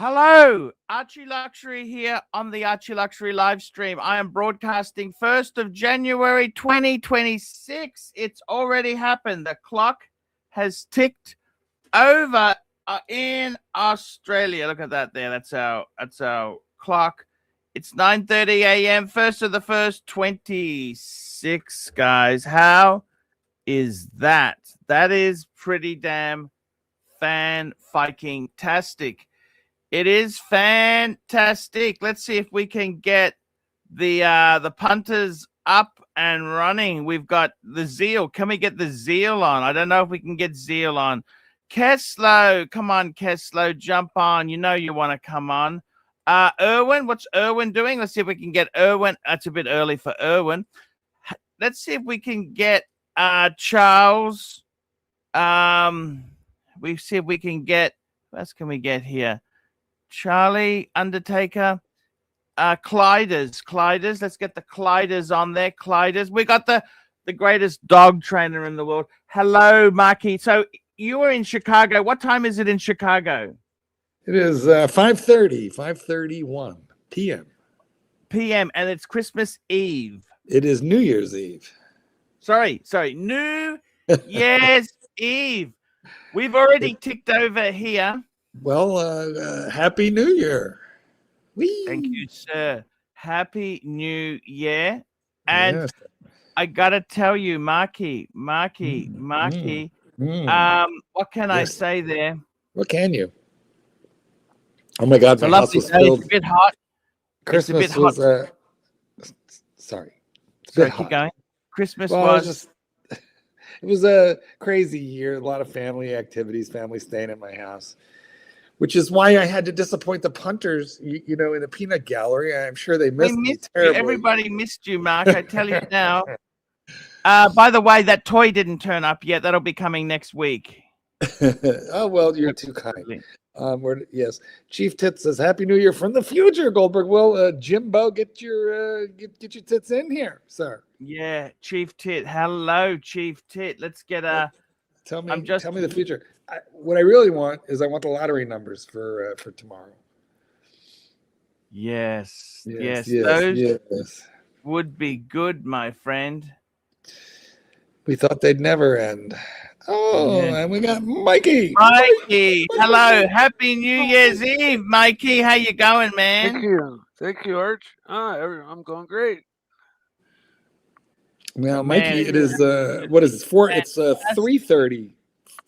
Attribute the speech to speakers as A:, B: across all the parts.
A: Hello, Archie Luxury here on the Archie Luxury live stream. I am broadcasting 1st of January 2026. It's already happened. The clock has ticked over in Australia. Look at that there. That's our clock. It's 9:30 a.m. 1st of the 1st, 26, guys. How is that? That is pretty damn fan-fucking-tastic. It is fantastic. Let's see if we can get the punters up and running. We've got the Zeal. Can we get the Zeal on? I don't know if we can get Zeal on. Keslow, come on, Keslow, jump on. You know you want to come on. Erwin, what's Erwin doing? Let's see if we can get Erwin. That's a bit early for Erwin. Let's see if we can get Charles. We see if we can get. What else can we get here? Charlie, Undertaker, Clyders. Let's get the Clyders on there. Clyders. We got the greatest dog trainer in the world. Hello, Marky. So you were in Chicago. What time is it in Chicago?
B: It is 5:31 p.m.
A: PM, and it's Christmas Eve.
B: It is New Year's Eve.
A: Sorry. New Year's Eve. We've already ticked over here.
B: Well, Happy New Year. Whee!
A: Thank you, sir. Happy New Year. And yes. I got to tell you, Marky. What can I say there?
B: What can you? Oh, my God. My house was filled.
A: It's a bit hot.
B: Christmas was... sorry. It's a bit hot.
A: Keep going. Christmas was...
B: It was a crazy year. A lot of family activities, family staying at my house. Which is why I had to disappoint the punters, in the peanut gallery. I'm sure they missed me terribly.
A: Everybody missed you, Mark. I tell you now. By the way, that toy didn't turn up yet. That'll be coming next week.
B: Oh, well, you're too kind. Yes. Chief Tit says, Happy New Year from the future, Goldberg. Well, Jimbo, get your tits in here, sir.
A: Yeah, Chief Tit. Hello, Chief Tit. Let's get a...
B: Tell me the future. What I really want is I want the lottery numbers for tomorrow.
A: Yes. Those would be good, my friend.
B: We thought they'd never end. Oh, yeah. And we got Mikey.
A: Mikey, hello. Happy New Year's Eve, Mikey. How you going, man?
C: Thank you, Arch. I'm going great.
B: Well, Mikey, it is what is it? It's 3:30.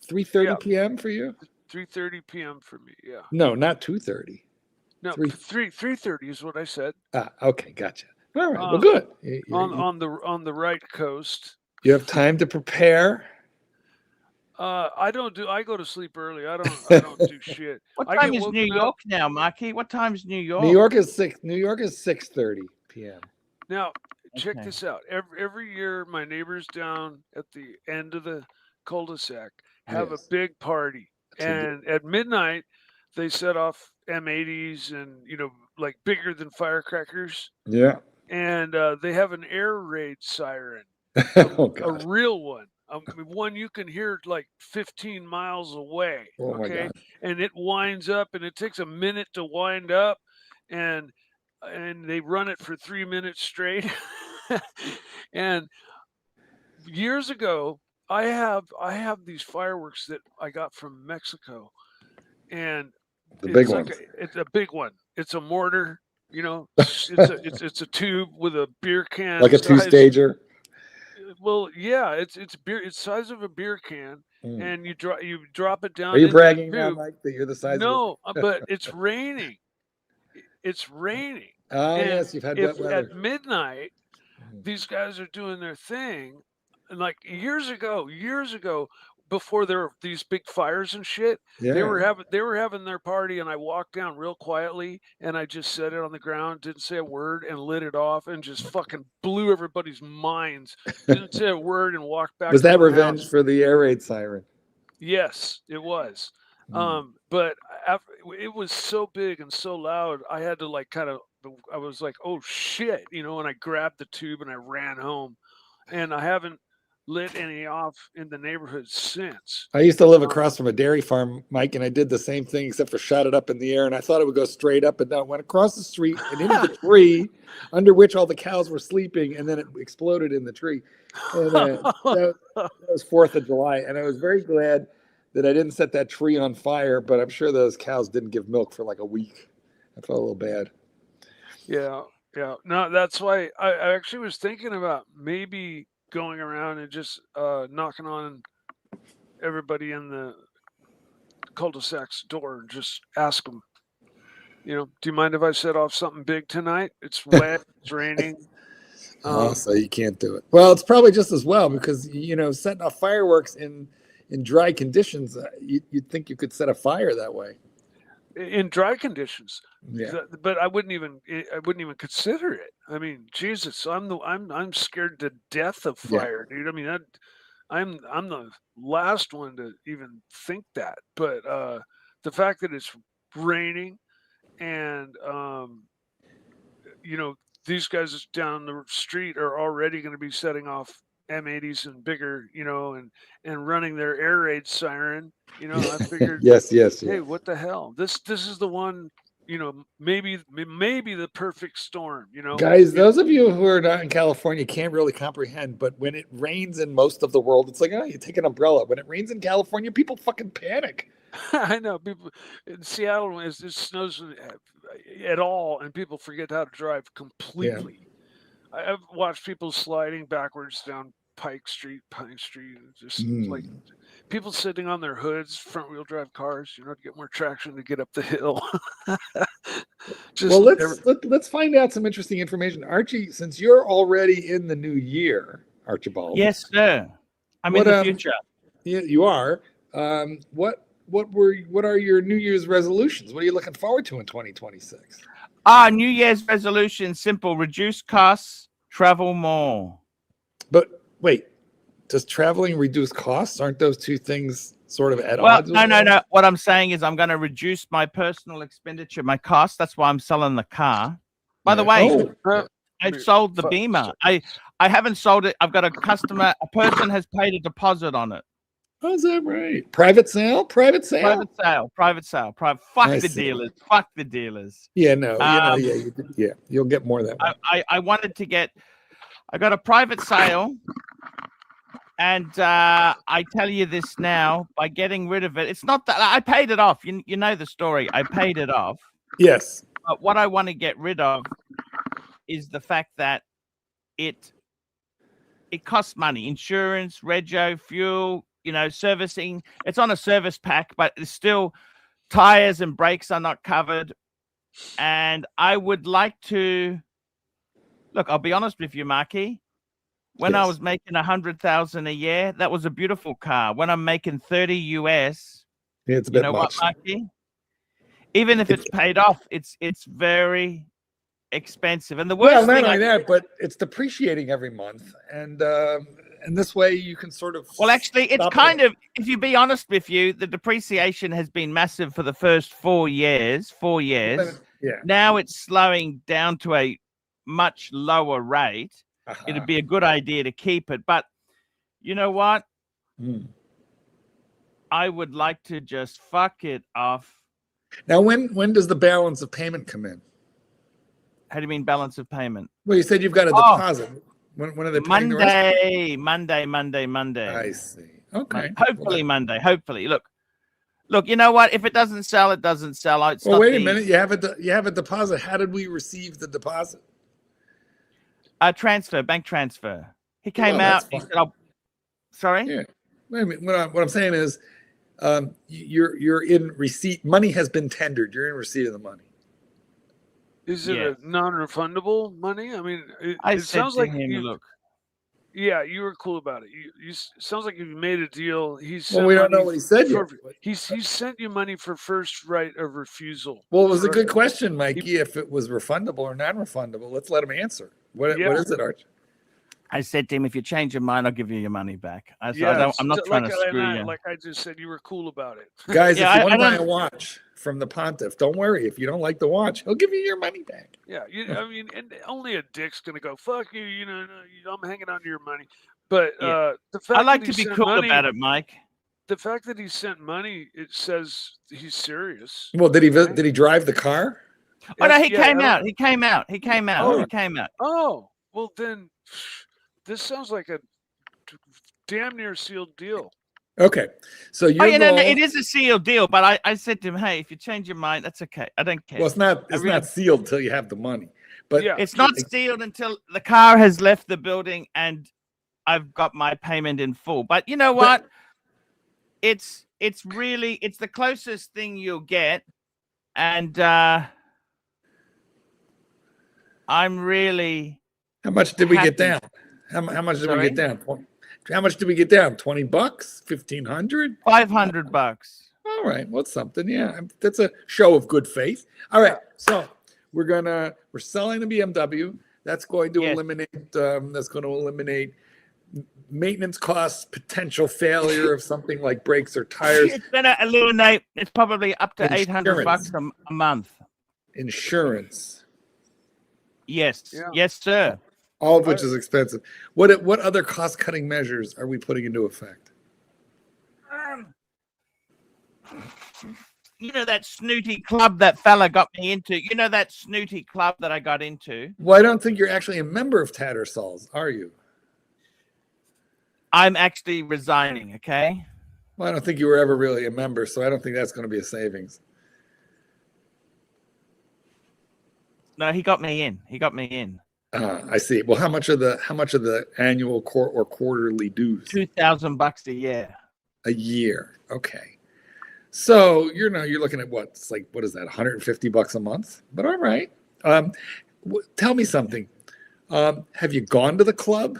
B: 3:30 p.m. for you?
C: 3:30 p.m. for me, yeah.
B: No, not 2:30.
C: No, 3:30 is what I said.
B: Okay, gotcha. All right, well, good.
C: On the right coast.
B: You have time to prepare.
C: I go to sleep early. I don't do shit.
A: What time is New York now, Marky? What time is New York?
B: New York is 6:30 p.m.
C: Now, check this out. Every year, my neighbors down at the end of the cul-de-sac have a big party, and at midnight they set off M80s and like bigger than firecrackers.
B: Yeah,
C: and they have an air raid siren, a real one, one you can hear like 15 miles away.
B: Oh my God.
C: And it winds up, and it takes a minute to wind up, and they run it for 3 minutes straight. And years ago, I have these fireworks that I got from Mexico, and it's a big one. It's a mortar, it's a tube with a beer can,
B: like a two-stager.
C: Well, yeah, it's size of a beer can, and you drop it down.
B: Are you bragging now, Mike, that you're the size?
C: No, but it's raining. It's raining.
B: Oh, yes, you've had wet weather.
C: At midnight, these guys are doing their thing. And like years ago, before there were these big fires and shit, they were having their party, and I walked down real quietly, and I just set it on the ground, didn't say a word, and lit it off, and just fucking blew everybody's minds. Didn't say a word and walked back.
B: Was that revenge for the air raid siren?
C: Yes, it was. But it was so big and so loud, I had to I was like, oh shit, and I grabbed the tube and I ran home, and I haven't lit any off in the neighborhood since.
B: I used to live across from a dairy farm, Mike, and I did the same thing except for shot it up in the air, and I thought it would go straight up, and no, it went across the street and into the tree under which all the cows were sleeping, and then it exploded in the tree. And that was 4th of July, and I was very glad that I didn't set that tree on fire, but I'm sure those cows didn't give milk for like a week. I felt a little bad.
C: Yeah. No, that's why I actually was thinking about maybe going around and just knocking on everybody in the cul-de-sac's door and just ask them, do you mind if I set off something big tonight? It's wet, it's raining.
B: So you can't do it. Well, it's probably just as well because, setting off fireworks in dry conditions, you'd think you could set a fire that way.
C: In dry conditions,
B: yeah.
C: But I wouldn't even consider it. I mean, Jesus, I'm scared to death of fire, dude. I mean, I'm the last one to even think that. But the fact that it's raining, and these guys down the street are already going to be setting off M80s and bigger, and running their air raid siren. I figured,
B: yes.
C: Hey, what the hell? This is the one, maybe the perfect storm,
B: Guys, those of you who are not in California can't really comprehend, but when it rains in most of the world, it's like, you take an umbrella. When it rains in California, people fucking panic.
C: I know people in Seattle, it snows at all, and people forget how to drive completely. Yeah. I've watched people sliding backwards down Pine Street, just like people sitting on their hoods, front wheel drive cars, to get more traction to get up the hill.
B: Let's find out some interesting information. Archie, since you're already in the new year, Archibald.
A: Yes, sir. I'm in the future.
B: Yeah, you are. What are your New Year's resolutions? What are you looking forward to in 2026?
A: New Year's resolution, simple: reduce costs, travel more.
B: But wait, does traveling reduce costs? Aren't those two things sort of at odds?
A: No. What I'm saying is I'm going to reduce my personal expenditure, my costs. That's why I'm selling the car. By the way, I've sold the Beamer. I haven't sold it. I've got a person has paid a deposit on it.
B: Oh, is that right? Private sale?
A: Fuck the dealers.
B: Yeah, no. You'll get more of that.
A: I got a private sale, and I tell you this now, by getting rid of it, it's not that I paid it off. You know the story. I paid it off.
B: Yes.
A: But what I want to get rid of is the fact that it costs money. Insurance, rego, fuel, servicing. It's on a service pack, but it's still tires and brakes are not covered. And I would like to look, I'll be honest with you, Marky. When I was making 100,000 a year, that was a beautiful car. When I'm making 30 US,
B: it's a bit much.
A: What, Marky? Even if it's paid off, it's very expensive. And the worst
B: not only that, but it's depreciating every month, and this way you can sort of.
A: Well, actually, it's kind of. If you be honest with you, the depreciation has been massive for the first 4 years. 4 years.
B: Yeah.
A: Now it's slowing down to a much lower rate. It'd be a good idea to keep it, but you know what? I would like to just fuck it off.
B: Now, when does the balance of payment come in?
A: How do you mean balance of payment?
B: Well, you said you've got a deposit. When are they paying the rest?
A: Monday.
B: I see. Okay.
A: Hopefully Monday. Hopefully. Look. You know what? If it doesn't sell, it doesn't sell.
B: Well, wait a minute. You have a deposit. How did we receive the deposit?
A: Bank transfer. He came out. He said, sorry.
B: Yeah. Wait a minute. What I'm saying is, you're in receipt. Money has been tendered. You're in receipt of the money.
C: Is it a non-refundable money? I mean, it sounds like
A: look.
C: Yeah, you were cool about it. You sounds like you made a deal.
B: We don't know what he said yet.
C: He sent you money for first right of refusal.
B: Well, it was a good question, Mikey. If it was refundable or non-refundable, let's let him answer. What is it, Arch?
A: I said to him, if you change your mind, I'll give you your money back. I'm not trying to screw you.
C: Like I just said, you were cool about it.
B: Guys, if you want to buy a watch from the Pontiff, don't worry. If you don't like the watch, he'll give you your money back.
C: Yeah, I mean, and only a dick's going to go, fuck you, I'm hanging on to your money. But
A: Yeah.
C: the fact
A: I like
C: that
A: to
C: he
A: be
C: sent
A: cool
C: money,
A: about it, Mike.
C: the fact that he sent money, it says he's serious.
B: Well, did he
C: right?
B: did he drive the car?
A: Oh no,
C: Yes,
A: he
C: yeah, I
A: came
C: don't-
A: out. He came out. He came out.
C: Oh.
A: He came out.
C: Oh, well then, this sounds like a damn near sealed deal.
B: Okay, so
A: Oh,
B: your
A: yeah, no,
B: role.
A: it is a sealed deal. But I said to him, hey, if you change your mind, that's okay. I don't care.
B: Well, it's not sealed till you have the money. But
C: Yeah.
A: It's not sealed until the car has left the building and I've got my payment in full. But you know what? It's really the closest thing you'll get, and I'm really.
B: How much did we get
A: happy.
B: down? How much did we
A: Sorry?
B: get down? How much did we get down? $20? $1,500?
A: $500.
B: All right, well, it's something. Yeah, that's a show of good faith. All right, so we're selling the BMW. That's going to
A: Yes.
B: eliminate maintenance costs, potential failure of something like brakes or tires,
A: It's gonna eliminate. It's probably up to
B: Insurance.
A: $800 a month.
B: insurance,
A: Yes,
C: Yeah.
A: yes, sir.
B: all of which is expensive. What other cost cutting measures are we putting into effect?
A: You know that snooty club that fella got me into. You know that snooty club that I got into.
B: Well, I don't think you're actually a member of Tattersall's, are you?
A: I'm actually resigning. Okay.
B: Well, I don't think you were ever really a member, so I don't think that's going to be a savings.
A: No, he got me in. He got me in.
B: I see. Well, how much of the annual or quarterly dues?
A: $2,000 a year.
B: A year. Okay. So you're looking at what is that? $150 a month. But all right. Tell me something. Have you gone to the club?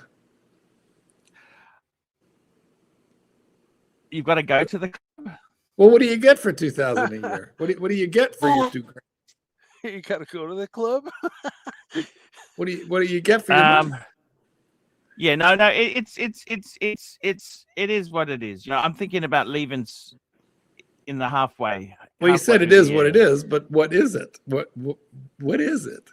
A: You've got to go to the club.
B: Well, what do you get for $2,000 a year? What do you get for your $2,000?
C: You got to go to the club.
B: What do you get for your money?
A: Yeah, no, it is what it is. You know, I'm thinking about leaving in the halfway.
B: Well, you said it is what it is, but what is it? What is it?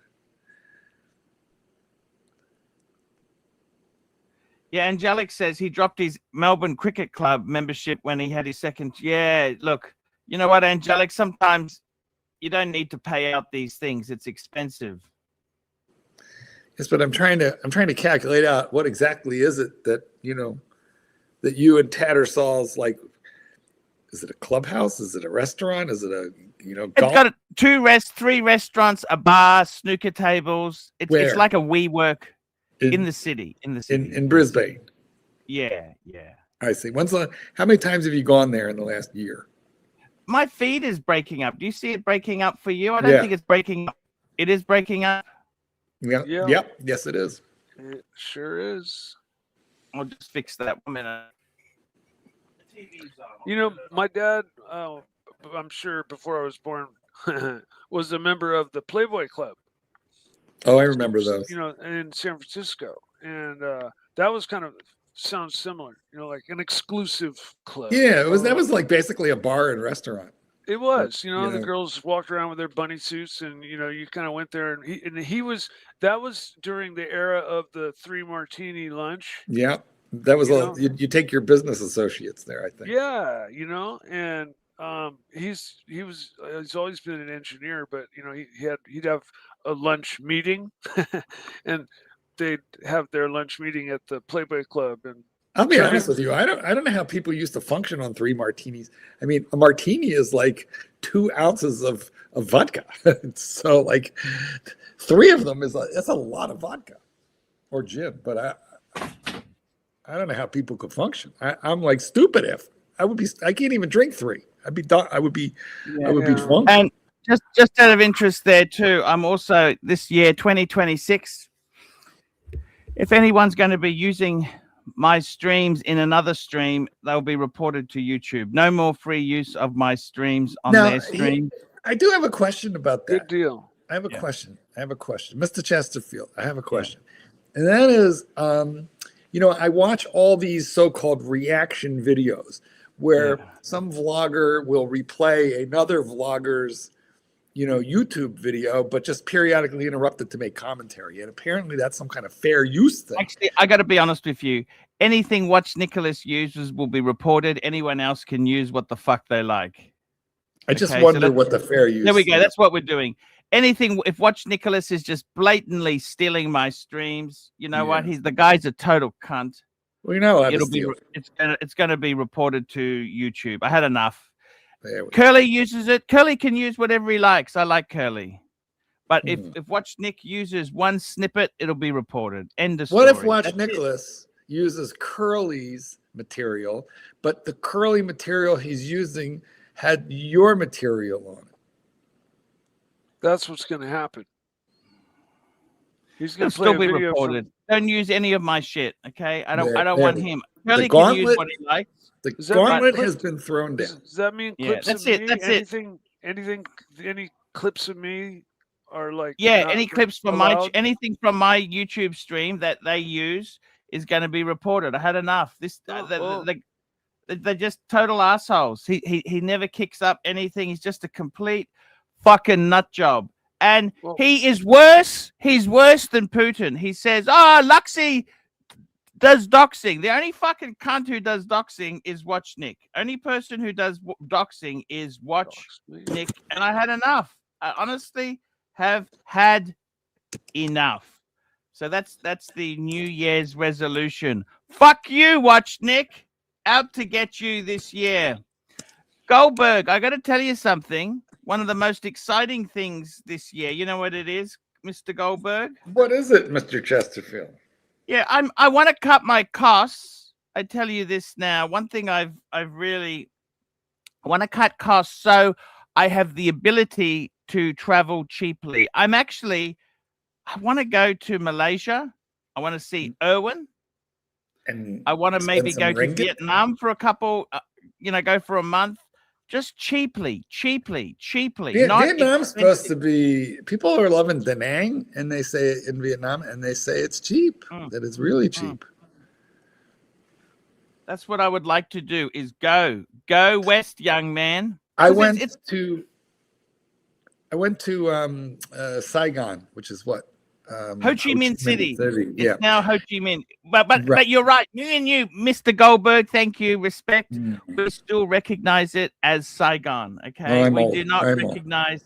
A: Yeah, Angelic says he dropped his Melbourne Cricket Club membership when he had his second. Yeah, look, you know what, Angelic? Sometimes you don't need to pay out these things. It's expensive.
B: Yes, but I'm trying to calculate out what exactly is it that that you and Tattersall's like. Is it a clubhouse? Is it a restaurant? Is it a golf?
A: It's got 3 restaurants, a bar, snooker tables. It's like a WeWork in the city.
B: In Brisbane.
A: Yeah.
B: I see. How many times have you gone there in the last year?
A: My feed is breaking up. Do you see it breaking up for you? I don't think it's breaking up. It is breaking up.
B: Yeah.
C: Yeah.
B: Yep. Yes, it is.
C: It sure is.
A: I'll just fix that 1 minute.
C: You know, my dad, I'm sure before I was born, was a member of the Playboy Club.
B: Oh, I remember those.
C: In San Francisco. And that was sounds similar, like an exclusive club.
B: Yeah, that was like basically a bar and restaurant.
C: It was, the girls walked around with their bunny suits and, you kind of went there that was during the era of the 3 martini lunch.
B: Yeah. That was you take your business associates there, I think.
C: Yeah, and he's always been an engineer, but he'd have a lunch meeting, and they'd have their lunch meeting at the Playboy Club. And
B: I'll be honest with you, I don't know how people used to function on 3 martinis. I mean, a martini is like 2 ounces of vodka, so like 3 of them that's a lot of vodka or gin, but I don't know how people could function. I'm like stupid if I can't even drink 3. I would be drunk.
A: And just out of interest there too, I'm also this year 2026. If anyone's going to be using my streams in another stream, they'll be reported to YouTube. No more free use of my streams on their stream.
B: I do have a question about that.
C: Good deal.
B: I have a question. Mr. Chesterfield, I have a question. And that is I watch all these so-called reaction videos where some vlogger will replay another vlogger's, YouTube video, but just periodically interrupt it to make commentary. And apparently that's some kind of fair use thing.
A: Actually, I got to be honest with you. anything Watch Nicholas uses will be reported. Anyone else can use what the fuck they like.
B: I just wonder what the fair use.
A: There we go. That's what we're doing. Anything, if Watch Nicholas is just blatantly stealing my streams, you know what? The guy's a total cunt.
B: Well, you know,
A: it's gonna be reported to YouTube. I had enough.
B: Curly
A: uses it. Curly can use whatever he likes. I like Curly. But if Watch Nick uses one snippet, it'll be reported. End of story.
B: What if Watch Nicholas uses Curly's material, but the Curly material he's using had your material on it?
C: That's what's going to happen. He's going to
A: still be reported. Don't use any of my shit, okay? I don't want him. Curly can use what he likes.
B: The gauntlet has been thrown down.
C: Does that mean clips of me? Anything, any clips of me are like...
A: Yeah, any clips from anything from my YouTube stream that they use is going to be reported. I had enough. They're just total assholes. He never kicks up anything. He's just a complete fucking nut job. And he is worse. He's worse than Putin. He says, Luxy does doxing. The only fucking cunt who does doxing is Watch Nick. Only person who does doxing is Watch Nick. And I had enough. I honestly have had enough. So that's the New Year's resolution. Fuck you, Watch Nick. Out to get you this year. Goldberg, I got to tell you something. One of the most exciting things this year. You know what it is, Mr. Goldberg?
B: What is it, Mr. Chesterfield?
A: Yeah, I want to cut my costs. I tell you this now. One thing I want to cut costs so I have the ability to travel cheaply. I want to go to Malaysia. I want to see Irwin.
B: And
A: I want to maybe go to Vietnam for a couple, go for a month. Just cheaply.
B: Vietnam's supposed to be, people are loving Da Nang, and they say in Vietnam, and they say it's cheap, that it's really cheap.
A: That's what I would like to do is go west, young man.
B: I went to Saigon, which is what?
A: Ho Chi Minh City.
B: Yeah.
A: It's now Ho Chi Minh. But you're right. Me and you, Mr. Goldberg, thank you, respect. We still recognize it as Saigon. Okay. We do not recognize.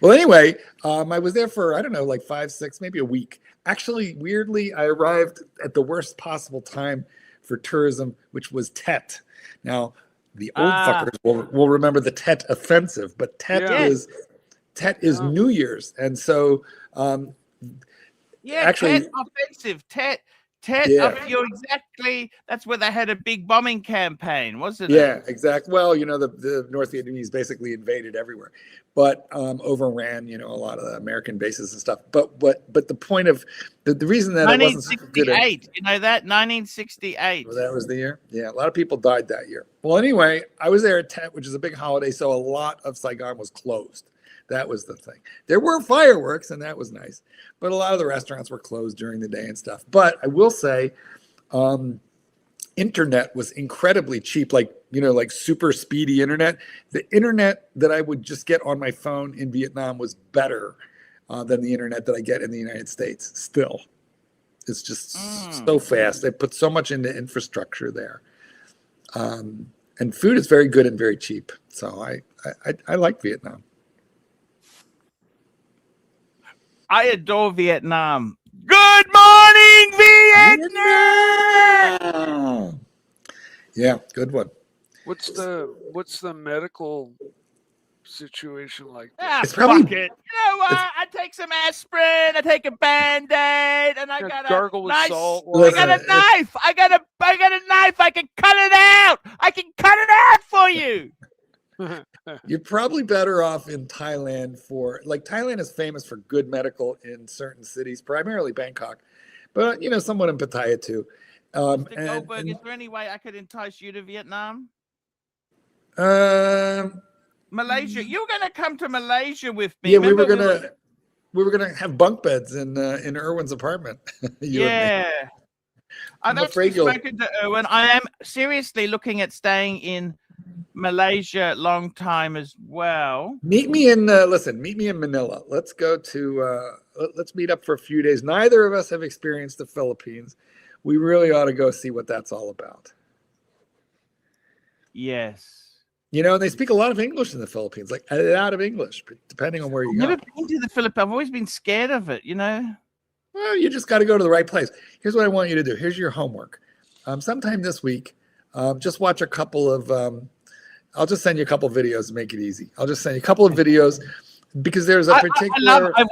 B: Well, anyway, I was there for, I don't know, like 5, 6, maybe a week. Actually, weirdly, I arrived at the worst possible time for tourism, which was Tet. Now, the old fuckers will remember the Tet offensive, but Tet is New Year's, and so actually
A: Tet offensive. Tet you're exactly. That's where they had a big bombing campaign, wasn't it?
B: Yeah, exactly. Well, the North Vietnamese basically invaded everywhere, but overran a lot of the American bases and stuff. But the point of the reason that
A: 1968, you know that 1968.
B: Well, that was the year. Yeah, a lot of people died that year. Well, anyway, I was there at Tet, which is a big holiday, so a lot of Saigon was closed. That was the thing. There were fireworks, and that was nice. But a lot of the restaurants were closed during the day and stuff. But I will say, internet was incredibly cheap, like super speedy internet. The internet that I would just get on my phone in Vietnam was better than the internet that I get in the United States still. It's just so fast. They put so much into infrastructure there. And food is very good and very cheap. So I like Vietnam.
A: I adore Vietnam. Good morning, Vietnam!
B: Yeah, good one.
C: What's the medical situation like?
B: It's probably
A: fuck it. You know what? I take some aspirin. I take a Band-Aid, and I got
C: gargle with salt.
A: I got a knife. I got a knife. I can cut it out. I can cut it out for you.
B: You're probably better off in Thailand Thailand is famous for good medical in certain cities, primarily Bangkok, but somewhat in Pattaya too.
A: Mr. Goldberg, is there any way I could entice you to Vietnam? Malaysia. You were gonna come to Malaysia with me.
B: Yeah, we were gonna have bunk beds in Irwin's apartment.
A: I've actually spoken to Irwin. I am seriously looking at staying in Malaysia long time as well.
B: Meet me in Manila. Let's go to let's meet up for a few days. Neither of us have experienced the Philippines. we really ought to go see what that's all about.
A: Yes.
B: You know, and they speak a lot of English in the Philippines, like a lot of English, depending on where you
A: I've
B: go.
A: never been to the Philippines. I've always been scared of it, you know?
B: Well, you just got to go to the right place. Here's what I want you to do. Here's your homework. Sometime this week, just watch a couple of, I'll just send you a couple of videos to make it easy. I'll just send you a couple of videos because there's a particular.
A: I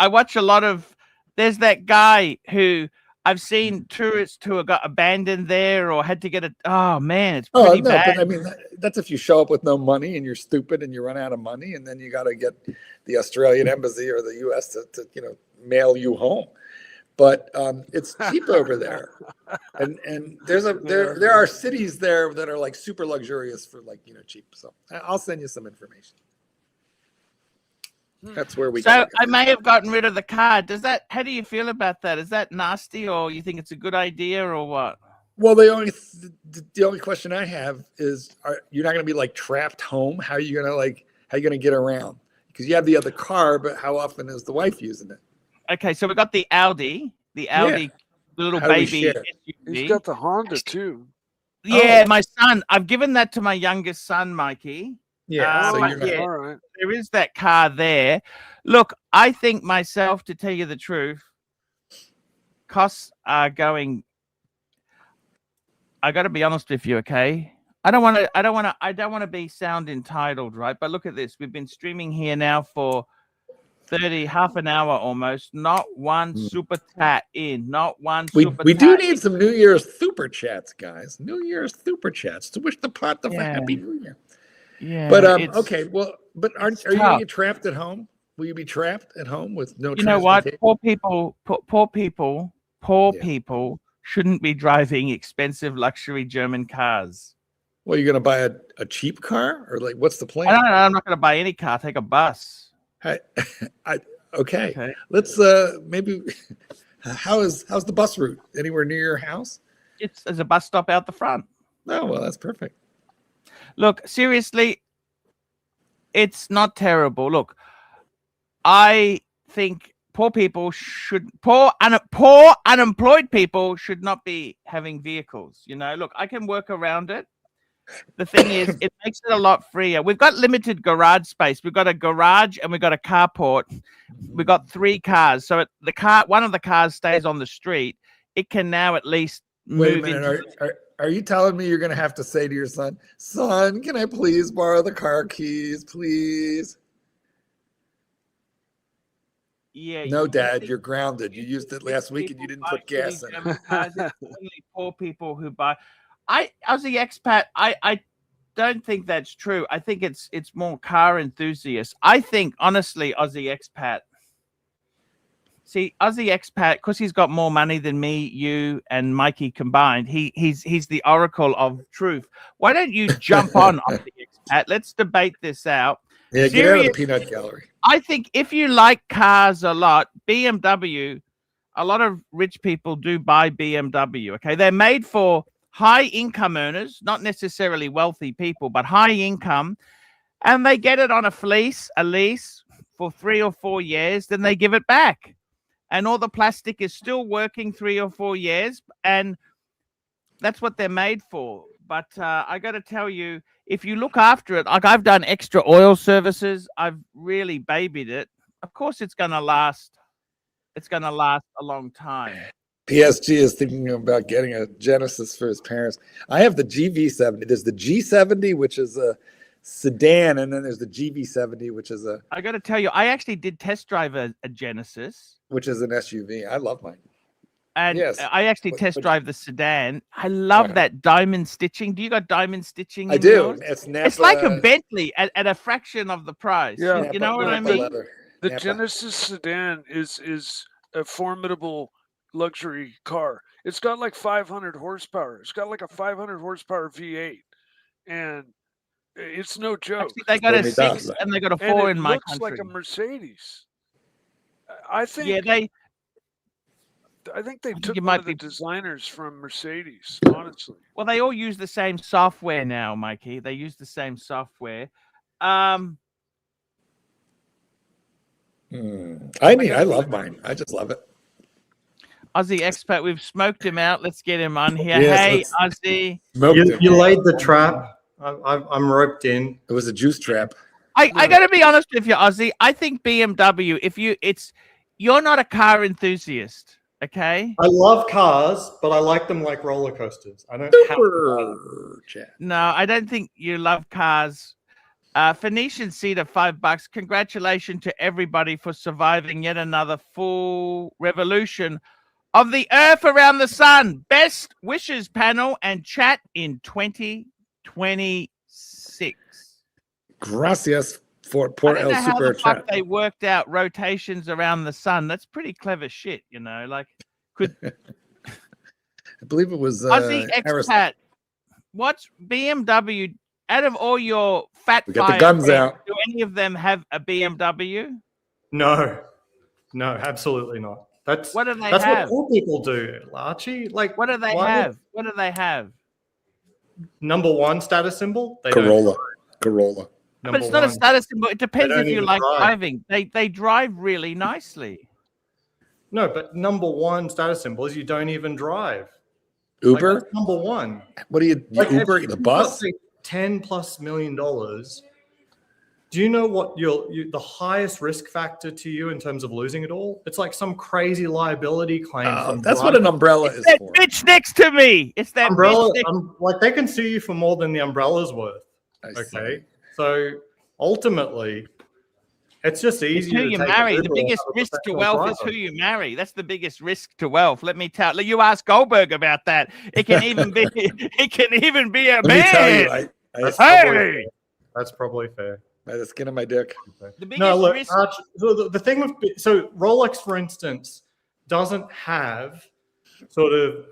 A: watch a lot of, there's that guy who I've seen tourists who have got abandoned there or had to get it. Oh man, it's pretty bad.
B: But I mean, that's if you show up with no money and you're stupid and you run out of money, and then you got to get the Australian embassy or the U.S. to mail you home. But it's cheap over there, and there are cities there that are like super luxurious for cheap. So I'll send you some information. That's where we.
A: So I may have gotten rid of the car. How do you feel about that? Is that nasty, or you think it's a good idea, or what?
B: Well, the only question I have is, you're not going to be like trapped home? How are you going to get around? Because you have the other car, but how often is the wife using it?
A: Okay, so we got the Audi, the little baby.
C: He's got the Honda too.
A: Yeah, my son. I've given that to my youngest son, Mikey.
B: Yeah,
C: all right.
A: There is that car there. Look, I think myself, to tell you the truth, costs are going. I got to be honest with you, okay? I don't want to be sound entitled, right? But look at this. We've been streaming here now for half an hour almost. Not one super chat in. Not one.
B: We do need some New Year's super chats, guys. New Year's super chats to wish the pot of a happy New Year.
A: Yeah.
B: But okay. Well, but are you going to get trapped at home? Will you be trapped at home with no?
A: You know what? Poor people shouldn't be driving expensive luxury German cars.
B: Well, you're going to buy a cheap car, or like, what's the plan?
A: I'm not going to buy any car. Take a bus.
B: Okay. Let's maybe. How's the bus route? Anywhere near your house?
A: There's a bus stop out the front.
B: Oh, well, that's perfect.
A: Look, seriously, it's not terrible. Look, I think poor unemployed people should not be having vehicles. You know, look, I can work around it. The thing is, it makes it a lot freer. We've got limited garage space. We've got a garage and we've got a carport. We've got 3 cars. So one of the cars stays on the street. It can now at least move.
B: Wait a minute. Are you telling me you're going to have to say to your son, can I please borrow the car keys, please?
A: Yeah.
B: No, Dad, you're grounded. You used it last week and you didn't put gas in it.
A: Only poor people who buy. Aussie expat, I don't think that's true. I think it's more car enthusiasts. I think, honestly, Aussie expat, because he's got more money than me, you, and Mikey combined. He's the oracle of truth. Why don't you jump on Aussie expat? Let's debate this out.
B: Yeah, get out of the peanut gallery.
A: I think if you like cars a lot, BMW, a lot of rich people do buy BMW. Okay, they're made for high income earners, not necessarily wealthy people, but high income, and they get it on a lease for 3 or 4 years, then they give it back. And all the plastic is still working 3 or 4 years, and that's what they're made for. But I got to tell you, if you look after it, like I've done extra oil services, I've really babied it. Of course, it's going to last. It's going to last a long time.
B: PSG is thinking about getting a Genesis for his parents. I have the GV70. There's the G70, which is a sedan, and then there's the GV70, which is
A: I got to tell you, I actually did test drive a Genesis,
B: which is an SUV. I love mine.
A: And yes, I actually test drive the sedan. I love that diamond stitching. Do you got diamond stitching?
B: I do.
A: Yours? It's like a Bentley at a fraction of the price.
C: Yeah,
A: you know what I mean?
C: The Genesis sedan is a formidable luxury car. It's got like 500 horsepower. It's got like a 500 horsepower V8, and it's no joke.
A: Actually, they got a 6 and they got a 4 in my country.
C: It looks like a Mercedes. I think.
A: Yeah,
C: I think they took one of the designers from Mercedes, honestly.
A: Well, they all use the same software now, Mikey. They use the same software. I
B: love mine. I just love it.
A: Aussie expat. We've smoked him out. Let's get him on here.
B: Yes,
A: Hey, Aussie.
D: You laid the trap. I'm roped in.
B: It was a juice trap.
A: I got to be honest with you, Aussie. I think BMW. You're not a car enthusiast, okay?
D: I love cars, but I like them like roller coasters. I don't have
A: No, I don't think you love cars. Phoenician Cedar, $5. Congratulations to everybody for surviving yet another full revolution of the Earth around the sun. Best wishes panel and chat in 2026.
B: Gracias for poor
A: I don't know
B: El
A: how
B: Super
A: the fuck
B: chat.
A: they worked out rotations around the sun. That's pretty clever shit, you know. Like, could
B: I believe it was
A: Aussie
B: Harrison.
A: expat? What's BMW? Out of all your fat
B: We got the
A: fire
B: guns
A: friends,
B: out.
A: do any of them have a BMW?
D: No, absolutely not. That's
A: What do they
D: that's
A: have?
D: what all people do, Archie. Like,
A: What do they
D: why
A: have? What do they have?
D: Number one status symbol. They
B: Corolla.
D: Don't.
A: But it's not a status symbol. It depends
D: don't
A: if you
D: even
A: like
D: drive.
A: driving. They drive really nicely.
D: No, but number one status symbol is you don't even drive.
B: Uber?
D: Like, that's number one.
B: What do you Uber? The bus?
D: $10+ million. Do you know what the highest risk factor to you in terms of losing it all? It's like some crazy liability claim. From
B: That's what an umbrella is
A: that
B: for.
A: bitch next to me. It's that
D: umbrella.
A: bitch
D: Like, they can sue you for more than the umbrella's worth.
B: I
D: Okay,
B: see.
D: so ultimately, it's just
A: It's
D: easier.
A: who
D: to
A: you
D: take
A: marry.
D: Uber
A: The
D: or
A: biggest
D: have a
A: risk to
D: professional
A: wealth is
D: driver.
A: who you marry. That's the biggest risk to wealth. Let me tell you. Ask Goldberg about that. It can even be. It can even be a
B: Let
A: man.
B: me tell you,
D: That's probably fair.
B: by the skin of my dick.
A: The biggest
D: No, look,
A: risk.
D: Arch, so the thing with Rolex, for instance, doesn't have sort of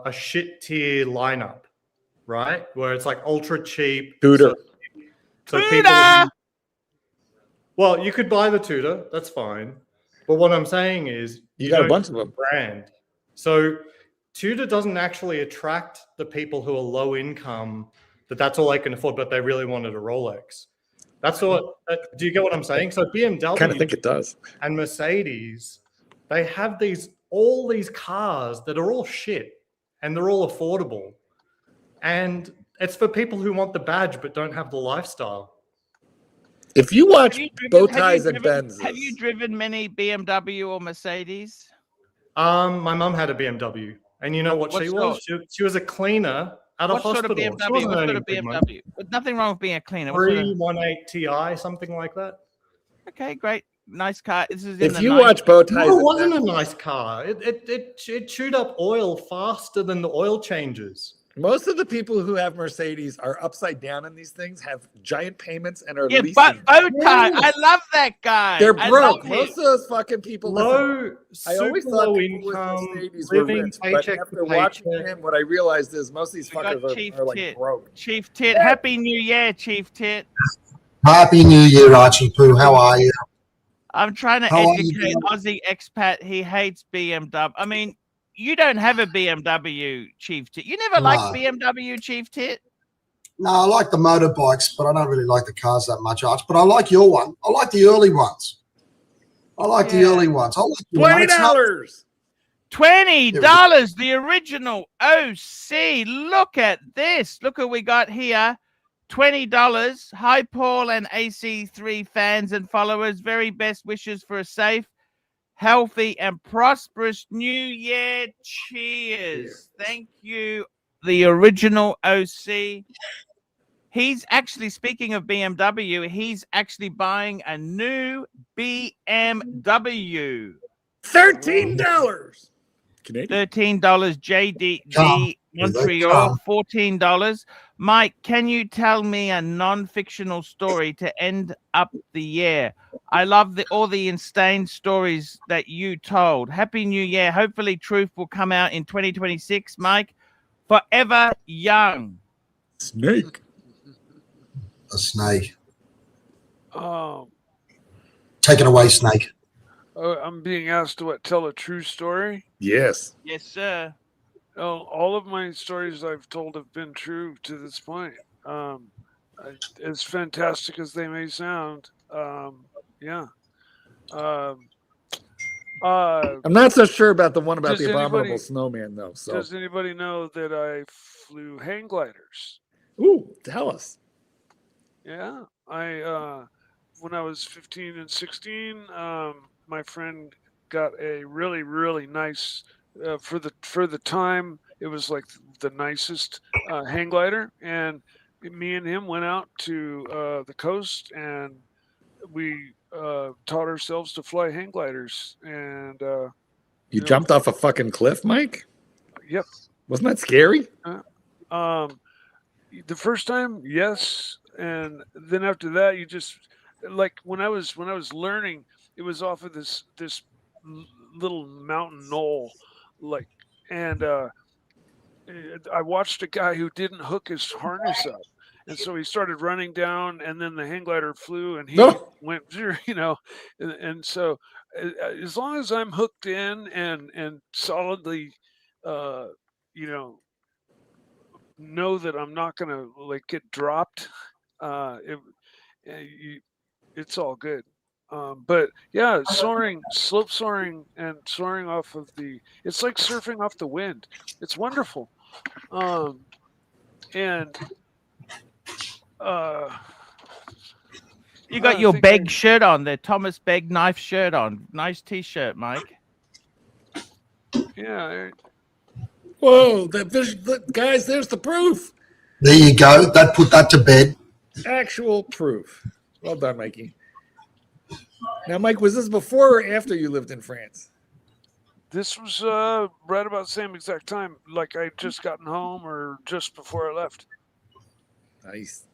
D: a shit tier lineup, right? Where it's like ultra cheap.
B: Tudor.
D: So
A: Tudor!
D: people. Well, you could buy the Tudor. That's fine. But what I'm saying is,
B: You got a
D: don't
B: bunch of them.
D: brand. So Tudor doesn't actually attract the people who are low income. That's all they can afford, but they really wanted a Rolex. That's what. Do you get what I'm saying? So BMW
B: Kind of think it does.
D: and Mercedes, they have all these cars that are all shit and they're all affordable, and it's for people who want the badge but don't have the lifestyle.
B: If you watch
A: Have you driven-
B: bow
A: have you
B: ties and
A: driven-
B: Benzes,
A: Have you driven many BMW or Mercedes?
D: My mum had a BMW, and you know what she was? She was a cleaner at a
A: What sort
D: hospital.
A: of
D: She
A: BMW?
D: wasn't
A: What sort
D: earning
A: of
D: big money.
A: BMW? But nothing wrong with being a cleaner. What sort of-
D: 318 Ti, something like that.
A: Okay, great, nice car. This is in
B: if
A: the
B: you
A: 90s.
B: watch bow ties,
D: No, it
B: and
D: wasn't a
B: Benzes,
D: nice car. It chewed up oil faster than the oil changes.
B: most of the people who have Mercedes are upside down in these things, have giant payments, and are
A: Yeah,
B: leasing.
A: but bow tie.
D: Yeah.
A: I love that guy.
B: They're
A: I
B: broke.
A: love him.
B: Most of those fucking people. listen, I always
D: Super
B: thought
D: low
B: people with
D: income,
B: Mercedes were
D: living
B: rich, but
D: paycheck
B: after
D: to
B: watching
D: paycheck.
B: him, what I realized is most of these
A: We got
B: fuckers
A: Chief
B: are like
A: Tit.
B: broke.
A: Chief Tit. Happy New Year, Chief Tit.
E: Happy New Year, Archie Poo. How are you?
A: I'm trying to
E: How are you
A: educate Aussie expat. He hates BMW. I mean, you don't have a BMW, Chief Tit. You never liked
E: No.
A: BMW, Chief Tit?
E: No, I like the motorbikes, but I don't really like the cars that much, Arch. But I like your one. I like the early ones. I like the early ones. I like your one. It's not-
B: $20.
A: $20, the original OC. Look at this. Look what we got here. $20. Hi, Paul and AC3 fans and followers. Very best wishes for a safe, healthy, and prosperous new year. Cheers. Thank you. The original OC. He's actually, speaking of BMW, he's actually buying a new BMW.
B: $13. Canadian.
A: $13. JD
E: Come.
A: Montreal. $14. Mike, can you tell me a non-fictional story to end up the year? I love all the insane stories that you told. Happy New Year. Hopefully Truth will come out in 2026, Mike. Forever young.
B: Snake.
E: A snake.
C: Um,
E: Take it away, snake.
C: I'm being asked to tell a true story.
B: Yes.
A: Yes, sir.
C: All of my stories I've told have been true to this point. As fantastic as they may sound, yeah.
B: I'm not so sure about the one about
C: Does
B: the abominable
C: anybody-
B: snowman, though. So,
C: Does anybody know that I flew hang gliders?
B: ooh, tell us.
C: Yeah, when I was 15 and 16, my friend got a really, really nice for the time. It was like the nicest hang glider, and me and him went out to the coast, and we taught ourselves to fly hang gliders. And
B: You jumped off a fucking cliff, Mike?
C: Yep.
B: Wasn't that scary?
C: The first time, yes, and then after that, you just like when I was learning, it was off of this little mountain knoll, like, and I watched a guy who didn't hook his harness up, and so he started running down, and then the hang glider flew, and he went, and so as long as I'm hooked in and solidly, know that I'm not gonna like get dropped, it's all good. But yeah, slope soaring, and soaring off of it's like surfing off the wind. It's wonderful. And
A: you got your Begg shirt on there, Thomas Begg knife shirt on. Nice t-shirt, Mike.
C: Yeah.
B: Whoa, guys, there's the proof.
E: There you go. That put that to bed.
B: Actual proof. Well done, Mikey. Now, Mike, was this before or after you lived in France?
C: This was right about the same exact time. Like I just gotten home or just before I left.
B: Nice.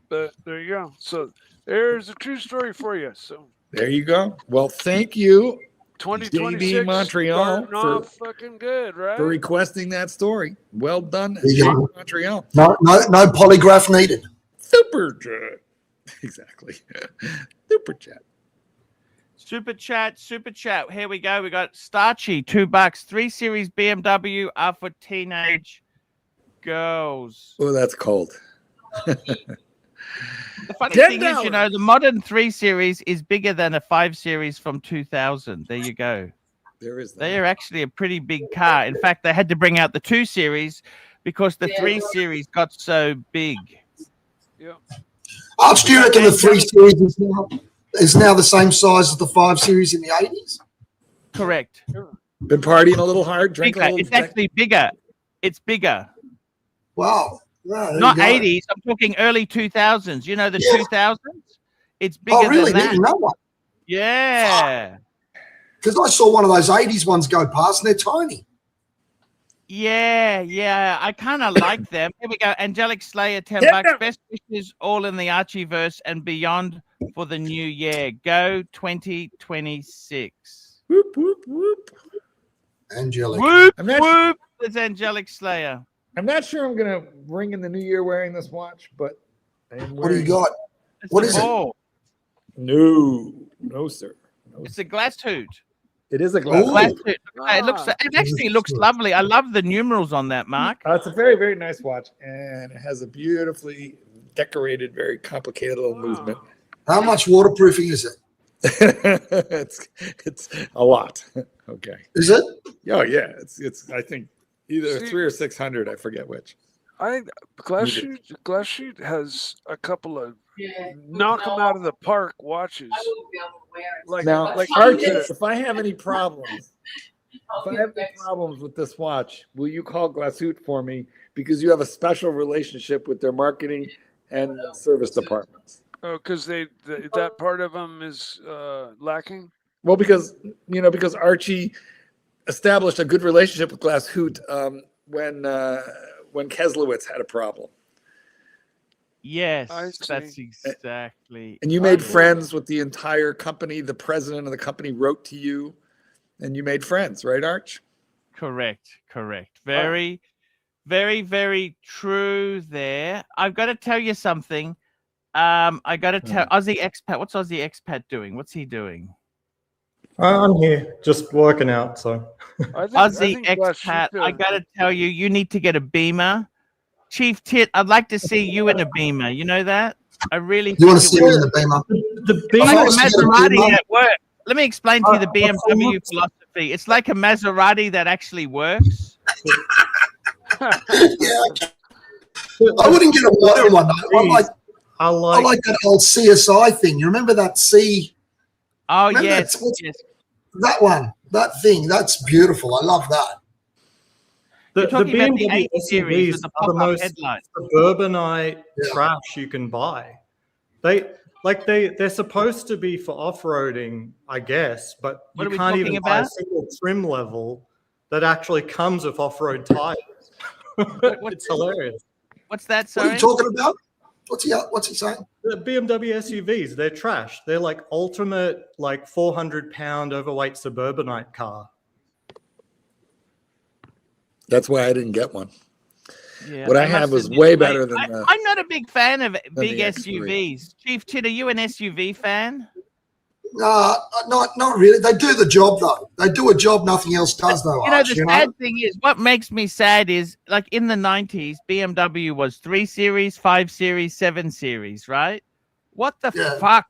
C: But there you go. So there's a true story for you. So
B: there you go. Well, thank you,
C: 2026
B: Montreal,
C: for fucking good, right?
B: For requesting that story. Well done, Montreal.
E: No polygraph needed.
B: Super chat. Exactly. Super chat.
A: Here we go. We got Starchy, $2, 3 Series BMW are for teenage girls.
B: Oh, that's cold.
A: The funny thing is, the modern 3 Series is bigger than a 5 Series from 2000. There you go.
B: There is that.
A: They are actually a pretty big car. In fact, they had to bring out the 2 Series because the 3 Series got so big.
C: Yeah.
E: Arch, do you reckon the 3 Series is now the same size as the 5 Series in the 80s?
A: Correct.
B: Been partying a little hard, drinking a little.
A: It's actually bigger. It's bigger.
E: Wow. Yeah,
A: not 80s. I'm talking early 2000s. You know the 2000s? It's bigger
E: really?
A: than that.
E: Didn't know one.
A: Yeah.
E: Because I saw one of those 80s ones go past, and they're tiny.
A: Yeah. I kind of like them. Here we go. Angelic Slayer, $10. Best wishes all in the Archieverse and beyond for the new year. Go 2026.
B: Whoop, whoop, whoop.
E: Angelic.
A: Whoop. It's Angelic Slayer.
B: I'm not sure I'm going to ring in the new year wearing this watch, but I am wearing...
E: What do you got? What is it?
B: No, sir. No,
A: it's a glass hood.
B: It is a glass hood.
A: It actually looks lovely. I love the numerals on that, Mark.
B: It's a very, very nice watch, and it has a beautifully decorated, very complicated little movement.
E: How much waterproofing is it?
B: It's a lot. Okay.
E: Is it?
B: Oh yeah, it's I think either 300 or 600. I forget which.
C: Glass Sheet has a couple of knock them out of the park watches.
B: Archie, if I have any problems, with this watch, will you call Glashütte for me because you have a special relationship with their marketing and service departments?
C: Oh, because that part of them is lacking.
B: Well, because Archie established a good relationship with Glashütte when Keselowitz had a problem.
A: Yes, that's exactly.
B: And you made friends with the entire company. The president of the company wrote to you, and you made friends, right, Arch?
A: Correct. Very, very, very true there. I've got to tell you something. I got to tell Aussie Expat. What's Aussie Expat doing? What's he doing?
D: I'm here, just working out. So,
A: Aussie Expat, I got to tell you, you need to get a Beamer. Chief Tit, I'd like to see you in a Beamer. You know that? I really.
E: You want to see me in a Beamer?
D: The Beamer.
A: Like Maserati at work. let me explain to you the BMW philosophy. It's like a Maserati that actually works.
E: Yeah, I wouldn't get a modern one. I like that old CSI thing. You remember that C?
A: Oh,
E: remember
A: yes.
E: that one, that thing. That's beautiful. I love that.
D: The
A: BMW
D: SUVs are the most suburbanite trash you can buy. They're supposed to be for off-roading, I guess, but you can't even buy a single trim level that actually comes with off-road tires. It's hilarious.
A: What's that? Sorry?
E: What are you talking about? What's he saying?
D: The BMW SUVs, they're trash. They're like ultimate, like 400-pound overweight suburbanite car.
B: That's why I didn't get one.
A: Yeah,
B: what I had was way better than
A: I'm not a big fan of big SUVs. Chief Tit, are you an SUV fan?
E: Not really. They do the job, though. They do a job nothing else does, though.
A: You know, the sad thing is, what makes me sad is, like in the 90s, BMW was 3 Series, 5 Series, 7 Series, right? What the fuck?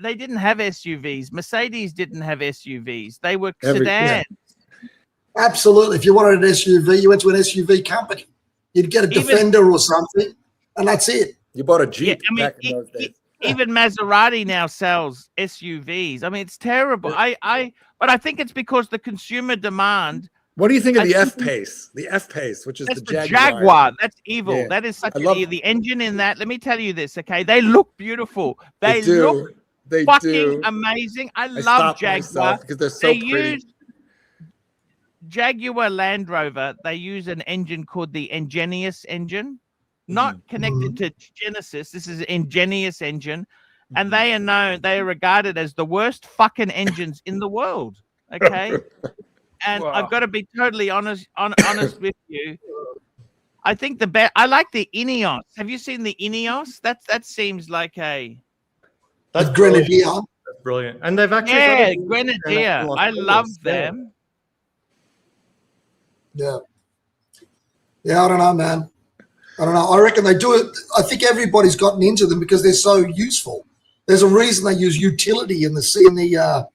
A: They didn't have SUVs. Mercedes didn't have SUVs. They were sedans.
E: Absolutely. If you wanted an SUV, you went to an SUV company. You'd get a Defender or something, and that's it.
B: You bought a Jeep back in those days.
A: Even Maserati now sells SUVs. I mean, it's terrible. But I think it's because the consumer demand.
B: What do you think of the F-Pace? The F-Pace, which is the
A: Jaguar. That's evil.
B: Yeah.
A: That is such the engine in that. Let me tell you this, okay? They look beautiful. They look fucking amazing. I love Jaguar
B: because they're so pretty.
A: Jaguar Land Rover, they use an engine called the Ingenious engine, not connected to Genesis. This is an Ingenious engine, and they are regarded as the worst fucking engines in the world. Okay, and I've got to be totally honest with you. I think I like the Ineos. Have you seen the Ineos? That seems like
E: that's Grenadier.
D: That's brilliant, and they've actually
A: Grenadier. I love them.
E: Yeah, I don't know, man. I don't know. I reckon they do it. I think everybody's gotten into them because they're so useful. There's a reason they use utility in the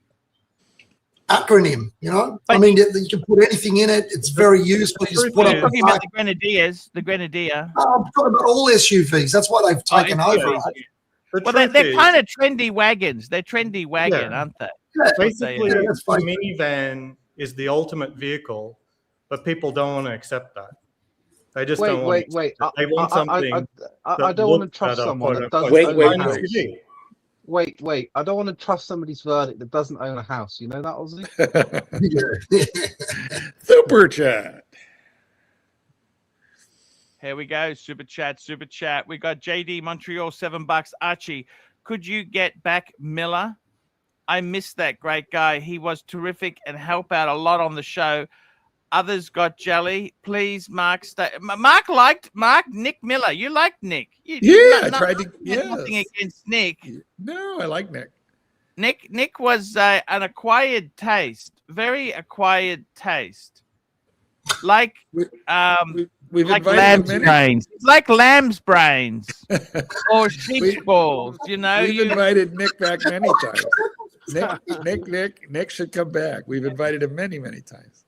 E: acronym. You know, I mean, you can put anything in it. It's very useful. You just put
A: I'm talking about the Grenadiers. The Grenadier.
E: I'm talking about all SUVs. That's why they've taken over. Right?
A: Well, they're kind of trendy wagons. They're trendy wagon, aren't they?
E: Yeah,
D: basically, the minivan is the ultimate vehicle. But people don't want to accept that. They just don't want to.
F: Wait.
D: They want something.
F: I don't want to trust someone that doesn't own a house. Wait. I don't want to trust somebody's verdict that doesn't own a house. You know that, Ozzy?
B: Super chat.
A: Here we go. Super chat. We got JD Montreal, $7. Archie, could you get back Miller? I missed that great guy. He was terrific and helped out a lot on the show. Others got jelly. Please, Mark. Nick Miller. You liked Nick.
B: I tried to.
A: Nothing against Nick.
B: No, I like Nick.
A: Nick was an acquired taste. Very acquired taste. Like like lamb's brains. It's like lamb's brains or sheep's balls. You know.
B: We've invited Nick back many times. Nick should come back. We've invited him many times.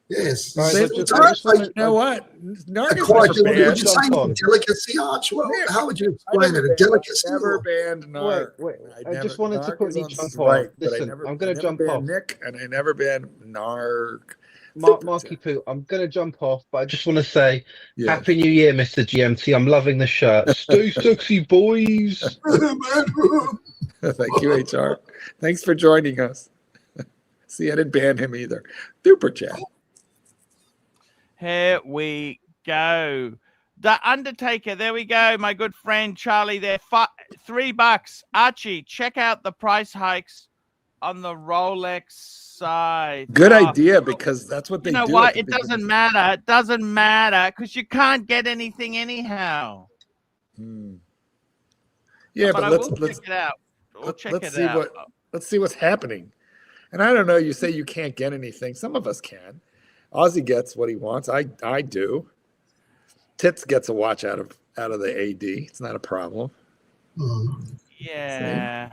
E: Yes.
B: You know what?
E: Would you say delicacy, Arch? Well, how would you explain it? A delicacy?
B: Never banned Narc.
F: Wait. I just wanted to quickly jump
B: off.
F: Listen, I'm going to jump off.
B: Nick, and I never banned Narc.
F: Marky Poo, I'm going to jump off, but I just want to say Happy New Year, Mr. GMT. I'm loving the shirt. Stay sexy, boys.
B: Thank you, HR. Thanks for joining us. See, I didn't ban him either. Super chat.
A: Here we go. The Undertaker. There we go. My good friend Charlie there. $3. Archie, check out the price hikes on the Rolex side.
B: Good idea, because that's what they do.
A: You know what? It doesn't matter. It doesn't matter because you can't get anything anyhow.
B: Yeah, but let's
A: check it out.
B: Let's see what's happening. And I don't know. You say you can't get anything. Some of us can. Ozzy gets what he wants. I do. Tits gets a watch out of the AD. It's not a problem.
A: Yeah.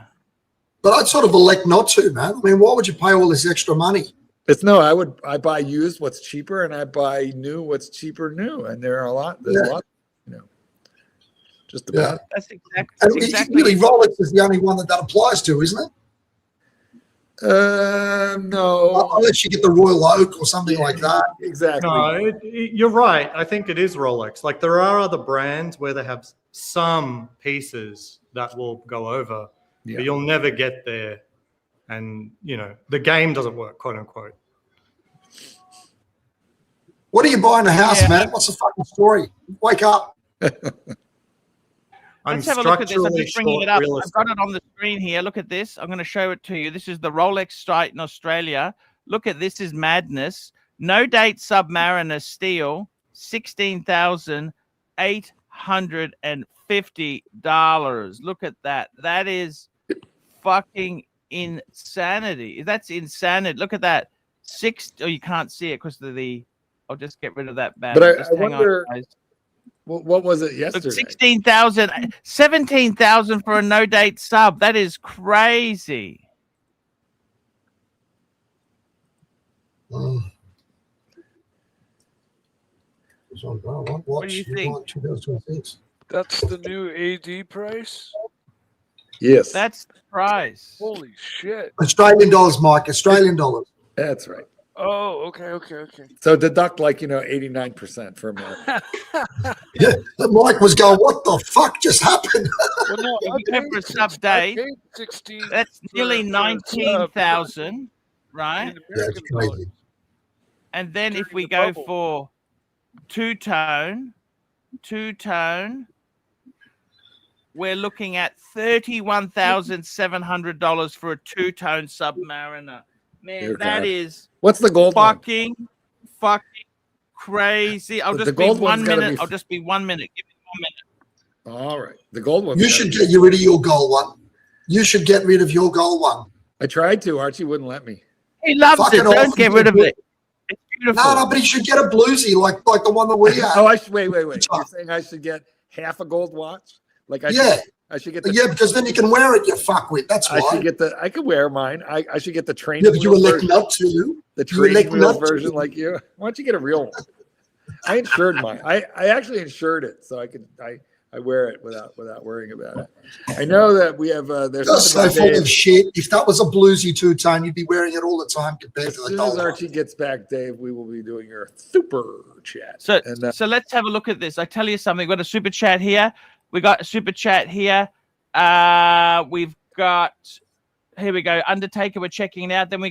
E: But I'd sort of elect not to, man. I mean, why would you pay all this extra money?
B: I buy used what's cheaper, and I buy new what's cheaper new. And there's a lot, just about.
A: That's exactly.
E: And really, Rolex is the only one that applies to, isn't it?
B: No.
E: Unless you get the Royal Oak or something like that.
B: Exactly.
D: No, you're right. I think it is Rolex. Like there are other brands where they have some pieces that will go over, but you'll never get there. And, the game doesn't work, quote unquote.
E: What are you buying a house, man? What's the fucking story? Wake up.
A: Let's have a look at this. I'm just bringing it up. I've got it on the screen here. Look at this. I'm going to show it to you. This is the Rolex Strike in Australia. Look at this. Is madness. No date Submariner steel, $16,850. Look at that. That is fucking insanity. That's insanity. Look at that. You can't see it because of the. I'll just get rid of that banner.
B: But I wonder. What was it yesterday?
A: 16,000, 17,000 for a no date sub. That is crazy.
E: What
A: do you think?
E: 2026.
C: That's the new AD price?
B: Yes.
A: That's the price.
C: Holy shit.
E: Australian dollars, Mike. Australian dollars.
B: That's right.
C: Oh, okay.
B: So deduct 89% for a minute.
E: Yeah, Mike was going, what the fuck just happened?
C: Well, no,
A: If you go for a sub date, that's nearly 19,000, right?
E: That's crazy.
A: And then if we go for two-tone, we're looking at $31,700 for a two-tone Submariner. Man, that is
B: what's the gold
A: fucking crazy. I'll just be 1 minute. I'll just be 1 minute. Give me 1 minute.
B: All right. The gold one.
E: You should get rid of your gold one. You should get rid of your gold one.
B: I tried to. Archie wouldn't let me.
A: He loves it. Don't get rid of it. It's beautiful.
E: No, but he should get a bluesy like the one that we have.
B: Oh, wait. You're saying I should get half a gold watch? I should get
E: because then you can wear it, you fuckwit. That's why.
B: I could wear mine. I should get the training.
E: Yeah, but you elect not to.
B: The training wheels version like you. Why don't you get a real one? I insured mine. I actually insured it so I wear it without worrying about it. I know that we have there's
E: so full of shit. If that was a bluesy two-tone, you'd be wearing it all the time compared to the gold.
B: As soon as Archie gets back, Dave, we will be doing your super chat.
A: So let's have a look at this. I tell you something. We've got a super chat here. We got a super chat here. We've got, here we go, Undertaker, we're checking it out. Then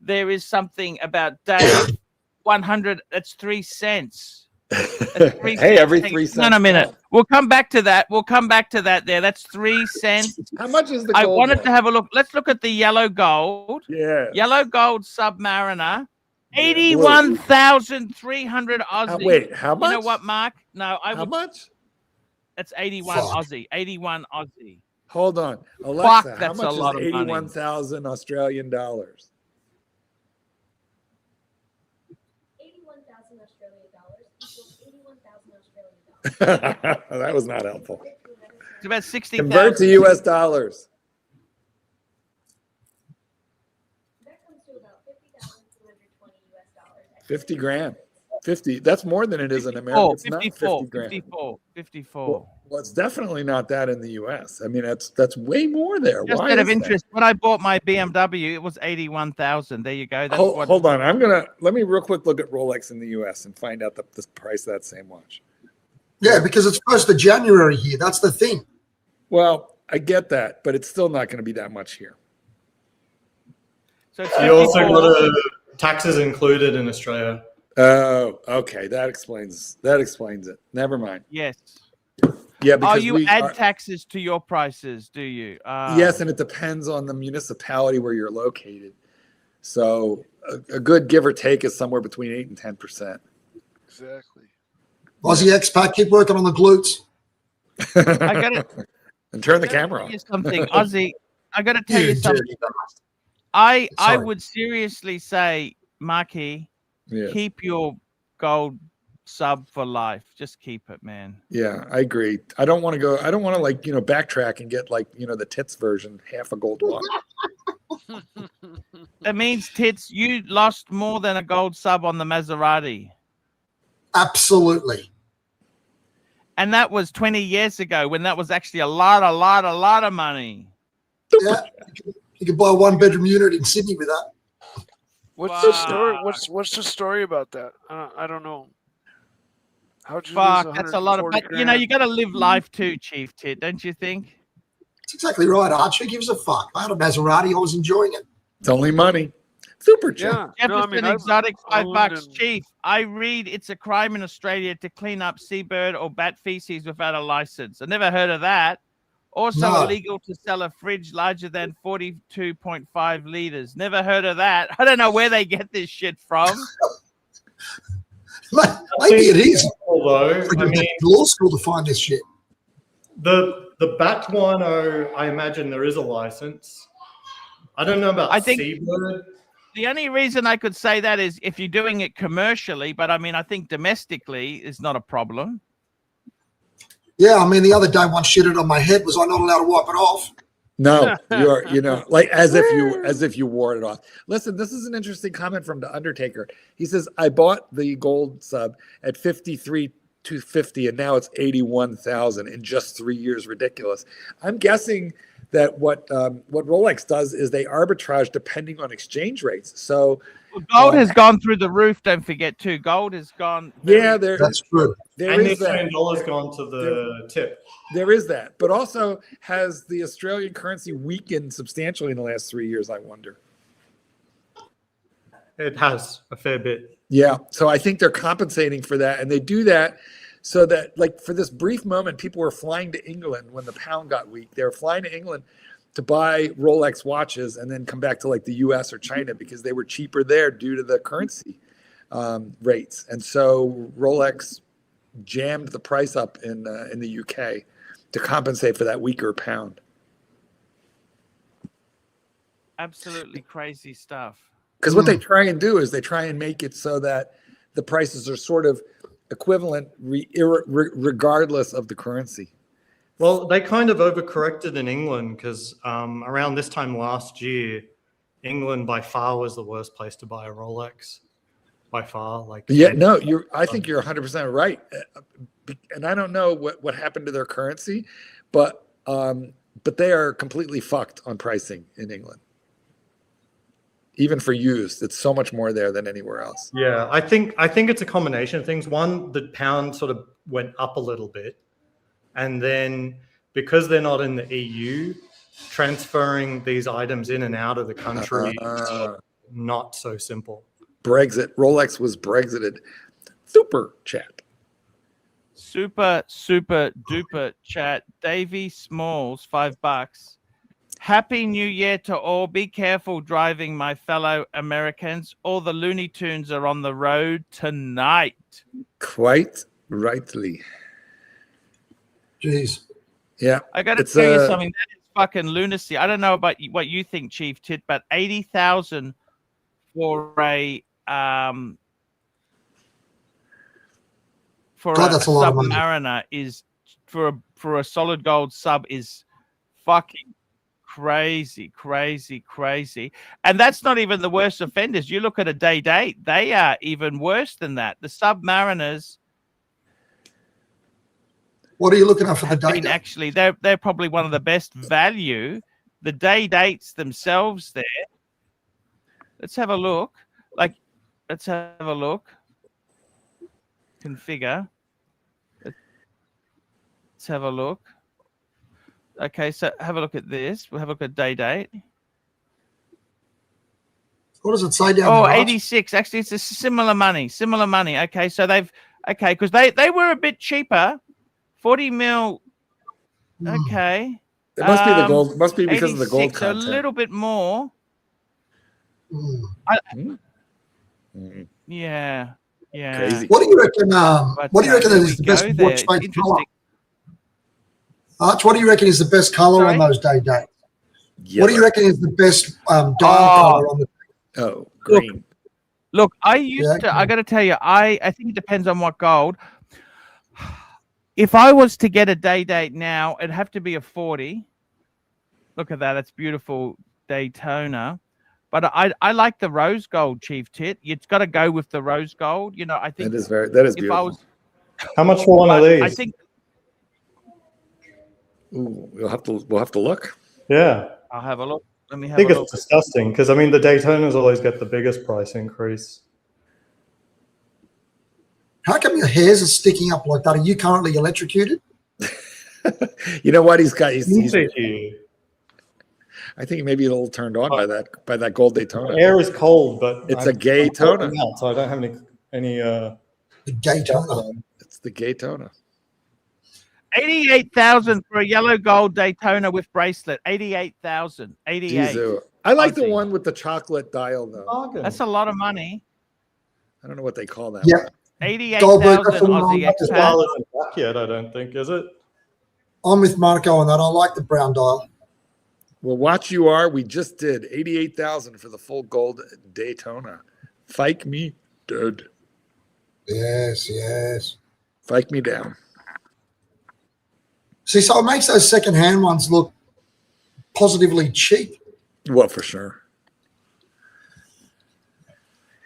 A: there is something about Dave, 100, that's 3 cents. That's 3
B: hey,
A: cents.
B: every 3 cents.
A: No, a minute. We'll come back to that. there. That's 3 cents.
B: How much is the gold?
A: I wanted to have a look. Let's look at the yellow gold.
B: Yeah.
A: Yellow gold Submariner. 81,300 Aussie.
B: Wait, how much?
A: You know what, Mark? No,
B: How much?
A: That's 81 Aussie. 81 Aussie.
B: Hold on. Alexa,
A: Fuck, that's
B: how much
A: a lot
B: is
A: of money.
B: 81,000 Australian dollars?
G: 81,000 Australian dollars equals 81,000 Australian dollars.
B: That was not helpful.
A: It's about 60,000.
B: Convert to US dollars.
G: That comes to about 50,220 US dollars.
B: 50 grand. 50. That's more than it is in America. It's
A: 54,
B: not 50 grand.
A: 54.
B: Well, it's definitely not that in the US. I mean, that's way more there.
A: Just
B: Why
A: out of
B: is
A: interest, when I bought my BMW, it was 81,000. There you go. That's
B: hold on. Let me real quick look at Rolex in the US and find out the price of that same watch.
E: Yeah, because it's 1st of January here. That's the thing.
B: Well, I get that, but it's still not going to be that much here.
A: So
D: you also got taxes included in Australia.
B: Oh, okay. That explains it. Never mind.
A: Yes.
B: Yeah, because
A: you add taxes to your prices, do you?
B: Yes, and it depends on the municipality where you're located. So a good give or take is somewhere between 8 and 10%.
C: Exactly.
E: Aussie expat, keep working on the glutes.
A: I got it.
B: And turn the camera on.
A: Something, Aussie. I got to tell you something. I would seriously say, Marky, keep your gold sub for life. Just keep it, man.
B: Yeah, I agree. I don't want to go. I don't want to like backtrack and get like the tits version, half a gold one.
A: That means tits. You lost more than a gold sub on the Maserati.
E: Absolutely.
A: And that was 20 years ago when that was actually a lot of money.
E: Yeah, you could buy a 1-bedroom unit in Sydney with that.
C: What's the story? What's the story about that? I don't know. How'd you lose
A: that's a lot of. But you got to live life too, Chief Tit, don't you think?
E: That's exactly right, Archie. Who gives a fuck? I had a Maserati. I was enjoying it.
B: It's only money. Super cheap.
C: Yeah.
A: Jefferson exotic $5. Chief, I read it's a crime in Australia to clean up seabird or bat feces without a license. I never heard of that. Also illegal to sell a fridge larger than 42.5 liters. Never heard of that. I don't know where they get this shit from.
E: Maybe it is.
D: Although, I mean,
E: law school to find this shit.
D: The Bat 1.0, I imagine there is a license. I don't know about seabird.
A: The only reason I could say that is if you're doing it commercially, but I mean, I think domestically is not a problem.
E: Yeah, I mean, the other day one shitted on my head. Was I not allowed to wipe it off?
B: No, you're, like as if you wore it off. Listen, this is an interesting comment from the Undertaker. He says, I bought the gold sub at 53,250 and now it's 81,000 in just 3 years. Ridiculous. I'm guessing that what Rolex does is they arbitrage depending on exchange rates. So
A: gold has gone through the roof. Don't forget too. Gold has gone.
E: That's true.
D: And the Australian dollar's gone to the tip.
B: There is that, but also has the Australian currency weakened substantially in the last 3 years? I wonder.
D: It has a fair bit.
B: Yeah, so I think they're compensating for that, and they do that so that, like, for this brief moment, people were flying to England when the pound got weak. They were flying to England to buy Rolex watches and then come back to like the U.S. or China because they were cheaper there due to the currency rates. And so Rolex jammed the price up in the UK to compensate for that weaker pound.
A: Absolutely crazy stuff.
B: Because what they try and do is they try and make it so that the prices are sort of equivalent regardless of the currency.
D: Well, they kind of overcorrected in England because around this time last year, England by far was the worst place to buy a Rolex. By far, like
B: I think you're 100% right, and I don't know what happened to their currency, but they are completely fucked on pricing in England. Even for used, it's so much more there than anywhere else.
D: Yeah, I think it's a combination of things. One, the pound sort of went up a little bit. And then because they're not in the EU, transferring these items in and out of the country is not so simple.
B: Brexit. Rolex was Brexited. Super chat.
A: Super duper chat. Davey Smalls, $5. Happy New Year to all. Be careful driving, my fellow Americans. All the Looney Tunes are on the road tonight.
B: Quite rightly.
E: Jeez.
B: Yeah.
A: I got to tell you something. That is fucking lunacy. I don't know about what you think, Chief Tit, but 80,000 for a Submariner is for a solid gold sub is fucking crazy. And that's not even the worst offenders. You look at a day date, they are even worse than that. The Submariners.
E: What are you looking at for the day date?
A: Actually, they're probably one of the best value. The day dates themselves there. Let's have a look. Let's have a look. Configure. Let's have a look. Okay, so have a look at this. We'll have a look at day date.
E: What does it say down there?
A: 86. Actually, it's a similar money. Okay, so because they were a bit cheaper. 40 mil. Okay.
B: It must be the gold. Must be because of the gold content.
A: A little bit more. Yeah.
B: Crazy.
E: What do you reckon? What do you reckon is the best watch face color? Arch, what do you reckon is the best color on those day dates?
B: Yellow.
E: What do you reckon is the best dial color on the?
B: Oh, green.
A: Look, I used to. I got to tell you, I think it depends on what gold. If I was to get a day date now, it'd have to be a 40. Look at that. That's beautiful Daytona. But I like the rose gold, Chief Tit. It's got to go with the rose gold. You know, I think
B: that is
A: if
B: beautiful.
A: I was,
D: How much for one of these?
A: I think
B: Ooh, we'll have to look.
D: Yeah.
A: I'll have a look. Let me
D: I
A: have
D: think
A: a look.
D: it's disgusting because, I mean, the Daytonas always get the biggest price increase.
E: How come your hairs are sticking up like that? Are you currently electrocuted?
B: You know what? He's got. He's
D: I
B: think maybe a little turned on by that gold Daytona.
D: Air is cold, but
B: It's a gay Tona.
D: So I don't have any
E: The gay toner.
B: It's the gay Tona.
A: 88,000 for a yellow gold Daytona with bracelet. 88,000. 88.
B: Jeez, I like the
A: Aussie.
B: one with the chocolate dial though.
A: That's a lot of money.
B: I don't know what they call that.
E: Yeah.
A: 88,000
E: that's all
A: Aussie
E: right.
A: expat.
D: Dial isn't back yet, I don't think, is it?
E: I'm with Marco on that. I like the brown dial.
B: Well, watch you are. We just did 88,000 for the full gold Daytona. Fike me dead.
E: Yes, yes.
B: Fike me down.
E: See, so it makes those second-hand ones look positively cheap.
B: Well, for sure.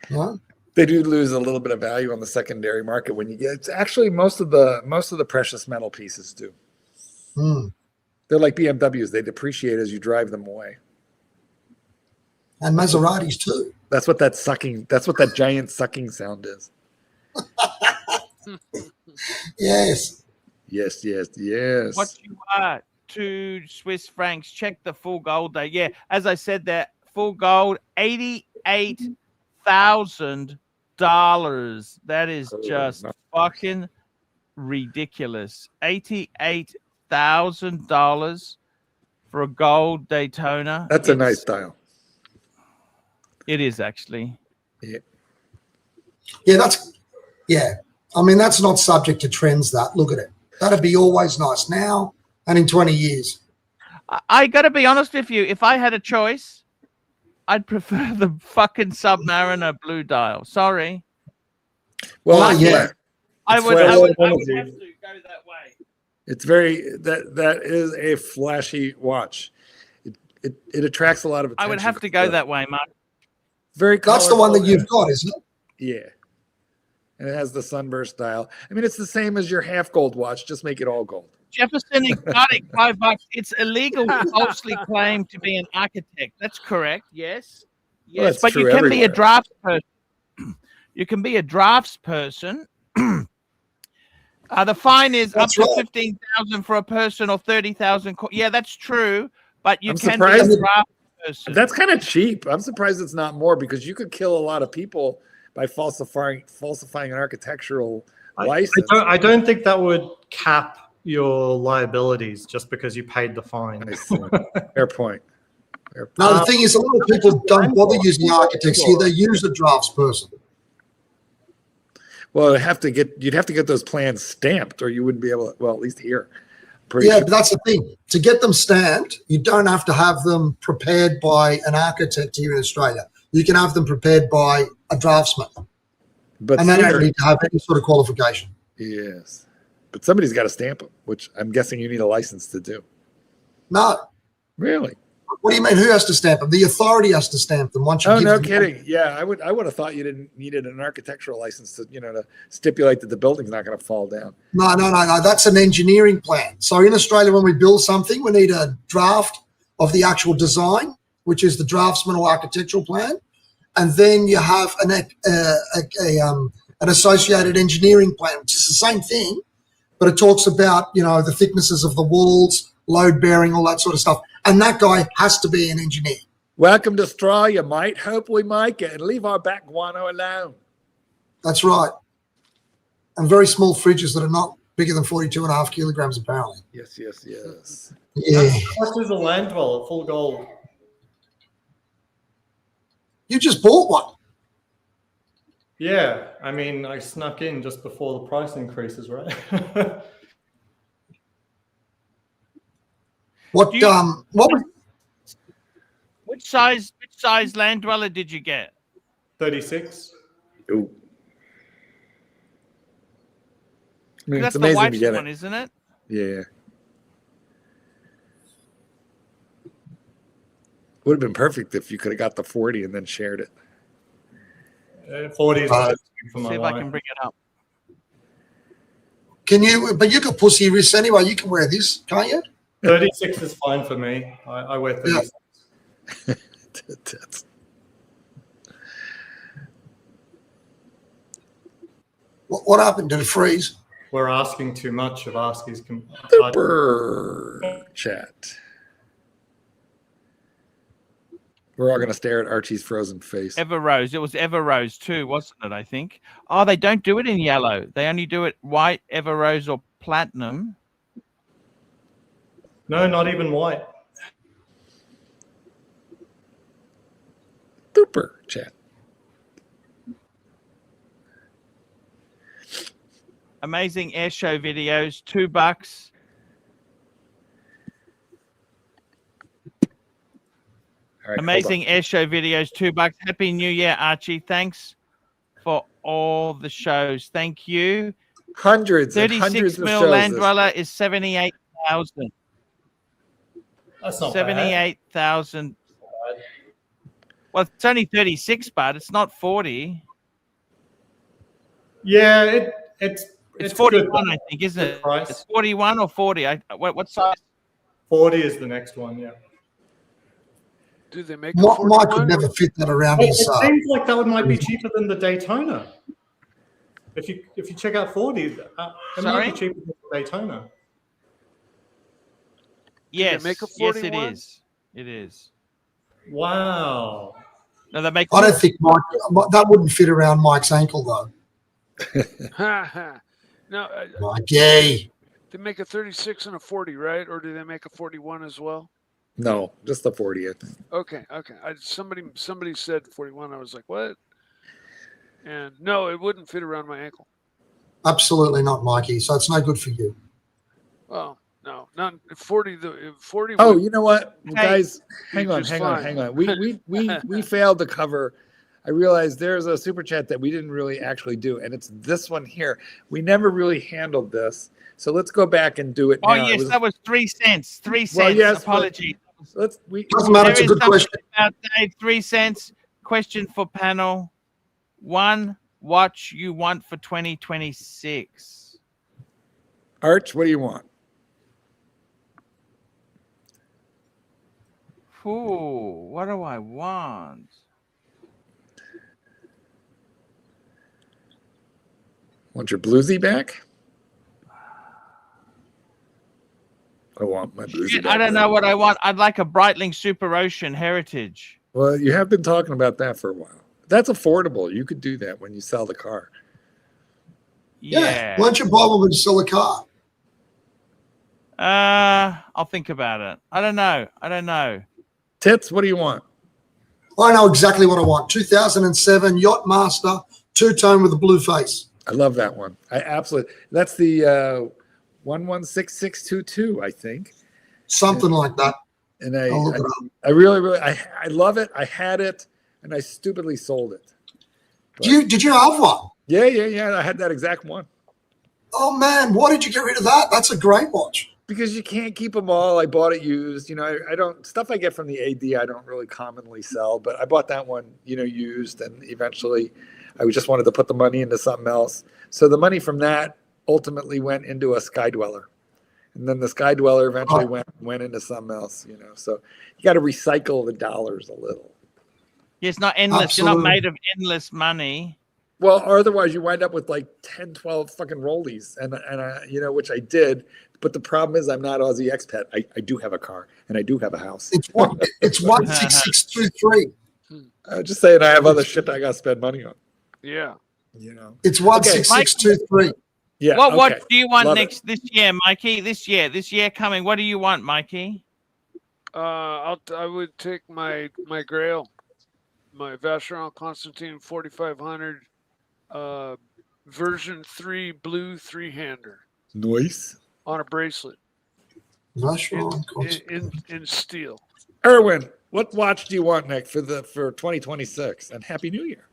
E: Right?
B: They do lose a little bit of value on the secondary market when you get. It's actually most of the precious metal pieces do.
E: Hmm.
B: They're like BMWs. They depreciate as you drive them away.
E: And Maseratis too.
B: That's what that giant sucking sound is.
E: Yes.
B: Yes, yes, yes.
A: What you are, 2 Swiss francs. Check the full gold day. Yeah, as I said, that full gold, $88,000. That is just fucking ridiculous. $88,000 for a gold Daytona.
B: That's a nice dial.
A: It is actually.
B: Yeah.
E: Yeah. I mean, that's not subject to trends. Look at it. That'd be always nice now and in 20 years.
A: I got to be honest with you. If I had a choice, I'd prefer the fucking Submariner blue dial. Sorry.
B: Well,
E: yeah.
A: I would have to go that way.
B: It's that is a flashy watch. It attracts a lot of attention.
A: I would have to go that way, Mark.
B: Very.
E: That's the one that
B: colorful.
E: you've got, isn't it?
B: Yeah. And it has the sunburst dial. I mean, it's the same as your half gold watch. Just make it all gold.
A: Jefferson Exotic, $5. It's illegal to falsely claim to be an architect. That's correct. Yes. Yes,
B: Well, that's
A: but you
B: true
A: can be a
B: everywhere.
A: drafts person. You can be a drafts person. The fine is
E: That's
A: up to
E: right.
A: 15,000 for a person or 30,000. Yeah, that's true. But you
B: I'm
A: can
B: surprised-
A: be a drafts person.
B: That's kind of cheap. I'm surprised it's not more because you could kill a lot of people by falsifying an architectural license.
D: I don't think that would cap your liabilities just because you paid the fine.
B: I see. Fair point.
E: No, the thing is, a lot of people don't bother using architects here. They use a drafts person.
B: Well, you'd have to get those plans stamped, or you wouldn't be able to. Well, at least here.
E: Yeah, but that's the thing. To get them stamped, you don't have to have them prepared by an architect here in Australia. You can have them prepared by a draftsman.
B: But
E: And they don't need to have any sort of qualification.
B: yes, but somebody's got to stamp them, which I'm guessing you need a license to do.
E: No.
B: Really?
E: What do you mean? Who has to stamp them? The authority has to stamp them. Once you
B: Oh,
E: give
B: no
E: them-
B: kidding. Yeah, I would have thought you needed an architectural license to stipulate that the building's not going to fall down.
E: No. That's an engineering plan. So in Australia, when we build something, we need a draft of the actual design, which is the draftsman or architectural plan, and then you have an associated engineering plan, which is the same thing, but it talks about the thicknesses of the walls, load bearing, all that sort of stuff. And that guy has to be an engineer.
B: Welcome to Australia, mate. Hope we make it and leave our back guano alone.
E: That's right. And very small fridges that are not bigger than 42.5 kilograms, apparently.
B: Yes.
E: Yeah.
D: What is a land dweller, full gold?
E: You just bought one.
D: Yeah, I mean, I snuck in just before the price increases, right?
E: What was
A: Which size land dweller did you get?
D: 36.
B: Ooh. I mean,
A: That's
B: it's
A: the
B: amazing
A: white
B: to get
A: one,
B: it.
A: isn't it?
B: Yeah. Would have been perfect if you could have got the 40 and then shared it.
D: 40 is the best thing for
A: See
D: my
A: if
D: wife.
A: I can bring it up.
E: Can you? But you got pussy wrists anyway. You can wear this, can't you?
D: 36 is fine for me. I wear 36.
B: That's-
E: What happened? Did it freeze?
D: We're asking too much of Archie's.
B: Super chat. We're all going to stare at Archie's frozen face.
A: Everrose. It was Everrose too, wasn't it? I think. Oh, they don't do it in yellow. They only do it white, Everrose, or platinum.
D: No, not even white.
B: Super chat.
A: Amazing air show videos, $2.
B: All right,
A: Amazing air show videos, $2. Happy New Year, Archie. Thanks for all the shows. Thank you.
B: Hundreds and
A: 36
B: hundreds of
A: mil
B: shows.
A: Land
B: this-
A: Dweller is 78,000.
D: That's not bad.
A: 78,000. Well, it's only 36, but it's not 40.
D: Yeah, it's
A: 41,
D: good.
A: I think, isn't
D: Good
A: it?
D: price.
A: It's 41 or 40. What size?
D: 40 is the next one, yeah.
C: Do they make a
E: Mike
C: 41?
E: could never fit that around
D: It
E: his.
D: seems like that might be cheaper than the Daytona. If you check out 40, it might
A: Sorry?
D: be cheaper than the Daytona.
A: Yes,
C: make a
A: yes, it
C: 41?
A: is. It is.
D: Wow.
A: No, they make.
E: I don't think that wouldn't fit around Mike's ankle though.
C: No,
E: Mikey.
C: they make a 36 and a 40, right? Or do they make a 41 as well?
B: No, just the 40, I think.
C: Okay. Somebody said 41. I was like, what? And no, it wouldn't fit around my ankle.
E: Absolutely not, Mikey. So it's no good for you.
C: Well, no, not 40. The 40.
B: Oh,
C: would-
B: you know what, guys? Hang on,
C: just
B: hang
C: fine.
B: on. We failed to cover. I realized there's a super chat that we didn't really actually do, and it's this one here. We never really handled this, so let's go back and do it
A: Oh,
B: now.
A: yes, that was 3 cents. 3 cents.
B: Well, yes, but-
A: Apologies.
E: Doesn't matter. It's a
A: There is
E: good question.
A: something about Dave, 3 cents. Question for panel. One watch you want for 2026?
B: Arch, what do you want?
A: Ooh, what do I want?
B: Want your bluesy back? I want my bluesy back.
A: I don't know what I want. I'd like a Breitling Super Ocean Heritage.
B: Well, you have been talking about that for a while. That's affordable. You could do that when you sell the car.
A: Yeah.
E: Why don't you buy one when you sell a car?
A: I'll think about it. I don't know.
B: Tits, what do you want?
E: I know exactly what I want. 2007 Yachtmaster two-tone with a blue face.
B: I love that one. I absolutely. That's the 116622, I think.
E: Something like that.
B: And
E: I'll look it up.
B: I really, I love it. I had it, and I stupidly sold it.
E: Did you have one?
B: Yeah. I had that exact one.
E: Oh man, why did you get rid of that? That's a great watch.
B: Because you can't keep them all. I bought it used. You know, I don't stuff I get from the AD. I don't really commonly sell, but I bought that one, used, and eventually, I just wanted to put the money into something else. So the money from that ultimately went into a Sky Dweller, and then the Sky Dweller eventually went into something else. So you got to recycle the dollars a little.
A: Yeah, it's not endless.
E: Absolutely.
A: You're not made of endless money.
B: Well, or otherwise you wind up with like 10, 12 fucking rollies, and which I did. But the problem is I'm not Aussie expat. I do have a car and I do have a house.
E: It's 16623.
B: Just saying I have other shit I got to spend money on.
C: Yeah.
E: It's 16623.
B: Yeah.
A: What
B: okay.
A: watch do you want
B: Love
A: next this year, Mikey? This year coming. What do you want, Mikey?
C: I would take my Grail, my Vacheron Constantine 4500 version 3 blue 3-hander
B: Nice.
C: on a bracelet in steel.
B: Erwin, what watch do you want next for 2026? And Happy New Year.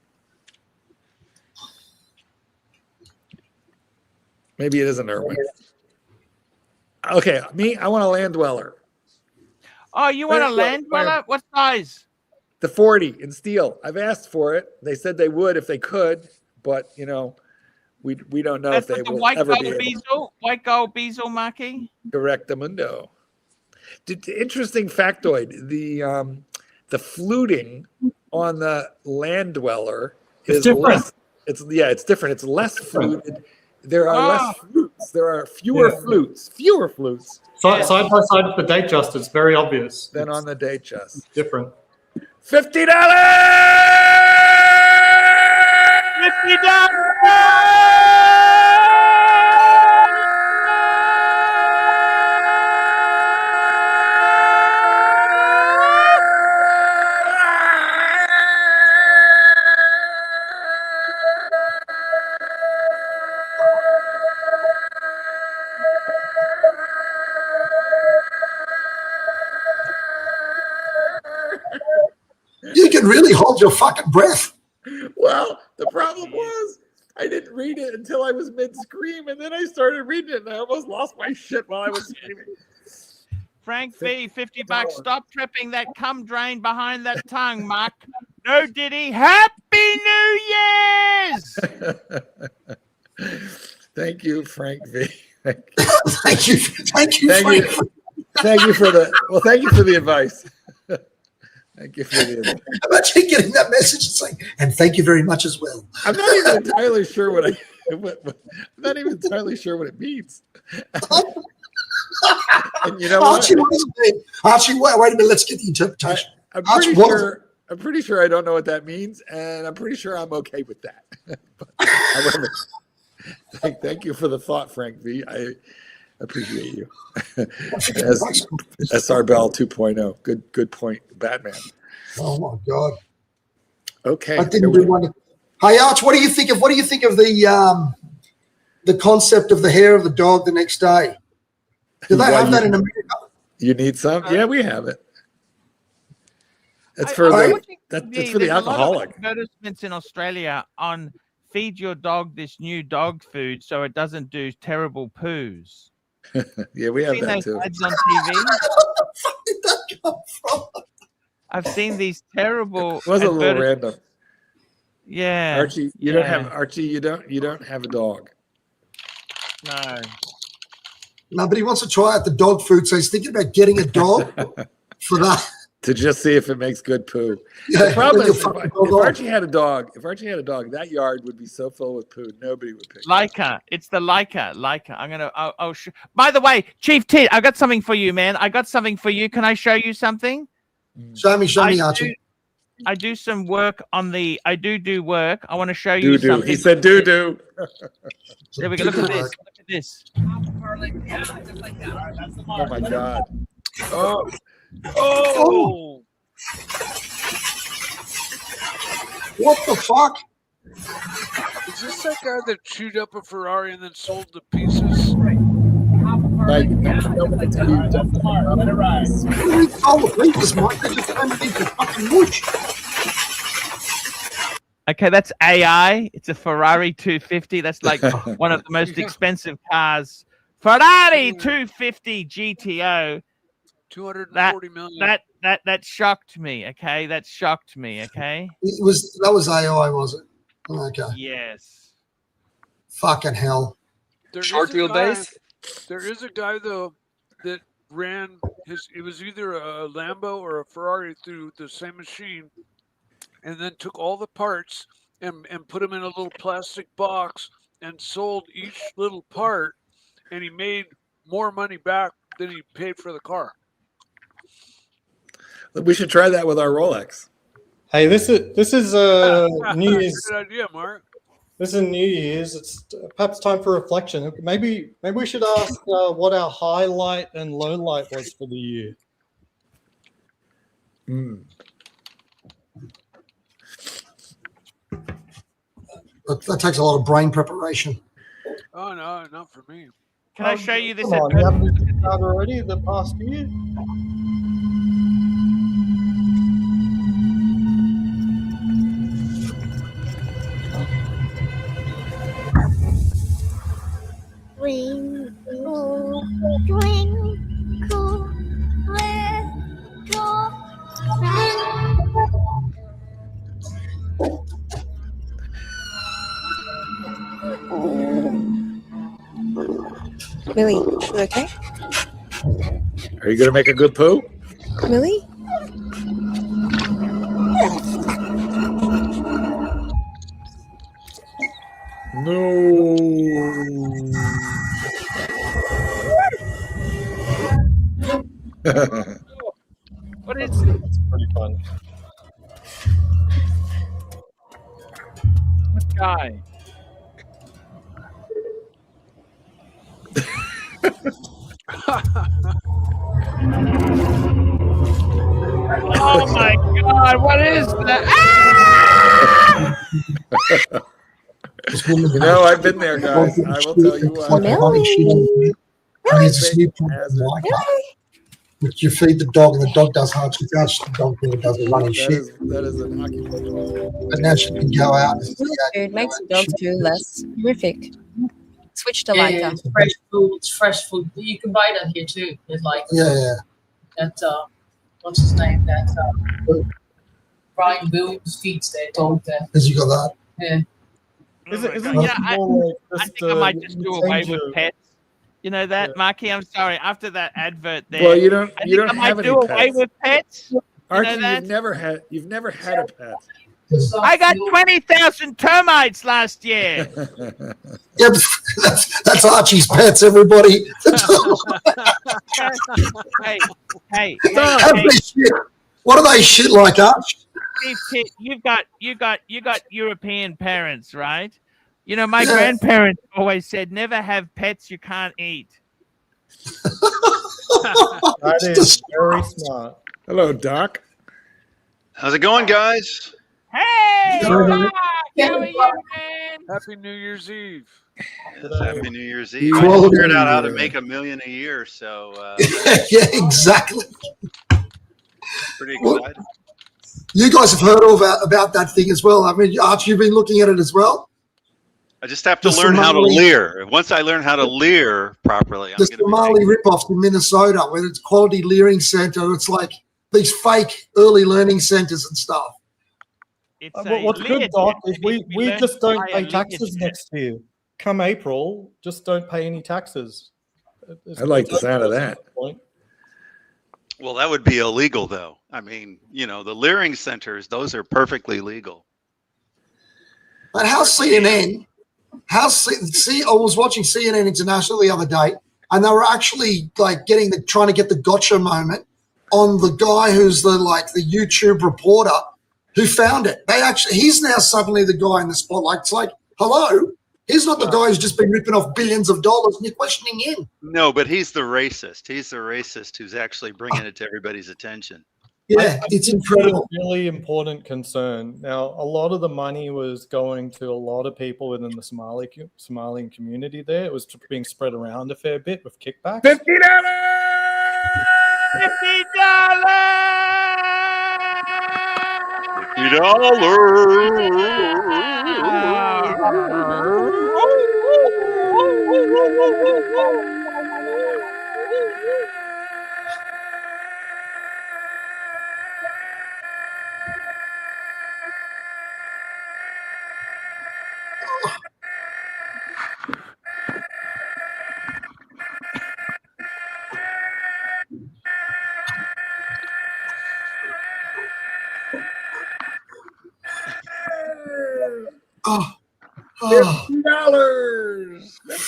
B: Maybe it is an Irwin. Okay, me, I want a land dweller.
A: Oh, you want a land dweller? What size?
B: The 40 in steel. I've asked for it. They said they would if they could, but you know, we don't know
A: That's
B: if they
A: the
B: will
A: white
B: ever
A: gold
B: be able.
A: bezel, white gold bezel, Marky.
B: Correctamundo. Interesting factoid: the fluting on the land dweller is
D: different.
B: less. It's different. It's less fluted. There are less flutes. There are fewer flutes. Fewer flutes.
D: Side by side with the date just, it's very obvious.
B: Than on the date just.
D: It's different.
B: $50.
E: You can really hold your fucking breath.
B: Well, the problem was I didn't read it until I was mid-scream, and then I started reading it, and I almost lost my shit while I was screaming.
A: Frank V, $50. Stop tripping that cum drain behind that tongue, Mark. No, Diddy. Happy New Year's!
B: Thank you, Frank V.
E: Thank you.
B: Thank you for the advice. Thank you for the advice.
E: Imagine getting that message and saying, and thank you very much as well.
B: I'm not even entirely sure what I'm not even entirely sure what it means. And you know
E: Archie,
B: what?
E: what does it mean? Archie, wait a minute, let's get the interpretation.
B: I'm pretty sure I don't know what that means, and I'm pretty sure I'm okay with that. But, however, thank you for the thought, Frank V. I appreciate you. SR Bell 2.0. Good point, Batman.
E: Oh my God.
B: Okay.
E: I didn't do one. Hey Arch, what do you think of the concept of the hair of the dog the next day? Do they have that in America?
B: You need some? Yeah, we have it. It's for it's for the alcoholic.
A: Advertisements in Australia on feed your dog this new dog food so it doesn't do terrible poos.
B: Yeah, we have that too.
A: Ads on TV?
E: Where the fuck did that come from?
A: I've seen these terrible.
B: It was a little random.
A: Yeah,
B: Archie, you don't have a dog.
A: No.
E: No, but he wants to try out the dog food, so he's thinking about getting a dog for that.
B: To just see if it makes good poo.
E: Yeah,
B: the problem is, if Archie had a dog, that yard would be so full with poo, nobody would pick it.
A: Leica. It's the Leica. By the way, Chief Tit, I got something for you, man. I got something for you. Can I show you something?
E: Show me, Archie.
A: I do some work on the. I do work. I want to show you something.
B: He said do.
A: There we go. Look at this. Look at this.
B: Oh my God.
C: Oh!
E: What the fuck?
C: Is this that guy that chewed up a Ferrari and then sold the pieces?
B: Like,
A: okay, that's AI. It's a Ferrari 250. That's like one of the most expensive cars. Ferrari 250 GTO.
C: 240 million.
A: That shocked me. Okay, that shocked me. Okay.
E: That was AI, was it? Okay.
A: Yes.
E: Fucking hell.
H: Short wheelbase.
C: There is a guy though that ran it was either a Lambo or a Ferrari through the same machine, and then took all the parts and put them in a little plastic box and sold each little part, and he made more money back than he paid for the car.
B: We should try that with our Rolex.
D: Hey, this is New Year's.
C: Good idea, Mark.
D: This is New Year's. It's perhaps time for reflection. Maybe we should ask what our highlight and low light was for the year.
E: That takes a lot of brain preparation.
C: Oh no, not for me.
A: Can I show you this?
D: Come on, you haven't looked at already the past year?
I: Millie, you okay?
B: Are you going to make a good poo?
I: Millie?
B: No.
A: What is it?
D: It's pretty fun.
A: What guy? Oh my God! What is that?
B: You know, I've been there, guys. I will tell you what.
E: You feed the dog, and the dog does hard to touch. The dog really does a running shit.
B: That is an occupation.
E: But now she can go out.
I: Food makes the dog feel less horrific. Switch to
J: Yeah,
I: lighter.
J: it's fresh food. It's fresh food. You can buy that here too. It's like that. What's his name? That Brian Williams feeds their dog there.
E: Has you got that?
J: Yeah.
A: I think I might just do away with pets. You know that, Marky? I'm sorry. After that advert there,
B: Well, you don't
A: I might
B: have any
A: do away
B: pets.
A: with pets.
B: Archie,
A: you know that?
B: you've never had a pet.
A: I got 20,000 termites last year.
E: Yeah, that's Archie's pets, everybody.
A: hey.
E: What are they shit like, Arch?
A: You got European parents, right? You know, my grandparents always said, never have pets you can't eat.
D: That is very smart.
B: Hello, Doc.
H: How's it going, guys?
A: Hey! Doc, how are you, man?
C: Happy New Year's Eve.
H: Yes, Happy New Year's Eve. I figured out how to make $1 million a year, so
E: yeah, exactly.
H: pretty excited.
E: You guys have heard about that thing as well. I mean, Archie, you've been looking at it as well.
H: I just have to learn how to leer. Once I learn how to leer properly, I'm
E: the
H: going to
E: Somali ripoff in Minnesota, where it's Quality Leering Center. It's like these fake early learning centers and stuff.
D: What's good, Doc, is we just don't pay taxes next year. Come April, just don't pay any taxes.
B: I like the sound of that.
H: Well, that would be illegal, though. I mean, you know, the leering centers; those are perfectly legal.
E: But how's CNN? I was watching CNN International the other day, and they were actually like trying to get the gotcha moment on the guy who's the YouTube reporter who found it. He's now suddenly the guy in the spotlight. It's like, hello, he's not the guy who's just been ripping off billions of dollars, and you're questioning him.
H: No, but he's the racist. He's the racist who's actually bringing it to everybody's attention.
E: Yeah, it's incredible.
D: It's a really important concern. Now, a lot of the money was going to a lot of people within the Somalian community there. It was being spread around a fair bit with kickbacks.
B: $50! $50.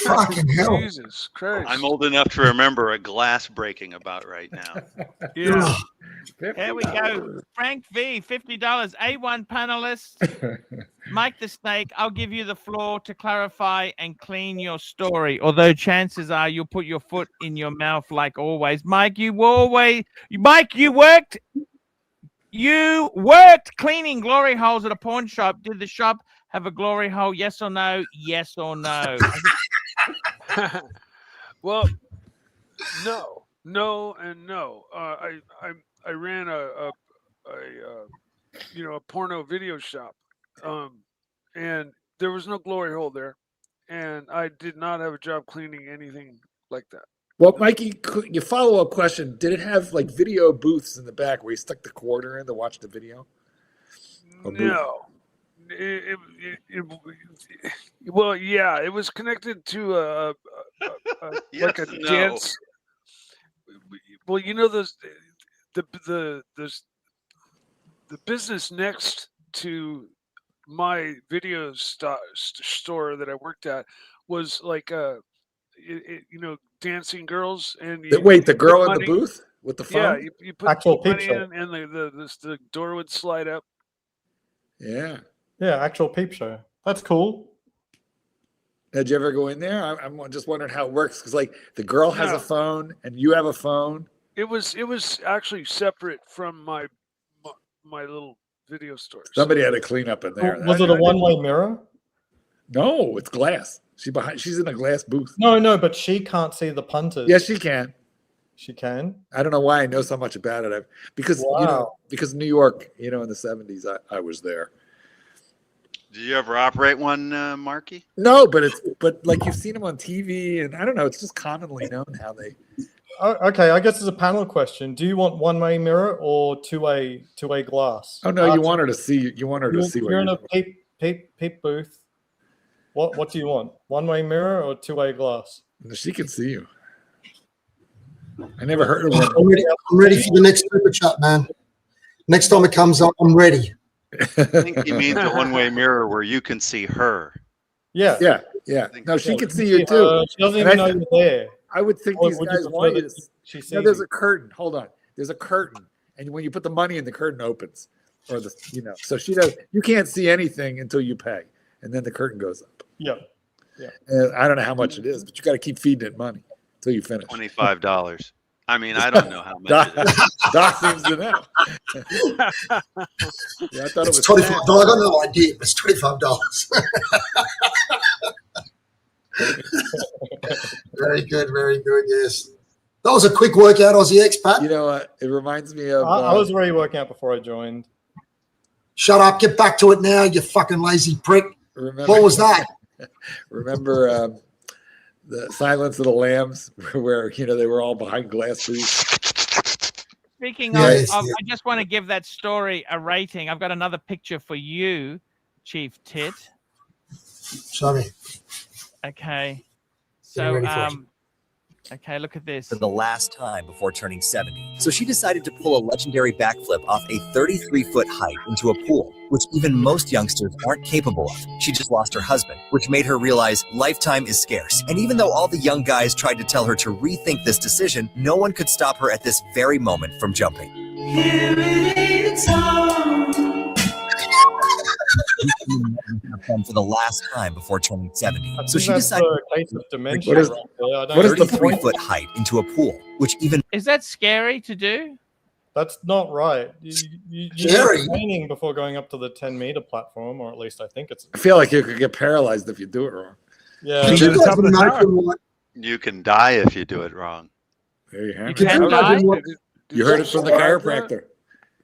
E: Fucking hell.
C: Jesus Christ.
H: I'm old enough to remember a glass breaking about right now.
C: Yeah.
A: There we go. Frank V, $50. A1 panelist. Mike the Snake, I'll give you the floor to clarify and clean your story. Although chances are you'll put your foot in your mouth like always. Mike, you worked cleaning glory holes at a pawn shop. Did the shop have a glory hole? Yes or no? Yes or no?
C: Well, no, and no. I ran a porno video shop, and there was no glory hole there, and I did not have a job cleaning anything like that.
B: Well, Mikey, your follow-up question, did it have like video booths in the back where you stuck the quarter in to watch the video?
C: Well, yeah, it was connected to like a dance. Well, you know the business next to my video store that I worked at was like dancing girls. And
B: wait, the girl in the booth with the phone?
C: Yeah, you put
D: Actual
C: money
D: peep show.
C: in, and the door would slide up.
B: Yeah.
D: Yeah, actual peep show. That's cool.
B: Did you ever go in there? I'm just wondering how it works, because like the girl has a phone and you have a phone.
C: It was actually separate from my little video store.
B: Somebody had to clean up in there.
D: Was it a one-way mirror?
B: No, it's glass. She's in a glass booth.
D: No, but she can't see the punters.
B: Yes, she can.
D: She can.
B: I don't know why I know so much about it. Because New York, in the 70s, I was there.
H: Do you ever operate one, Marky?
B: No, but like you've seen them on TV, and I don't know. It's just commonly known how they.
D: Okay, I guess it's a panel question. Do you want one-way mirror or two-way glass?
B: Oh no, you want her to see. You want her to see.
D: You're in a peep booth. What do you want? One-way mirror or two-way glass?
B: She can see you. I never heard of one.
E: I'm ready for the next super chat, man. Next time it comes up, I'm ready.
H: I think he means a one-way mirror where you can see her.
D: Yeah.
B: No, she can see you too.
D: She doesn't even know you're there.
B: I would think these guys want you to. No, there's a curtain. Hold on. There's a curtain, and when you put the money in, the curtain opens, or So she does. You can't see anything until you pay, and then the curtain goes up.
D: Yeah.
B: And I don't know how much it is, but you got to keep feeding it money until you finish.
H: $25. I mean, I don't know how much it is.
B: Doc seems to know. Yeah, I thought
E: It's
B: it was
E: $25. I got no idea. It's $25. Very good, very good. Yes, that was a quick workout, Aussie expat.
B: You know what? It reminds me of.
D: I was already working out before I joined.
E: Shut up! Get back to it now, you fucking lazy prick. What was that?
B: Remember the Silence of the Lambs, where they were all behind glass booths.
A: Speaking of, I just want to give that story a rating. I've got another picture for you, Chief Tit.
E: Show me.
A: Okay. So, okay, look at this.
K: For the last time before turning 70. So she decided to pull a legendary backflip off a 33-foot height into a pool, which even most youngsters aren't capable of. She just lost her husband, which made her realize lifetime is scarce. And even though all the young guys tried to tell her to rethink this decision, no one could stop her at this very moment from jumping. Here it is for the last time before turning 70. So she decided
D: a case of dementia.
K: what is the 33-foot height into a pool, which even
A: is that scary to do?
D: That's not right. You need training before going up to the 10-meter platform, or at least I think it's.
B: I feel like you could get paralyzed if you do it wrong.
D: Yeah,
H: you can die if you do it wrong.
B: There you have
A: it.
B: You heard it from the chiropractor.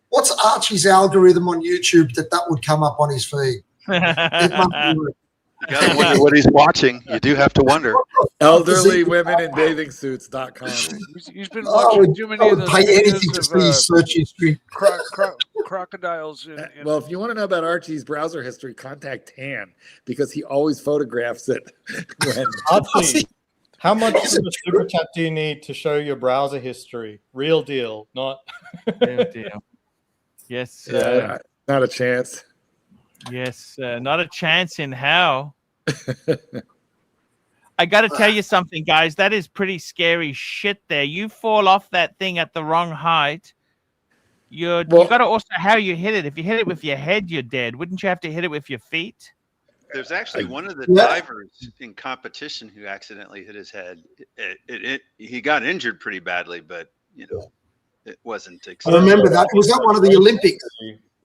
E: What's Archie's algorithm on YouTube that would come up on his feed?
H: You gotta wonder what he's watching. You do have to wonder.
B: Elderly women in bathing suits.com.
C: He's been watching too many of those
E: pay anything to see his search history.
C: Crocodiles.
B: Well, if you want to know about Archie's browser history, contact Tan, because he always photographs it.
D: Archie, how much of a super chat do you need to show your browser history? Real deal, not
A: real deal. Yes.
B: Not a chance.
A: Yes, not a chance in hell. I got to tell you something, guys. That is pretty scary shit there. You fall off that thing at the wrong height. You got to also how you hit it. If you hit it with your head, you're dead. Wouldn't you have to hit it with your feet?
H: There's actually one of the divers in competition who accidentally hit his head. He got injured pretty badly, but it wasn't.
E: I remember that. Was that one of the Olympics?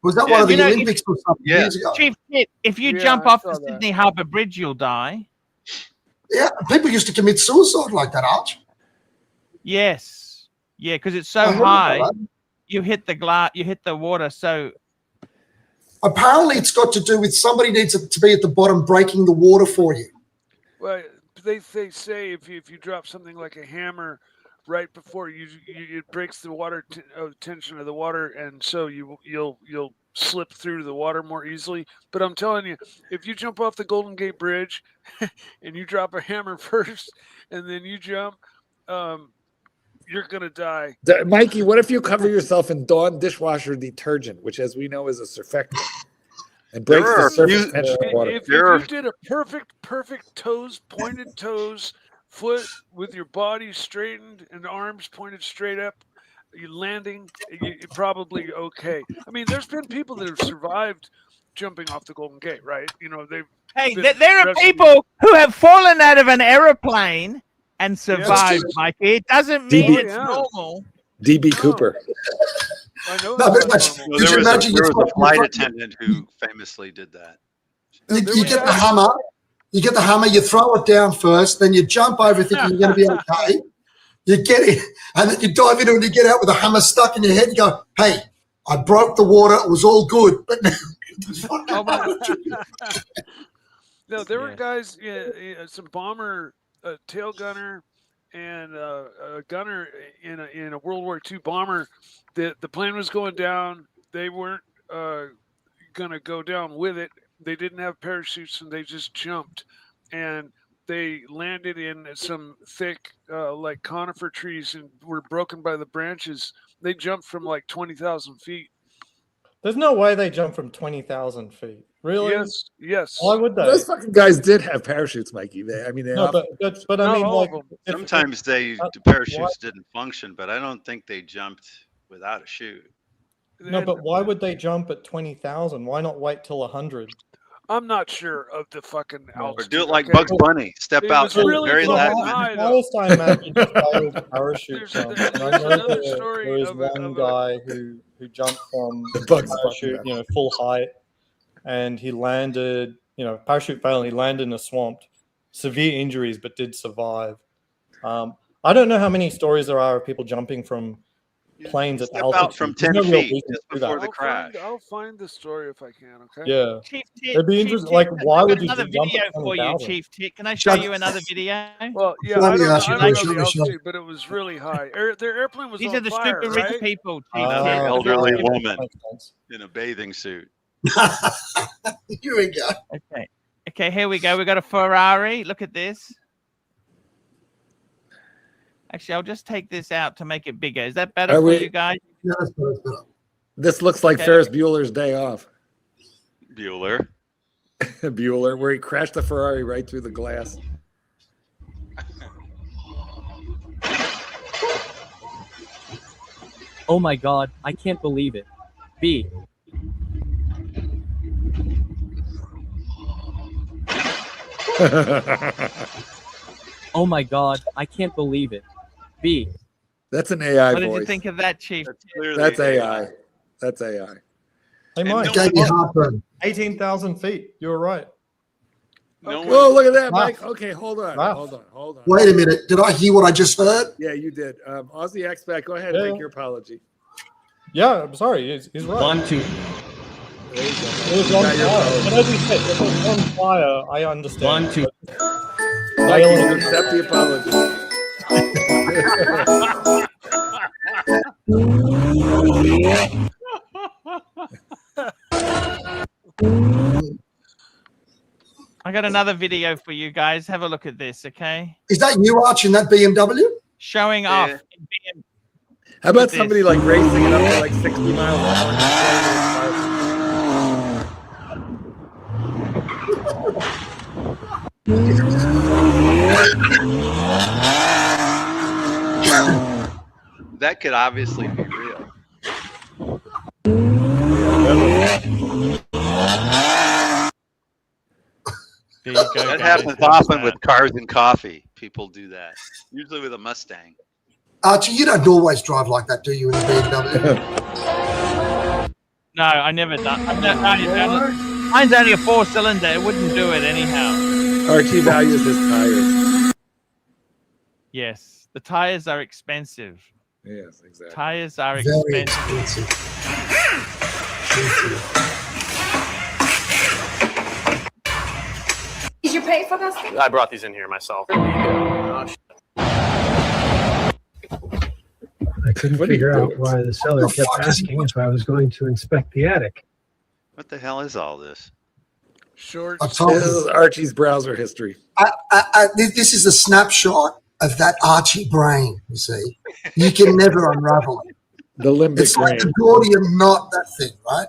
E: Was that one of the Olympics or something years ago?
A: Chief, if you jump off the Sydney Harbour Bridge, you'll die.
E: Yeah, people used to commit suicide like that, Arch.
A: Yes. Yeah, because it's so high. You hit the glass, you hit the water. So
E: apparently it's got to do with somebody needs to be at the bottom breaking the water for you.
C: Well, they say if you drop something like a hammer right before it breaks the water tension of the water, and so you'll slip through the water more easily. But I'm telling you, if you jump off the Golden Gate Bridge and you drop a hammer first and then you jump, you're gonna die.
B: Mikey, what if you cover yourself in Dawn dishwasher detergent, which, as we know, is a surfactant, and breaks the surface tension of water?
C: If you did a perfect toes, pointed toes, foot with your body straightened and arms pointed straight up, you landing, you're probably okay. I mean, there's been people that have survived jumping off the Golden Gate, right? You know,
A: There are people who have fallen out of an aeroplane and survived, Mikey. It doesn't mean it's normal.
B: DB Cooper.
C: I know.
H: There was a flight attendant who famously did that.
E: You get the hammer. You get the hammer. You throw it down first, then you jump over thinking you're going to be okay. You get it, and then you dive into it and you get out with a hammer stuck in your head. You go, "Hey, I broke the water. It was all good." But
C: no, there were guys, some bomber, tail gunner, and a gunner in a World War II bomber. The plane was going down. They weren't going to go down with it. They didn't have parachutes, and they just jumped. And they landed in some thick, like conifer trees, and were broken by the branches. They jumped from like 20,000 feet.
D: There's no way they jumped from 20,000 feet. Really?
C: Yes.
D: Why would they?
B: Those fucking guys did have parachutes, Mikey. I mean,
D: but I mean, like,
H: sometimes the parachutes didn't function, but I don't think they jumped without a chute.
D: No, but why would they jump at 20,000? Why not wait till 100?
C: I'm not sure of the fucking altitude.
H: Or do it like Bugs Bunny. Step out from the very last minute.
D: Highest I imagine failed parachute jump. And I know there was one guy who jumped from parachute, full height, and he landed, parachute failed. He landed in a swamp, severe injuries, but did survive. I don't know how many stories there are of people jumping from planes at altitude.
H: Out from 10 feet just before the crash.
C: I'll find the story if I can. Okay.
D: Yeah.
A: Chief
D: It'd be interesting. Like, why would you
A: another
D: jump
A: video
D: at
A: for you,
D: 20,000?
A: Chief Tick? Can I show you another video?
C: Well, yeah, I don't know the altitude, but it was really high. Their airplane was
A: These
C: on
A: are the
C: fire,
A: stupid
C: right?
A: rich people, Chief
H: An
A: Tick.
H: elderly woman in a bathing suit.
E: Here we go.
A: Okay, here we go. We got a Ferrari. Look at this. Actually, I'll just take this out to make it bigger. Is that better for you guys?
E: Yeah, that's better.
B: This looks like Ferris Bueller's Day Off.
H: Bueller,
B: where he crashed the Ferrari right through the glass.
L: Oh my God, I can't believe it. B. Oh my God, I can't believe it. B.
B: That's an AI
A: What
B: voice.
A: did you think of that, Chief?
B: That's AI. That's AI.
D: Hey, Mike. 18,000 feet. You were right.
B: Whoa, look at that, Mike. Okay, hold on. Hold on.
E: Wait a minute. Did I hear what I just heard?
B: Yeah, you did. Aussie Expat, go ahead and make your apology.
D: Yeah, I'm sorry. He's right.
L: 1, 2.
D: It was on fire. But as he said, if it was on fire, I understand.
L: 1, 2.
B: Mike, you accept the apology.
A: I got another video for you guys. Have a look at this, okay?
E: Is that you, Arch, in that BMW?
A: Showing off.
B: How about somebody like racing it up to like 60 miles an hour?
H: That could obviously be real.
A: There you go,
H: that
A: guys.
H: happens often with cars and coffee. People do that. Usually with a Mustang.
E: Archie, you don't always drive like that, do you, in a BMW?
A: No, I never done. Mine's only a 4-cylinder. It wouldn't do it anyhow.
B: Archie values his tires.
A: Yes, the tires are expensive.
B: Yes, exactly.
A: Tires are
E: Very
A: expensive.
G: Did you pay for this?
M: I brought these in here myself. couldn't
B: What are you
M: figure out
B: doing?
M: why the seller
E: What the
M: kept
E: fuck is
M: asking if I was going to inspect the attic.
H: What the hell is all this?
C: Short.
E: I told
B: This is
E: you.
B: Archie's browser history.
E: This is a snapshot of that Archie brain, you see. You can never unravel it.
B: The limbic
E: It's like
B: brain.
E: the Gordian knot, that thing, right?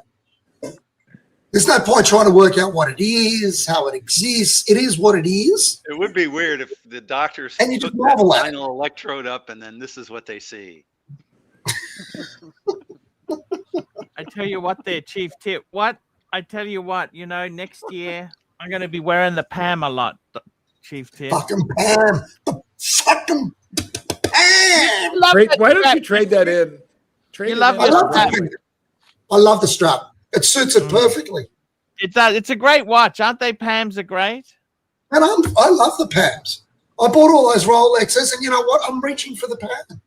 E: There's no point trying to work out what it is, how it exists. It is what it is.
H: It would be weird if the doctors
E: And you
H: took
E: just
H: that
E: marvel at it.
H: final electrode up and then this is what they see.
A: I tell you what, there, Chief Tip. I tell you what, next year I'm going to be wearing the Pam a lot, Chief Tip.
E: Fucking Pam. The fucking Pam.
B: Why don't you trade that in? Trade
A: You
B: it
A: love
B: in.
E: I
A: the
E: love
A: strap.
E: the I love the strap. It suits it perfectly.
A: It does. It's a great watch, aren't they? Pams are great.
E: And I love the Pams. I bought all those Rolexes, and you know what? I'm reaching for the Pam.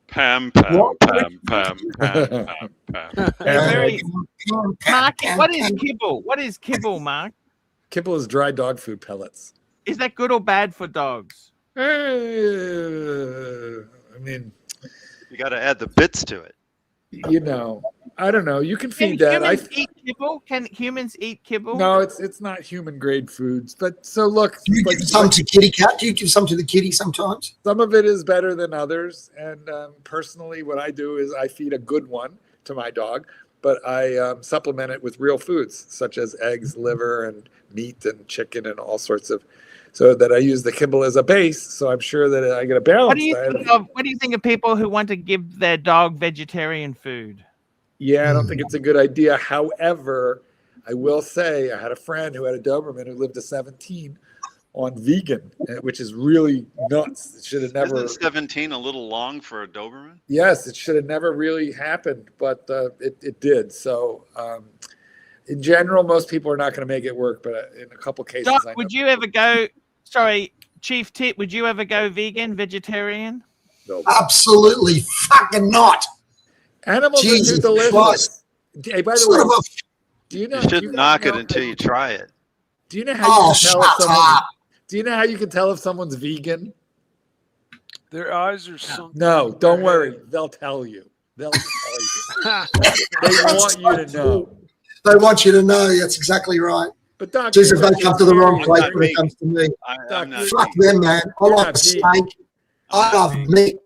H: Pam, Pam,
E: What?
H: Pam, Pam, Pam, Pam, Pam.
A: They're very. Mark,
E: Pam,
A: what is
E: Pam.
A: kibble? What is kibble, Mark?
B: Kibble is dry dog food pellets.
A: Is that good or bad for dogs?
B: I mean,
H: You got to add the bits to it.
B: I don't know. You can
A: Can
B: feed that.
A: humans eat kibble? Can humans eat kibble?
B: No, it's not human grade foods. But so look,
E: Do you give some to kitty cat? Do you give some to the kitty sometimes?
B: some of it is better than others. And personally, what I do is I feed a good one to my dog, but I supplement it with real foods such as eggs, liver, and meat and chicken and all sorts of. So that I use the kibble as a base. So I'm sure that I get a balance.
A: What do you think of people who want to give their dog vegetarian food?
B: Yeah, I don't think it's a good idea. However, I will say I had a friend who had a Doberman who lived to 17 on vegan, which is really nuts. It should have never.
H: Isn't 17 a little long for a Doberman?
B: Yes, it should have never really happened, but it did. So, in general, most people are not going to make it work, but in a couple cases,
A: Doc,
B: I know.
A: would you ever go? Sorry, Chief Tip, would you ever go vegan, vegetarian?
B: No.
E: Absolutely fucking not.
B: Animals
E: Jesus
B: are too delicious.
E: Christ.
B: Hey, by the
E: Son of
B: way,
E: a-
B: do you know?
H: You
B: do
H: shouldn't
B: guys
H: knock it
B: know-
H: until you try it.
B: Do you know how
E: Oh,
B: you can tell if
E: shut
B: someone?
E: up.
B: Do you know how you can tell if someone's vegan?
C: Their eyes are sunk.
B: No, don't worry. They'll tell you. They'll tell you. They want you to know.
E: They want you to know. That's exactly right.
B: But Doc,
E: Jeez, if they come to the wrong
H: I'm
E: place
H: not
E: when it
H: vegan.
E: comes to me.
H: I'm not
E: Fuck
H: vegan.
E: them, man. I
B: You're
E: like
B: not
E: a
B: vegan.
E: steak. I love meat.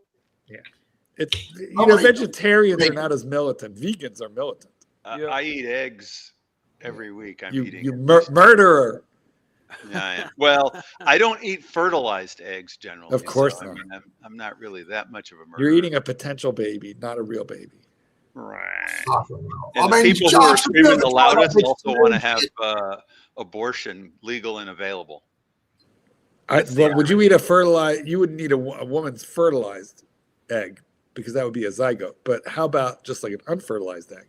B: It's
E: Oh my
B: vegetarians
E: God.
B: are not as militant. Vegans are militant.
H: I eat eggs every week. I'm
B: You
H: eating.
B: you
H: at
B: mur-
H: least-
B: murderer.
H: Yeah, I am. Well, I don't eat fertilized eggs generally.
B: Of course
H: so,
B: not.
H: I mean, I'm not really that much of a murderer.
B: You're eating a potential baby, not a real baby.
H: Right.
E: Fucking hell.
H: And
E: I
H: the
E: mean,
H: people who are
E: Josh,
H: screaming the
E: you're talking
H: loudest
E: about
H: also want to
E: vegetarian
H: have
E: shit.
H: abortion legal and available.
B: Well, would you eat a fertilized? You wouldn't eat a woman's fertilized egg because that would be a zygote. But how about just like an unfertilized egg?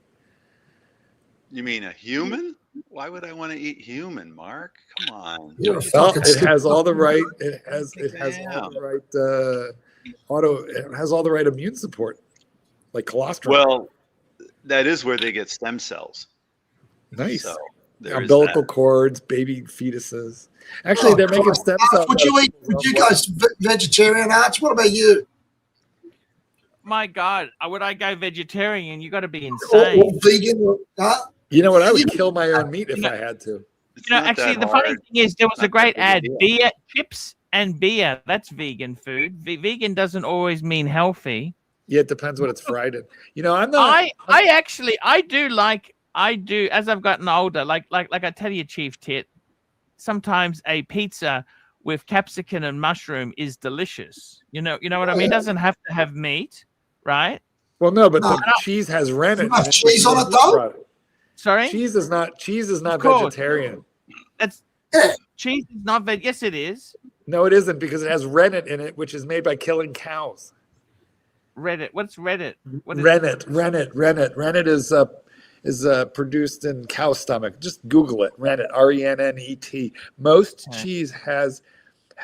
H: You mean a human? Why would I want to eat human, Mark? Come on.
E: You're a
B: Well,
E: fucking
B: it has
E: stupid-
B: all the right. It has all
H: Damn.
B: the right It has all the right immune support, like colostrum.
H: Well, that is where they get stem cells.
B: nice.
H: So there is
B: Umbilical
H: that.
B: cords, baby fetuses. Actually,
E: Oh,
B: they're making
E: Christ.
B: stem
E: Arch,
B: cells.
E: would you eat? Would you guys vegetarian, Arch? What about you?
A: My God, would I go vegetarian? You got to be
E: Or
A: insane.
E: vegan? Huh?
B: You know what? I would kill my own meat if
A: You know-
B: I had to.
H: It's
A: You know,
H: not
A: actually,
H: that
A: the funny
H: hard.
A: thing is, there was a
H: Not
A: great
H: that
A: ad:
H: big a deal.
A: beer, chips, and beer. That's vegan food. Vegan doesn't always mean healthy.
B: Yeah, it depends what it's fried in. You know, I'm not.
A: I do as I've gotten older, like I tell you, Chief Tit, sometimes a pizza with capsicum and mushroom is delicious. You know what I mean? It doesn't have to have meat, right?
B: Well, no, but
E: No.
B: the cheese has rennet.
E: You have
B: in it,
E: cheese
B: which is
E: on
B: a
E: it,
B: meat
E: though?
B: product.
A: Sorry?
B: Cheese is not
A: Of course.
B: vegetarian.
A: That's
E: Yeah.
A: cheese is not veg. Yes, it is.
B: No, it isn't because it has rennet in it, which is made by killing cows.
A: Reddit. What's Reddit? What is
B: Rennet is produced in cow stomach. Just Google it. Rennet, RENNET. Most
A: Okay.
B: cheese has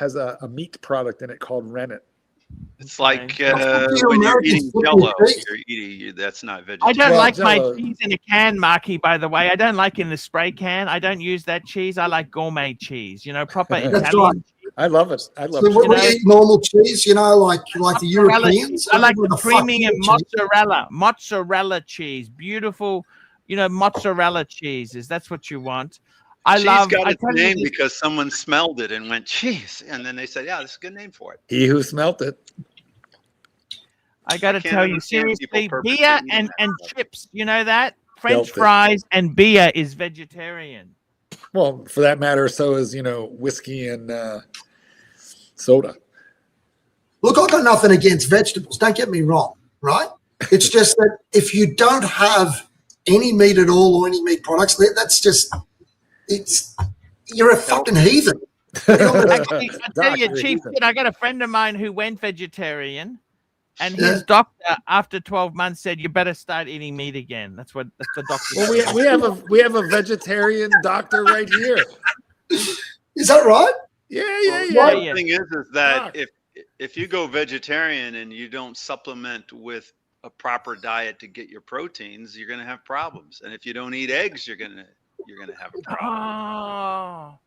B: a meat product in it called rennet.
H: It's like
E: You
H: when you're
E: Americans
H: eating
E: put your
H: Jello.
E: face-
H: That's not
A: I
H: vegetarian.
A: don't
B: Well,
A: like my
B: Jell-O-
A: cheese in a can, Marky, by the way. I don't like in the spray can. I don't use that cheese. I like gourmet cheese, proper
E: That's
A: Italian cheese.
B: I love it. I love
E: So
B: it.
E: what do you eat? Normal cheese, like the Europeans?
A: I like the
E: fuck
A: premium
E: cheese?
A: mozzarella cheese. Beautiful, mozzarella cheeses. That's what you want.
H: Cheese got its name because someone smelled it and went cheese, and then they said, "Yeah, this is a good name for it."
B: He who smelt it.
A: I got to
H: can't
A: tell you,
H: understand people
A: seriously,
H: purposely
A: beer
H: eating
A: and chips. You know that
B: Felt
A: French
B: it.
A: fries and beer is vegetarian.
B: Well, for that matter, so is whiskey and soda.
E: Look, I've got nothing against vegetables. Don't get me wrong, right? It's just that if you don't have any meat at all or any meat products, that's just you're a fucking heathen.
A: Actually, I tell you, Chief, I got a friend of mine who went vegetarian, and his doctor, after 12 months, said you better start eating meat again. That's the doctor.
B: Well, we have a vegetarian doctor right here.
E: Is that right?
B: Yeah.
H: The thing is that if you go vegetarian and you don't supplement with a proper diet to get your proteins, you're going to have problems. And if you don't eat eggs, you're going to have a problem.
A: Oh.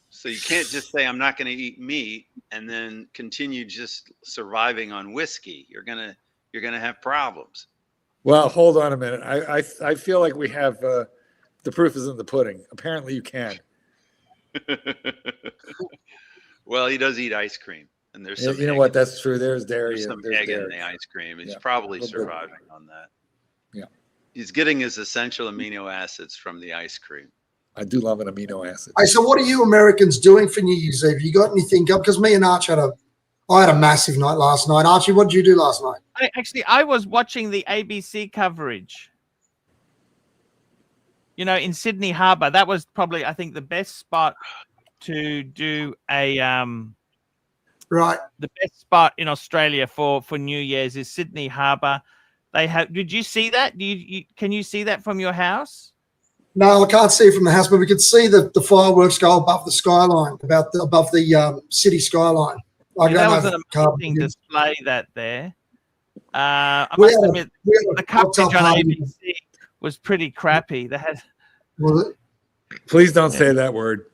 H: So you can't just say I'm not going to eat meat and then continue just surviving on whiskey. You're going to have problems.
B: Well, hold on a minute. I feel like we have the proof is in the pudding. Apparently, you can.
H: Well, he does eat ice cream, and there's some.
B: You know what? That's true. There's dairy.
H: There's some egg in the ice cream. He's probably surviving on that.
B: Yeah.
H: He's getting his essential amino acids from the ice cream.
B: I do love an amino acid.
E: Hey, so what are you Americans doing for New Year's Eve? You got anything up? Because me and Archie I had a massive night last night. Archie, what did you do last night?
A: I was watching the ABC coverage. In Sydney Harbour. That was probably, I think, the best spot to do a
E: right.
A: The best spot in Australia for New Year's is Sydney Harbour. They have. Did you see that? Can you see that from your house?
E: No, I can't see it from the house, but we could see the fireworks go above the skyline, above the city skyline.
A: That was an amazing display that there. I must admit, the coverage on ABC was pretty crappy. They had.
E: Was it?
B: Please don't say that word.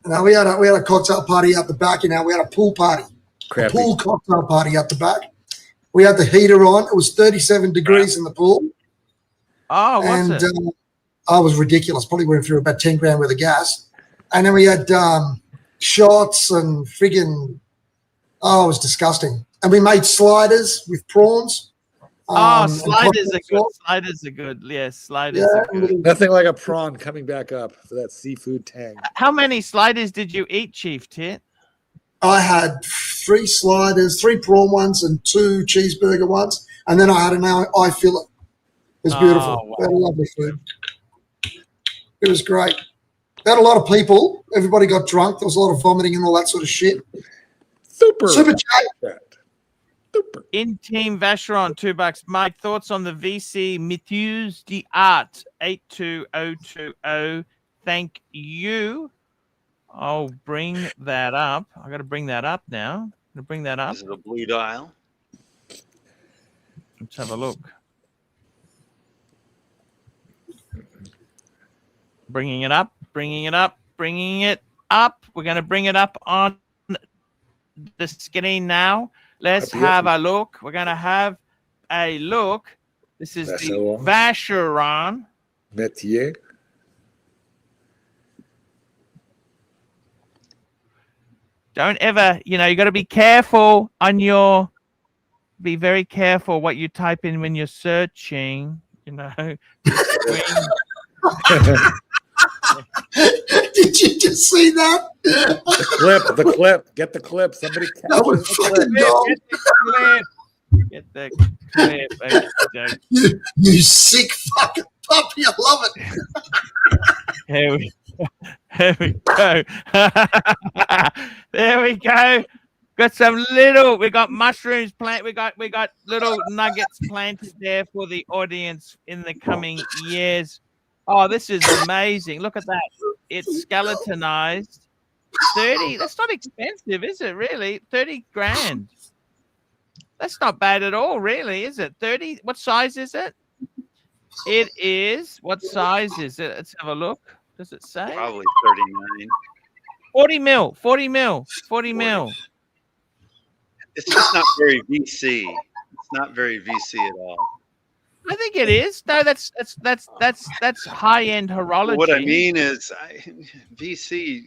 E: No, we had a cocktail party out the back. We had a pool party,
B: Crappy.
E: A pool cocktail party out the back. We had the heater on. It was 37 degrees in the pool.
A: Oh, what's it?
E: I was ridiculous. Probably went through about 10 grand worth of gas. And then we had shots and friggin', it was disgusting. And we made sliders with prawns.
A: Sliders are good. Sliders are good. Yes, sliders are good.
B: Nothing like a prawn coming back up for that seafood tang.
A: How many sliders did you eat, Chief Tit?
E: I had 3 sliders, 3 prawn ones and 2 cheeseburger ones. And then I had an eye fillet. It was beautiful.
A: Wow.
E: We had a lovely food. It was great. We had a lot of people. Everybody got drunk. There was a lot of vomiting and all that sort of shit. Super chat.
A: In Team Vacheron, $2. Mike, thoughts on the VC Matthews d'Art 82020? Thank you. I'll bring that up. I got to bring that up now. I'm going to bring that up.
H: Is it a blue dial?
A: Let's have a look. Bringing it up. We're going to bring it up on the screen now. Let's have a look. We're going to have a look. This is the Vacheron.
B: Métier.
A: Don't ever, you got to be careful be very careful what you type in when you're searching, Did
E: you just see that?
B: The clip. Get the clip. Somebody
E: that was fucking dumb.
A: Get the clip.
E: You sick fucking puppy. I love it.
A: Here we go. There we go. We got mushrooms we got little nuggets planted there for the audience in the coming years. Oh, this is amazing. Look at that. It's skeletonized. 30. That's not expensive, is it really? 30 grand. That's not bad at all, really, is it? 30. What size is it? It is. What size is it? Let's have a look. Does it say?
H: Probably 39.
A: 40 mil. 40 mil. 40 mil.
H: It's just not very VC. It's not very VC at all.
A: I think it is. No, that's high-end horology.
H: What I mean is, VC.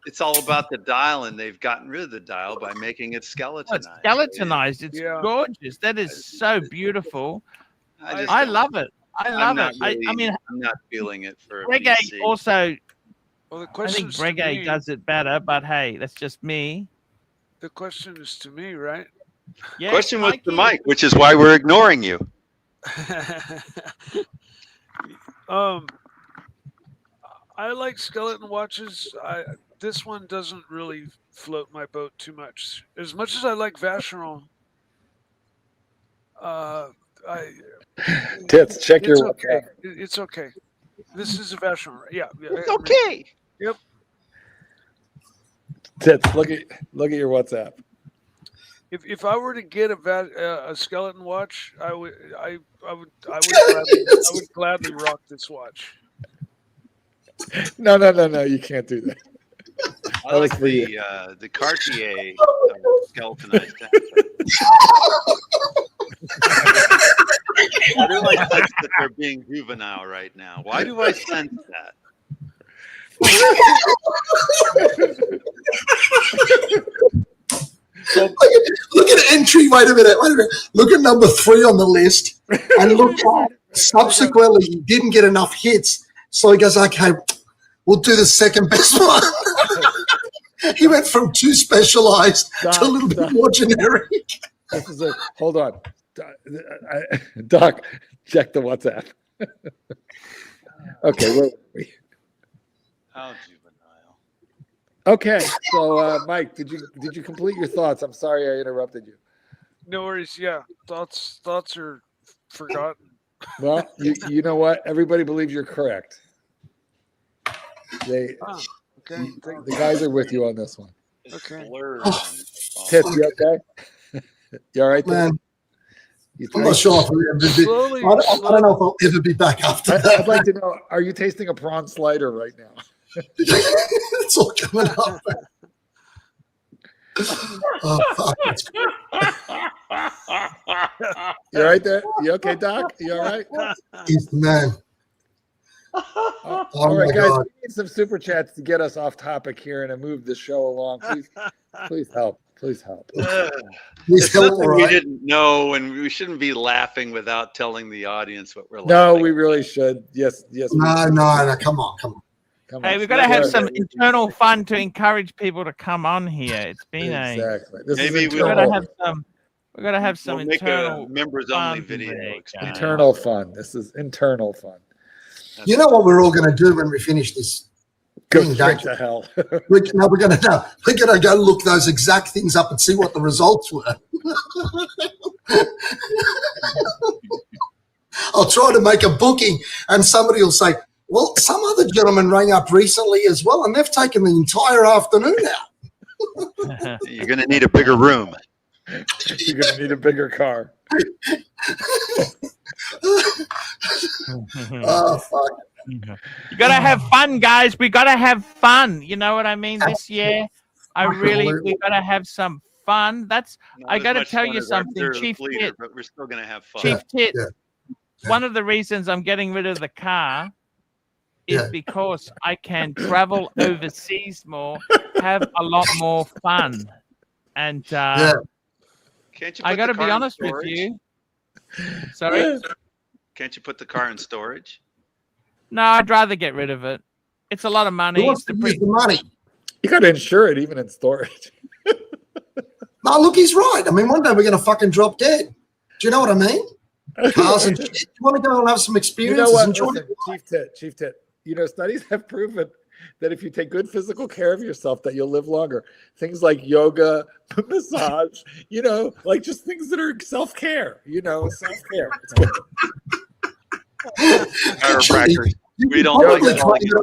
H: It's all about the dial, and they've gotten rid of the dial by making it skeletonized.
A: It's skeletonized. It's gorgeous. That is so beautiful.
H: I
A: love it. I love it. I mean,
H: I'm not feeling it for
A: Breguet
H: VC.
A: also.
C: Well, the
A: I
C: question
A: think Breguet does it better, but hey, that's just me.
C: The question is to me, right?
A: Yeah.
H: Question was to Mike, which is why we're ignoring you.
C: I like skeleton watches. This one doesn't really float my boat too much. As much as I like Vacheron,
B: Tits, check your
C: okay.
B: WhatsApp.
C: It's okay. This is a Vacheron. Yeah.
H: It's okay.
C: Yep.
B: Tits, look at your WhatsApp.
C: If I were to get a skeleton watch, I would gladly rock this watch.
B: No, you can't do that.
H: I like the Cartier skeletonized. Why do I sense that they're being juvenile right now? Why do I sense that?
E: Look at entry. Wait a minute. Look at number 3 on the list, and look. Subsequently, he didn't get enough hits, so he goes, "Okay, we'll do the second best one." He went from too specialized to a little bit more generic.
B: This is hold on, Doc. Check the WhatsApp. Okay, where were we?
H: How juvenile.
B: Okay, so Mike, did you complete your thoughts? I'm sorry I interrupted you.
C: No worries. Yeah, thoughts are forgotten.
B: Well, you know what? Everybody believes you're correct.
C: Okay.
B: The guys are with you on this one.
C: Okay.
B: Tits, you okay? You all right,
E: man? I'm not sure if I'll ever be. I don't know if I'll ever be back after that.
B: I'd like to know: are you tasting a prawn slider right now?
E: It's all coming up. Oh, fuck. That's great.
B: You all right there? You okay, Doc? You all right?
E: He's the man.
B: All right, guys, we need some super chats to get us off topic here and to move the show along. Please help. Please help.
H: It's something we didn't know, and we shouldn't be laughing without telling the audience what we're laughing.
B: No, we really should. Yes.
E: No. Come on.
A: Hey, we've got to have some internal fun to encourage people to come on here. It's been
H: Maybe
A: we've got to have some. We've got to have some
H: we'll make
A: internal
H: a members only video.
B: Internal fun. This is internal fun.
E: You know what we're all going to do when we finish this?
B: Go straight to hell.
E: We're going to go look those exact things up and see what the results were. I'll try to make a booking, and somebody will say, "Well, some other gentleman rang up recently as well, and they've taken the entire afternoon out."
H: You're going to need a bigger room.
B: You're going to need a bigger car.
E: Oh, fuck.
A: You got to have fun, guys. We got to have fun. You know what I mean? This year, we got to have some fun. I got to tell you something, Chief Tit.
H: But we're still going to have fun.
A: Chief Tit. One of the reasons I'm getting rid of the car is because I can travel overseas more, have a lot more fun, and
H: Can't you
A: I got to be honest with you. Sorry.
H: Can't you put the car in storage?
A: No, I'd rather get rid of it. It's a lot of money.
E: Who wants to use the money?
B: You got to insure it even in storage.
E: No, look, he's right. I mean, one day we're going to fucking drop dead. Do you know what I mean? Cars and shit. You want to go and have some experiences?
B: You know what?
E: Enjoy
B: Listen, Chief Tit. You know, studies have proven that if you take good physical care of yourself, that you'll live longer. Things like yoga, massage, like just things that are self-care, self-care.
H: Chiropractors. We don't like calling it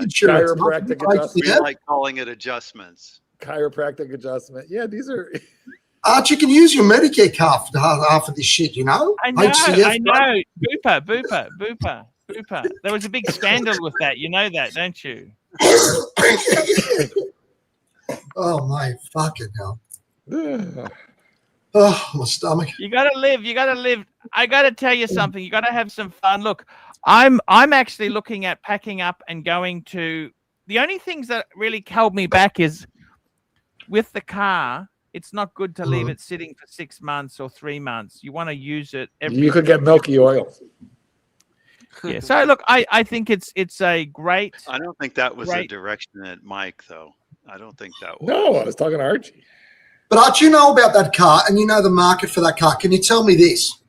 B: chiropractic adjustments.
H: We like calling it adjustments.
B: Chiropractic adjustment. Yeah, these are.
E: Archie, you can use your Medicare card for half of this shit, you know?
A: I know. Booper. There was a big scandal with that. You know that, don't you?
E: Oh my fucking hell. Oh, my stomach.
A: You gotta live. You gotta live. I gotta tell you something. You gotta have some fun. Look, I'm actually looking at packing up and going to. The only things that really held me back is with the car. It's not good to leave it sitting for 6 months or 3 months. You want to use it every.
B: You could get milky oil.
A: Yeah. So look, I think it's a great.
H: I don't think that was a direction at Mike, though. I don't think that was.
B: No, I was talking to Archie.
E: But Archie, you know about that car, and you know the market for that car. Can you tell me this?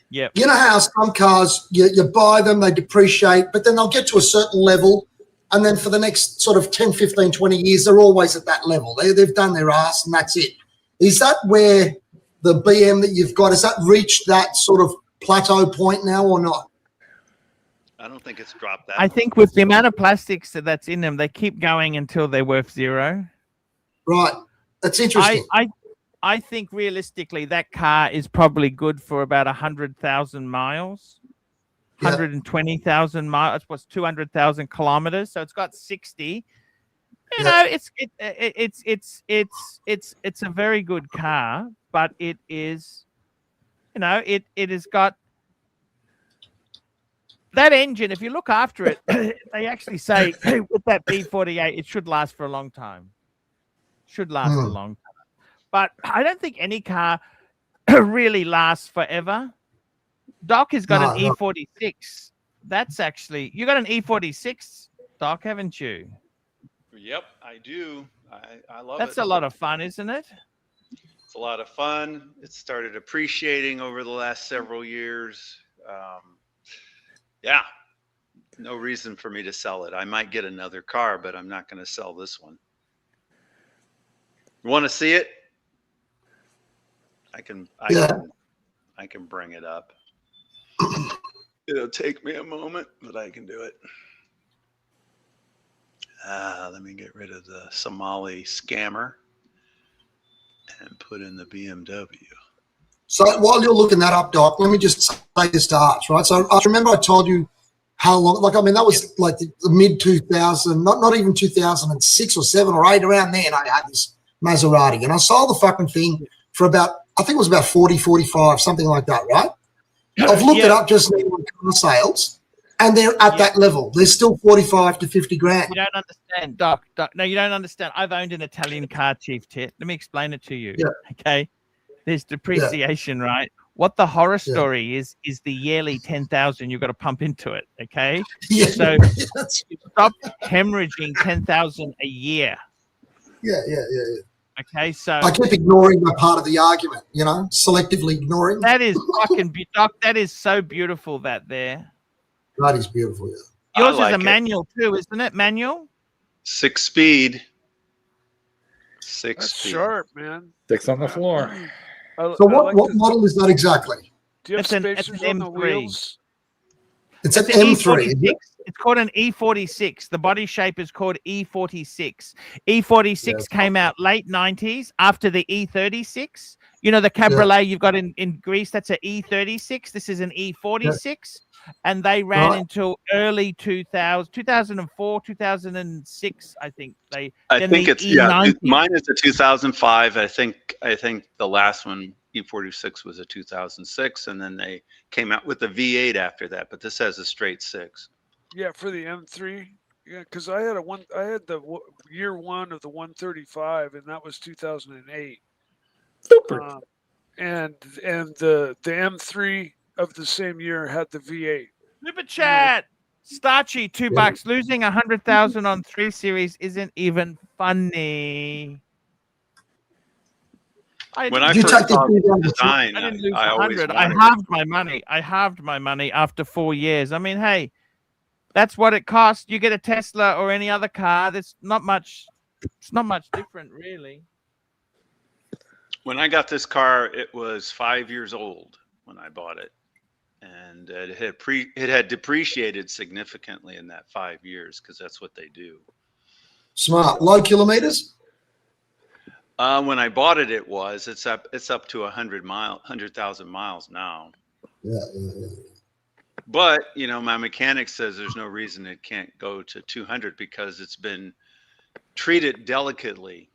A: Yeah.
E: You know how some cars, you buy them, they depreciate, but then they'll get to a certain level, and then for the next sort of 10, 15, 20 years, they're always at that level. They've done their ass, and that's it. Is that where the BM that you've got, has that reached that sort of plateau point now or not?
H: I don't think it's dropped that.
A: I think with the amount of plastics that's in them, they keep going until they're worth zero.
E: Right. That's interesting.
A: I think realistically that car is probably good for about 100,000 miles, 120,000 miles. What's 200,000 kilometers? So it's got 60. You know, it's a very good car, but it is, you know, it has got that engine. If you look after it, they actually say with that B48, it should last for a long time. Should last a long time. But I don't think any car really lasts forever. Doc has got an E46. That's actually, you got an E46, Doc, haven't you?
H: Yep, I do. I love it.
A: That's a lot of fun, isn't it?
H: It's a lot of fun. It started appreciating over the last several years. Yeah, no reason for me to sell it. I might get another car, but I'm not going to sell this one. You want to see it? I can bring it up. It'll take me a moment, but I can do it. Let me get rid of the Somali scammer and put in the BMW.
E: So while you're looking that up, Doc, let me just say this to Arch, right? So I remember I told you how long, like, I mean, that was like the mid 2000, not even 2006 or 7 or 8, around then I had this Maserati, and I sold the fucking thing for about, I think it was about 40, 45, something like that, right? I've looked it up just now on car sales, and they're at that level. They're still 45 to 50 grand.
A: You don't understand, Doc. No, you don't understand. I've owned an Italian car, Chief Tit. Let me explain it to you.
E: Yeah.
A: Okay. There's depreciation, right? What the horror story is the yearly 10,000 you've got to pump into it. Okay.
E: Yeah.
A: So stop hemorrhaging 10,000 a year.
E: Yeah.
A: Okay, so
E: I keep ignoring my part of the argument, you know, selectively ignoring.
A: That is fucking Doc. That is so beautiful. That there.
E: That is beautiful. Yeah.
A: Yours is a manual too, isn't it? Manual.
H: 6-speed.
C: That's sharp, man.
B: 6 on the floor.
E: So what model is that exactly?
C: Do you have spacers on the wheels?
E: It's an M3.
A: It's called an E46. The body shape is called E46. E46 came out late 90s after the E36. You know, the cabriolet you've got in Greece, that's an E36. This is an E46. And they ran until early 2004, 2006, I think.
H: I think it's E90. Mine is a 2005. I think the last one, E46, was a 2006, and then they came out with the V8 after that. But this has a straight 6.
C: Yeah, for the M3. Yeah, because I had the year one of the 135, and that was 2008.
B: Super.
C: And the M3 of the same year had the V8.
A: Super chat. Starchy, $2. Losing 100,000 on 3 Series isn't even funny.
H: When I first saw the design,
A: I didn't lose
H: I always
A: 100. I halved my money. I halved my money after 4 years. I mean, hey, that's what it costs. You get a Tesla or any other car. That's not much. It's not much different, really.
H: When I got this car, it was 5 years old when I bought it, and it had depreciated significantly in that 5 years because that's what they do.
E: Smart. Low kilometers.
H: When I bought it, it's up to 100,000 miles now.
E: Yeah.
H: But you know, my mechanic says there's no reason it can't go to 200 because it's been treated delicately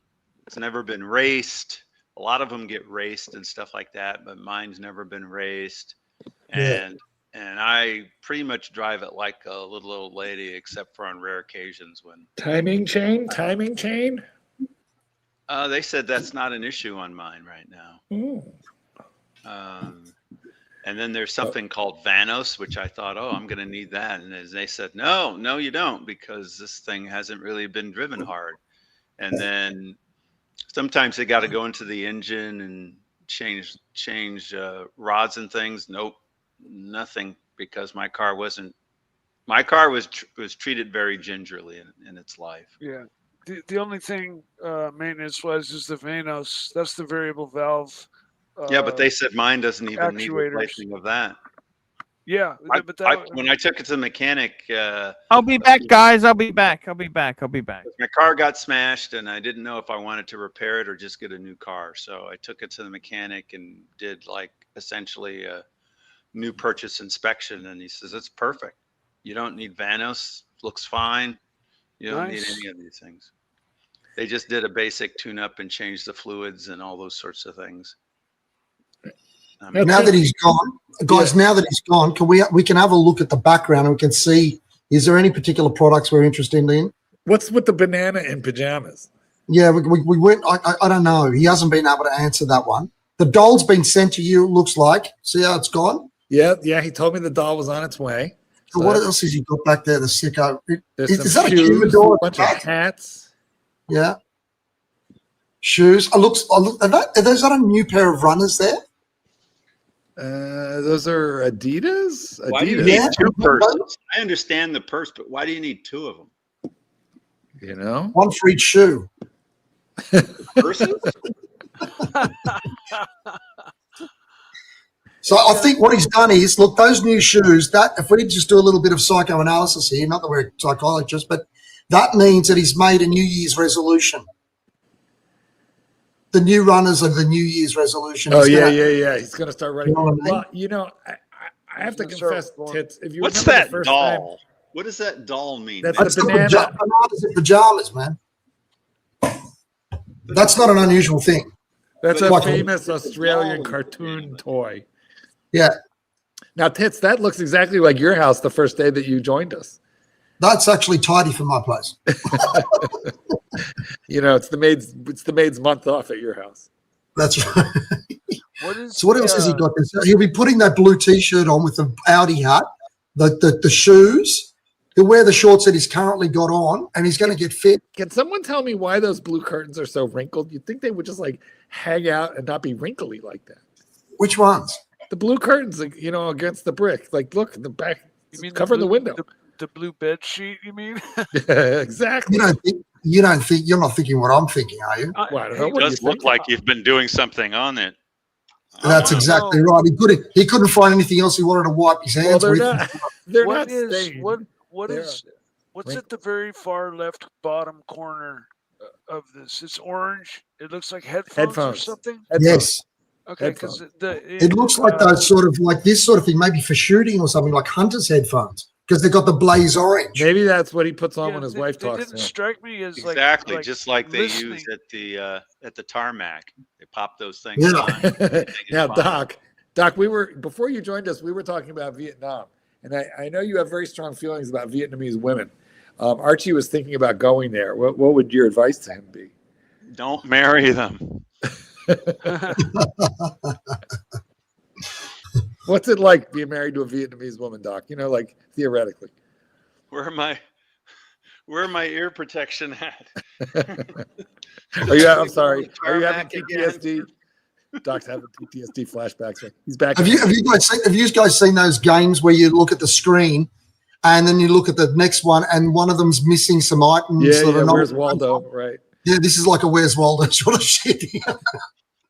H: It's never been raced. A lot of them get raced and stuff like that, but mine's never been raced. And I pretty much drive it like a little old lady, except for on rare occasions when
B: timing chain.
H: They said that's not an issue on mine right now. And then there's something called Vanos, which I thought, oh, I'm going to need that. And they said, no, you don't, because this thing hasn't really been driven hard. And then sometimes they got to go into the engine and change rods and things. Nope, nothing, because my car was treated very gingerly in its life.
C: Yeah. The only thing maintenance wise is the Vanos. That's the variable valve.
H: Yeah, but they said mine doesn't even need replacing of that.
C: Yeah, but
H: when I took it to the mechanic,
A: I'll be back, guys. I'll be back.
H: My car got smashed, and I didn't know if I wanted to repair it or just get a new car. So I took it to the mechanic and did like essentially a new purchase inspection, and he says it's perfect. You don't need Vanos. Looks fine. You don't need any of these things. They just did a basic tune-up and changed the fluids and all those sorts of things.
E: Now that he's gone, guys, can we can have a look at the background and we can see, is there any particular products we're interested in?
B: What's with the banana in pajamas?
E: Yeah, we went, I don't know. He hasn't been able to answer that one. The doll's been sent to you, it looks like. See how it's gone?
B: Yeah, he told me the doll was on its way.
E: So what else has he got back there, the sicko?
B: Is that shoes, a bunch of hats?
E: Yeah. Shoes. Are those a new pair of runners there?
B: Those are Adidas.
H: Why do you need two purses? I understand the purse, but why do you need two of them?
B: You know,
E: one for each shoe.
H: Purses?
E: So I think what he's done is, look, those new shoes, that if we just do a little bit of psychoanalysis here, not that we're psychologists, but that means that he's made a New Year's resolution. The new runners of the New Year's resolution.
B: Oh, yeah. He's going to start running. Well, I have to confess, Tits, if you
H: what's that doll? What does that doll mean?
B: That's the banana.
E: Bananas in pajamas, man. That's not an unusual thing.
B: That's a famous Australian cartoon toy.
E: Yeah.
B: Now, Tits, that looks exactly like your house the first day that you joined us.
E: That's actually tidy for my place.
B: It's the maid's month off at your house.
E: That's right. So what else has he got? He'll be putting that blue T-shirt on with the Audi hat, the shoes. He'll wear the shorts that he's currently got on, and he's going to get fit.
B: Can someone tell me why those blue curtains are so wrinkled? You'd think they would just like hang out and not be wrinkly like that.
E: Which ones?
B: The blue curtains, against the brick. Like, look in the back.
C: You mean
B: cover the window.
C: The blue bed sheet, you mean?
B: Exactly.
E: You're not thinking what I'm thinking, are you?
B: Well, I don't know.
H: It does look like you've been doing something on it.
E: That's exactly right. He couldn't find anything else he wanted to wipe his hands with.
C: What's at the very far left bottom corner of this? It's orange. It looks like headphones. Or something.
E: Yes.
C: Okay, because
E: it looks like those sort of like this sort of thing, maybe for shooting or something, like hunter's headphones, because they've got the blaze orange.
B: Maybe that's what he puts on when his wife talks to him.
C: It didn't strike me as
H: exactly
C: like
H: just like they
C: listening.
H: use at the tarmac. They pop those things on.
B: Now, Doc, before you joined us, we were talking about Vietnam, and I know you have very strong feelings about Vietnamese women. Archie was thinking about going there. What would your advice to him be?
H: Don't marry them.
B: What's it like being married to a Vietnamese woman, Doc? Like theoretically.
H: Where am my ear protection at?
B: I'm sorry. Are you having PTSD? Doc's having PTSD flashbacks. He's back.
E: Have you guys seen those games where you look at the screen and then you look at the next one and one of them's missing some items?
B: Yeah, where's Waldo? Right.
E: Yeah, this is like a Where's Waldo sort of shit.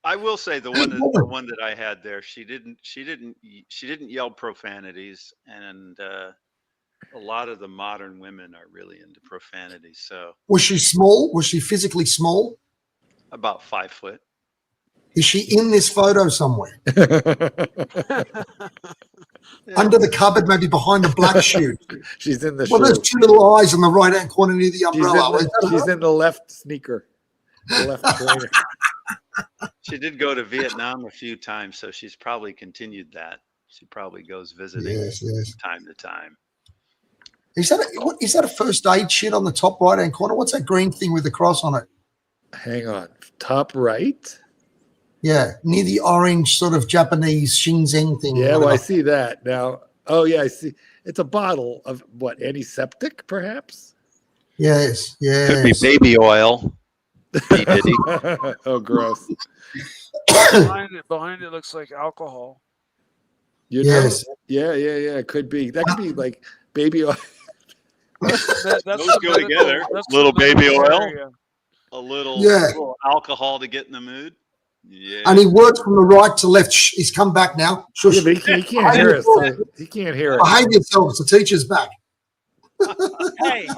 H: I will say the one that I had there, she didn't yell profanities, and a lot of the modern women are really into profanity. So
E: was she small? Was she physically small?
H: About 5 foot.
E: Is she in this photo somewhere? Under the cupboard, maybe behind the black shoe.
B: She's in the
E: those two little eyes in the right-hand corner near the umbrella.
B: She's in the left sneaker. left trainer.
H: She did go to Vietnam a few times, so she's probably continued that. She probably goes visiting time to time.
E: Is that a first aid shit on the top right hand corner? What's that green thing with the cross on it?
B: Hang on, top right.
E: Yeah, near the orange sort of Japanese Shinzen thing.
B: Yeah, well, I see that now. Oh, yeah, I see. It's a bottle of what, antiseptic, perhaps?
E: Yes, yes.
H: Could be baby oil.
B: Oh, gross.
C: Behind it looks like alcohol.
B: Yes. Yeah. It could be. That could be like baby oil.
H: Those go together. Little baby oil, a little alcohol to get in the mood. Yeah.
E: And he works from the right to left. Shh, he's come back now. Shush.
B: Yeah, but he can't hear us. So he can't hear us.
E: Behave yourselves. The teacher's back.
A: Hey.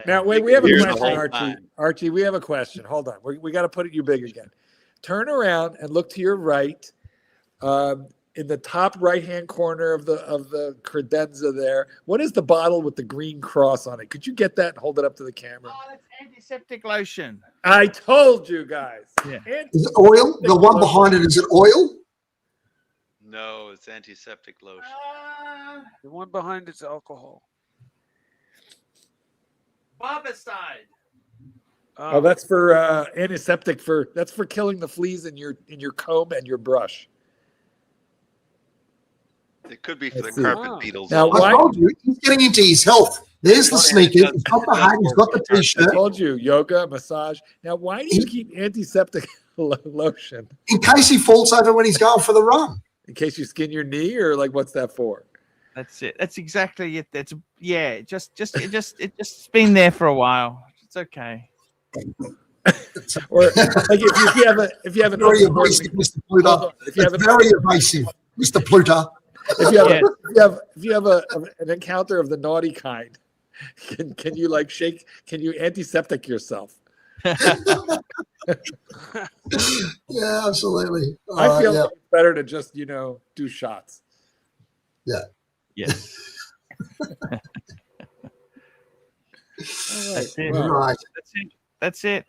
B: Now, wait, we have a question, Archie. Archie, we have a question. Hold on. We got to put you big again. Turn around and look to your right. In the top right-hand corner of the credenza there, what is the bottle with the green cross on it? Could you get that and hold it up to the camera?
A: Oh, that's antiseptic lotion.
B: I told you guys.
A: Yeah.
E: Is it oil? The one behind it, is it oil?
H: No, it's antiseptic lotion.
C: The one behind it's alcohol.
A: Barbicide.
B: Oh, that's for antiseptic that's for killing the fleas in your comb and your brush.
H: It could be for the carpet beetles.
B: Now,
E: I told you, he's getting into his health. There's the sneakers. He's got the hat. He's got the T-shirt.
B: I told you, yoga, massage. Now, why do you keep antiseptic lotion?
E: In case he falls over when he's going for the run.
B: In case you skin your knee, or like, what's that for?
A: That's it. That's exactly it. That's it's been there for a while. It's okay.
B: Or like if you have an
E: very evasive, Mr. Pluto. It's very evasive, Mr. Pluto.
B: If you have an encounter of the naughty kind, can you like shake? Can you antiseptic yourself?
E: Yeah, absolutely.
B: I feel like it's better to just do shots.
E: Yeah.
A: Yes. That's it.
E: Right.
A: That's it.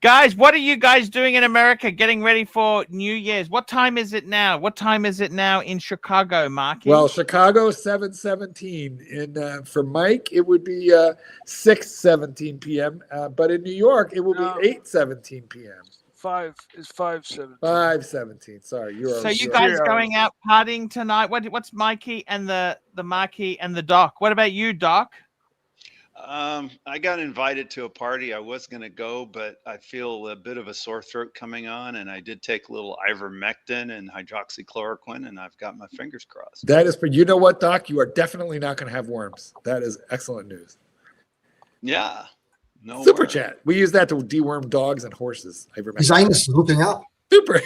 A: Guys, what are you guys doing in America getting ready for New Year's? What time is it now? What time is it now in Chicago, Marky?
B: Well, Chicago 7:17. And for Mike, it would be 6:17 p.m. But in New York, it will be 8:17 p.m.
C: 5:17.
B: 5:17. Sorry,
A: So you guys going out partying tonight? What's Mikey and the Marky and the Doc? What about you, Doc?
H: I got invited to a party. I was going to go, but I feel a bit of a sore throat coming on, and I did take a little ivermectin and hydroxychloroquine, and I've got my fingers crossed.
B: That is, you know what, Doc? You are definitely not going to have worms. That is excellent news.
H: Yeah. No
B: Super
H: worms.
B: chat. We use that to deworm dogs and horses. Ivermectin.
E: His anus is looking up.
B: Super.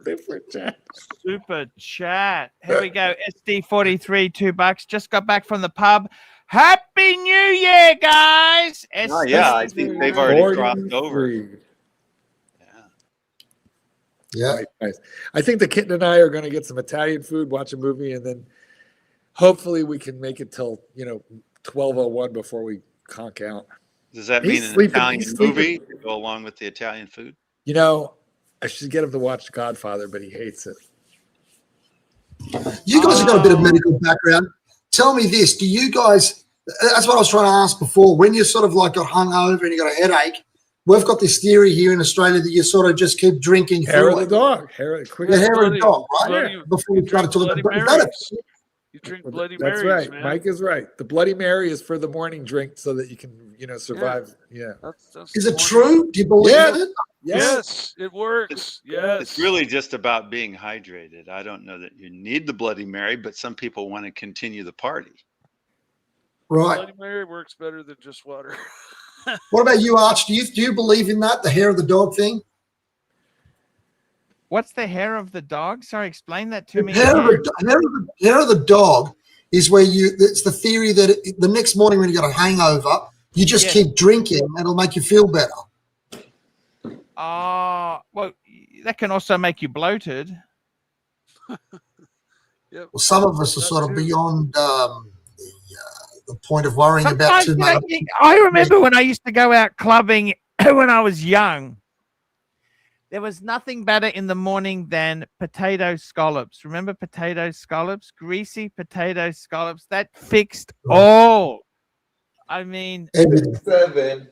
B: Super chat.
A: Super chat. Here we go. SD43, $2. Just got back from the pub. Happy New Year, guys.
H: Oh, yeah, I think they've already crossed over.
E: Yeah.
B: Nice. I think the kitten and I are going to get some Italian food, watch a movie, and then hopefully we can make it till 12:01 before we conk out.
H: Does that mean an Italian movie to go along with the Italian food?
B: I should get him to watch Godfather, but he hates it.
E: You guys have got a bit of medical background. Tell me this. Do you guys, that's what I was trying to ask before, when you sort of like got hungover and you got a headache, we've got this theory here in Australia that you sort of just keep drinking
B: hair of
E: through
B: the dog. Hair of the
E: dog, right? Before we started talking about
C: you drink Bloody
B: That's
C: Marys,
B: right.
C: man.
B: Mike is right. The Bloody Mary is for the morning drink so that you can, survive. Yeah.
E: Is it true? Do you believe it?
C: Yes, it works. Yes.
H: It's really just about being hydrated. I don't know that you need the Bloody Mary, but some people want to continue the party.
E: Right.
C: Bloody Mary works better than just water.
E: What about you, Arch? Do you believe in that, the hair of the dog thing?
A: What's the hair of the dog? Sorry, explain that to me.
E: Hair of the dog is where it's the theory that the next morning when you got a hangover, you just keep drinking and it'll make you feel better.
A: Well, that can also make you bloated.
E: Well, some of us are sort of beyond the point of worrying about too much.
A: I remember when I used to go out clubbing when I was young. There was nothing better in the morning than potato scallops. Remember potato scallops? Greasy potato scallops. That fixed all. I mean, you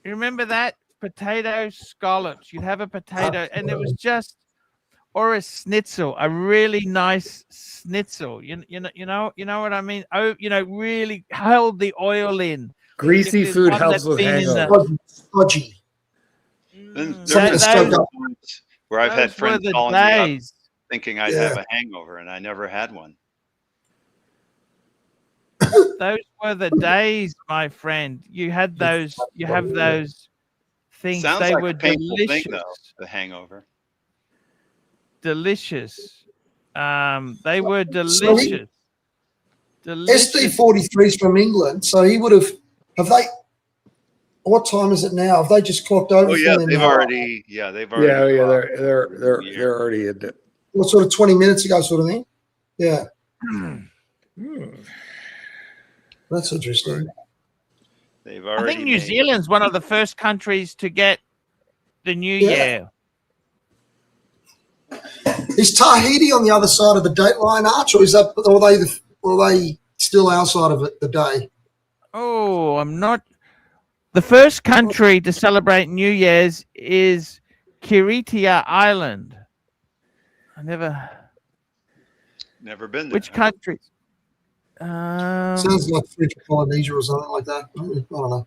A: remember that? Potato scallops. You'd have a potato, and it was just, or a schnitzel, a really nice schnitzel. You know what I mean? Oh, really held the oil in.
B: Greasy food helps with hangovers.
E: Stodgy.
H: There's times where I've had friends calling me up thinking I'd have a hangover, and I never had one.
A: Those were the days, my friend. You had those. You have those things.
H: Sounds
A: they
H: like
A: were
H: a painful
A: delicious.
H: thing, though. The hangover.
A: Delicious. They were delicious.
E: SD43's from England, so he would have they? What time is it now? Have they just clocked over?
H: Oh yeah, they've already. They're
B: already in it.
E: What, sort of 20 minutes ago, sort of thing? Yeah. That's interesting.
H: They've already.
A: I think New Zealand's one of the first countries to get the New Year.
E: Is Tahiti on the other side of the date line, Arch, or are they still our side of it, the day?
A: Oh, I'm not. The first country to celebrate New Year's is Kiritia Island. I never
H: been there.
A: Which country?
E: Sounds like French Polynesia or something like that. I don't know.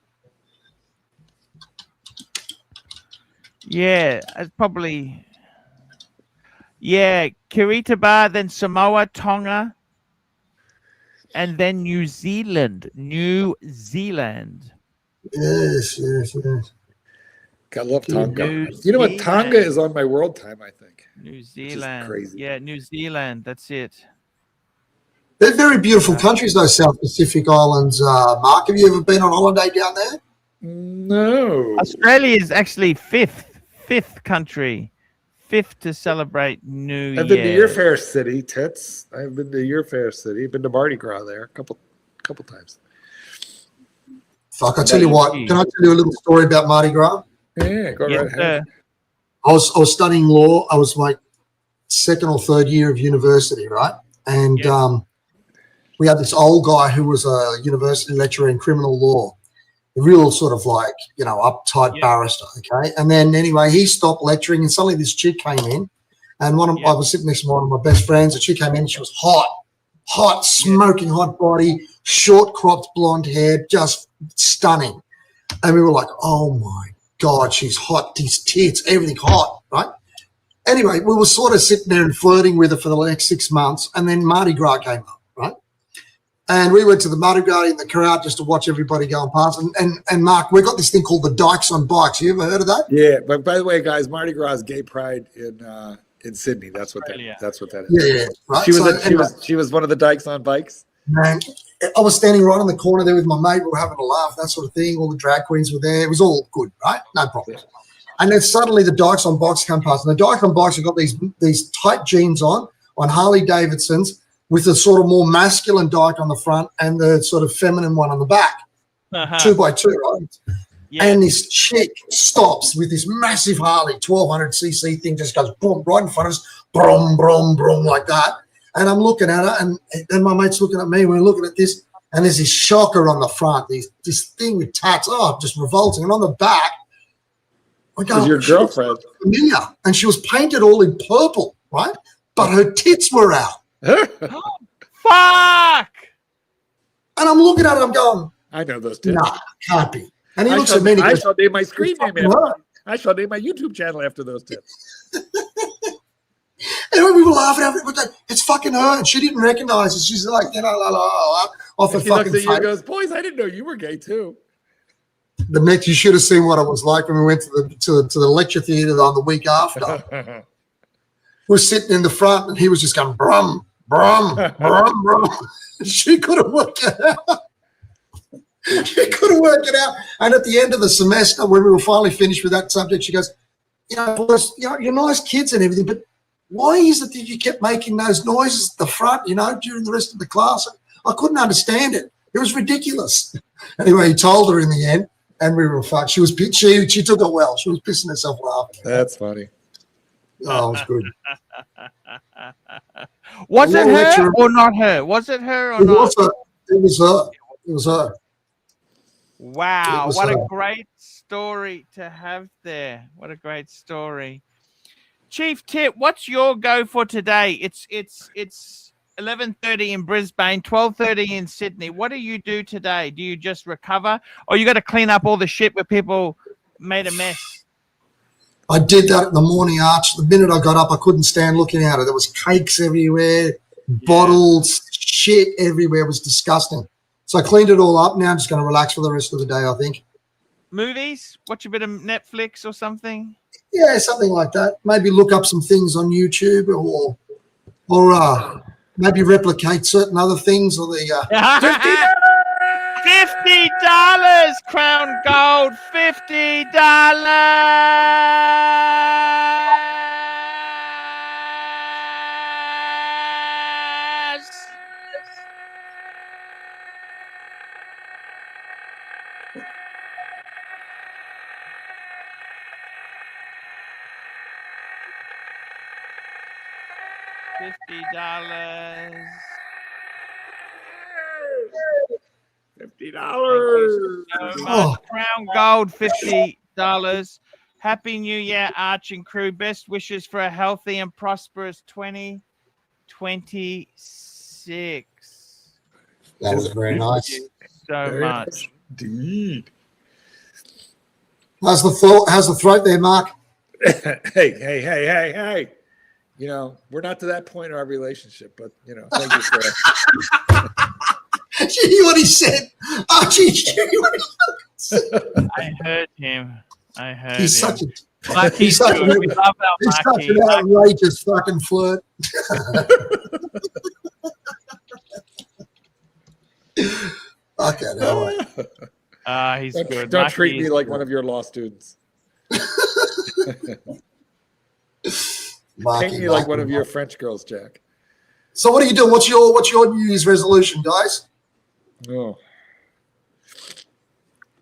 A: Yeah, it's probably. Yeah, Kiribati, then Samoa, Tonga, and then New Zealand. New Zealand.
E: Yes.
B: I love Tonga. You know what? Tonga is on my world time, I think.
A: New Zealand.
B: Crazy.
A: Yeah, New Zealand. That's it.
E: They're very beautiful countries, those South Pacific islands. Mark, have you ever been on holiday down there?
B: No.
A: Australia is actually fifth country. Fifth to celebrate New Year.
B: I've been to your fair city, Tits. I've been to your fair city. I've been to Mardi Gras there a couple times.
E: Fuck, I tell you what. Can I tell you a little story about Mardi Gras?
B: Yeah, go right ahead.
E: I was studying law. I was like second or third year of university, right? And we had this old guy who was a university lecturer in criminal law. A real sort of like, uptight barrister, okay? And then anyway, he stopped lecturing and suddenly this chick came in and I was sitting next to one of my best friends and she came in and she was hot, smoking hot body, short cropped blonde hair, just stunning. And we were like, oh my God, she's hot, these tits, everything hot, right? Anyway, we were sort of sitting there and flirting with her for the next 6 months and then Mardi Gras came up, right? And we went to the Mardi Gras in the crowd just to watch everybody going past. And Mark, we've got this thing called the Dykes on Bikes. You ever heard of that?
B: Yeah, but by the way, guys, Mardi Gras is Gay Pride in Sydney. That's what that is.
E: Yeah, right.
B: She was one of the Dykes on Bikes.
E: Man, I was standing right on the corner there with my mate. We were having a laugh, that sort of thing. All the drag queens were there. It was all good, right? No problem. And then suddenly the Dykes on Bikes come past. And the Dykes on Bikes have got these tight jeans on Harley Davidsons, with the sort of more masculine dyke on the front and the sort of feminine one on the back, 2x2, right? Yeah. And this chick stops with this massive Harley 1200cc thing, just goes boom right in front of us, brum, brum, brum, like that. And I'm looking at her, and then my mate's looking at me. We're looking at this, and there's this shocker on the front, this thing with tats, just revolting. And on the back, I go,
B: your girlfriend,
E: familiar, and she was painted all in purple, right? But her tits were out.
A: Fuck!
E: And I'm looking at it, I'm going,
B: I know those tits.
E: Nah, can't be. And he looks at me and he goes,
B: I shall name my screen name after. I shall name my YouTube channel after those tits.
E: And we were laughing at it, but it's fucking her, and she didn't recognize it. She's like, off her
B: she
E: fucking
B: looks at you
E: face.
B: and goes, boys, I didn't know you were gay too.
E: The next, you should have seen what it was like when we went to the lecture theatre on the week after. We're sitting in the front, and he was just going, brum, brum, brum, brum. She couldn't work it out. She couldn't work it out. And at the end of the semester, when we were finally finished with that subject, she goes, boys, you're nice kids and everything, but why is it that you kept making those noises at the front, during the rest of the class? I couldn't understand it. It was ridiculous. Anyway, he told her in the end, and we were fucked. She took it well. She was pissing herself laughing.
B: That's funny.
E: Oh, it was good.
A: Was it her or not her? Was it her or not?
E: It was her. It was her.
A: Wow, what a great story to have there. What a great story. Chief Tip, what's your go for today? It's 11:30 in Brisbane, 12:30 in Sydney. What do you do today? Do you just recover, or you got to clean up all the shit where people made a mess?
E: I did that in the morning, Arch. The minute I got up, I couldn't stand looking at it. There was cakes everywhere, bottles, shit everywhere. It was disgusting. So I cleaned it all up. Now I'm just going to relax for the rest of the day, I think.
A: Movies? Watch a bit of Netflix or something?
E: Yeah, something like that. Maybe look up some things on YouTube or maybe replicate certain other things or the
A: $50 Crown Gold, $50. $50.
B: $50.
A: So much. Crown Gold, $50. Happy New Year, Arch and crew. Best wishes for a healthy and prosperous 2026.
E: That was very nice.
A: Thank you so much.
B: Indeed.
E: How's the throat there, Mark?
B: Hey. You know, we're not to that point in our relationship, but, you know, thank you for
E: Did you hear what he said? Archie, did you hear what he said?
A: I heard him.
E: He's
A: him.
E: such a
A: He's such an
E: outrageous fucking flirt. Okay, no way.
A: He's good.
B: Don't treat me like one of your law students. Paint me like one of your French girls, Jack.
E: So what are you doing? What's your New Year's resolution, guys?
B: Oh.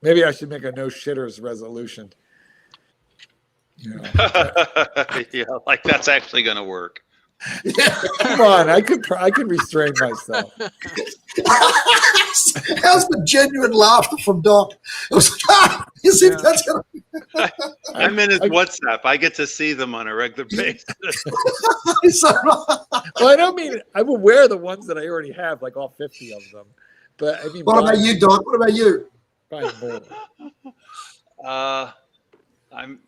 B: Maybe I should make a no shitters resolution. You know.
H: Yeah, like that's actually going to work.
B: Come on, I could restrain myself.
E: How's the genuine laughter from Doc? It was like, as if that's gonna be.
H: I'm in his WhatsApp. I get to see them on a regular basis.
B: Well, I don't mean I will wear the ones that I already have, like all 50 of them. But I mean,
E: what about you, Doc? What about you?
H: I'm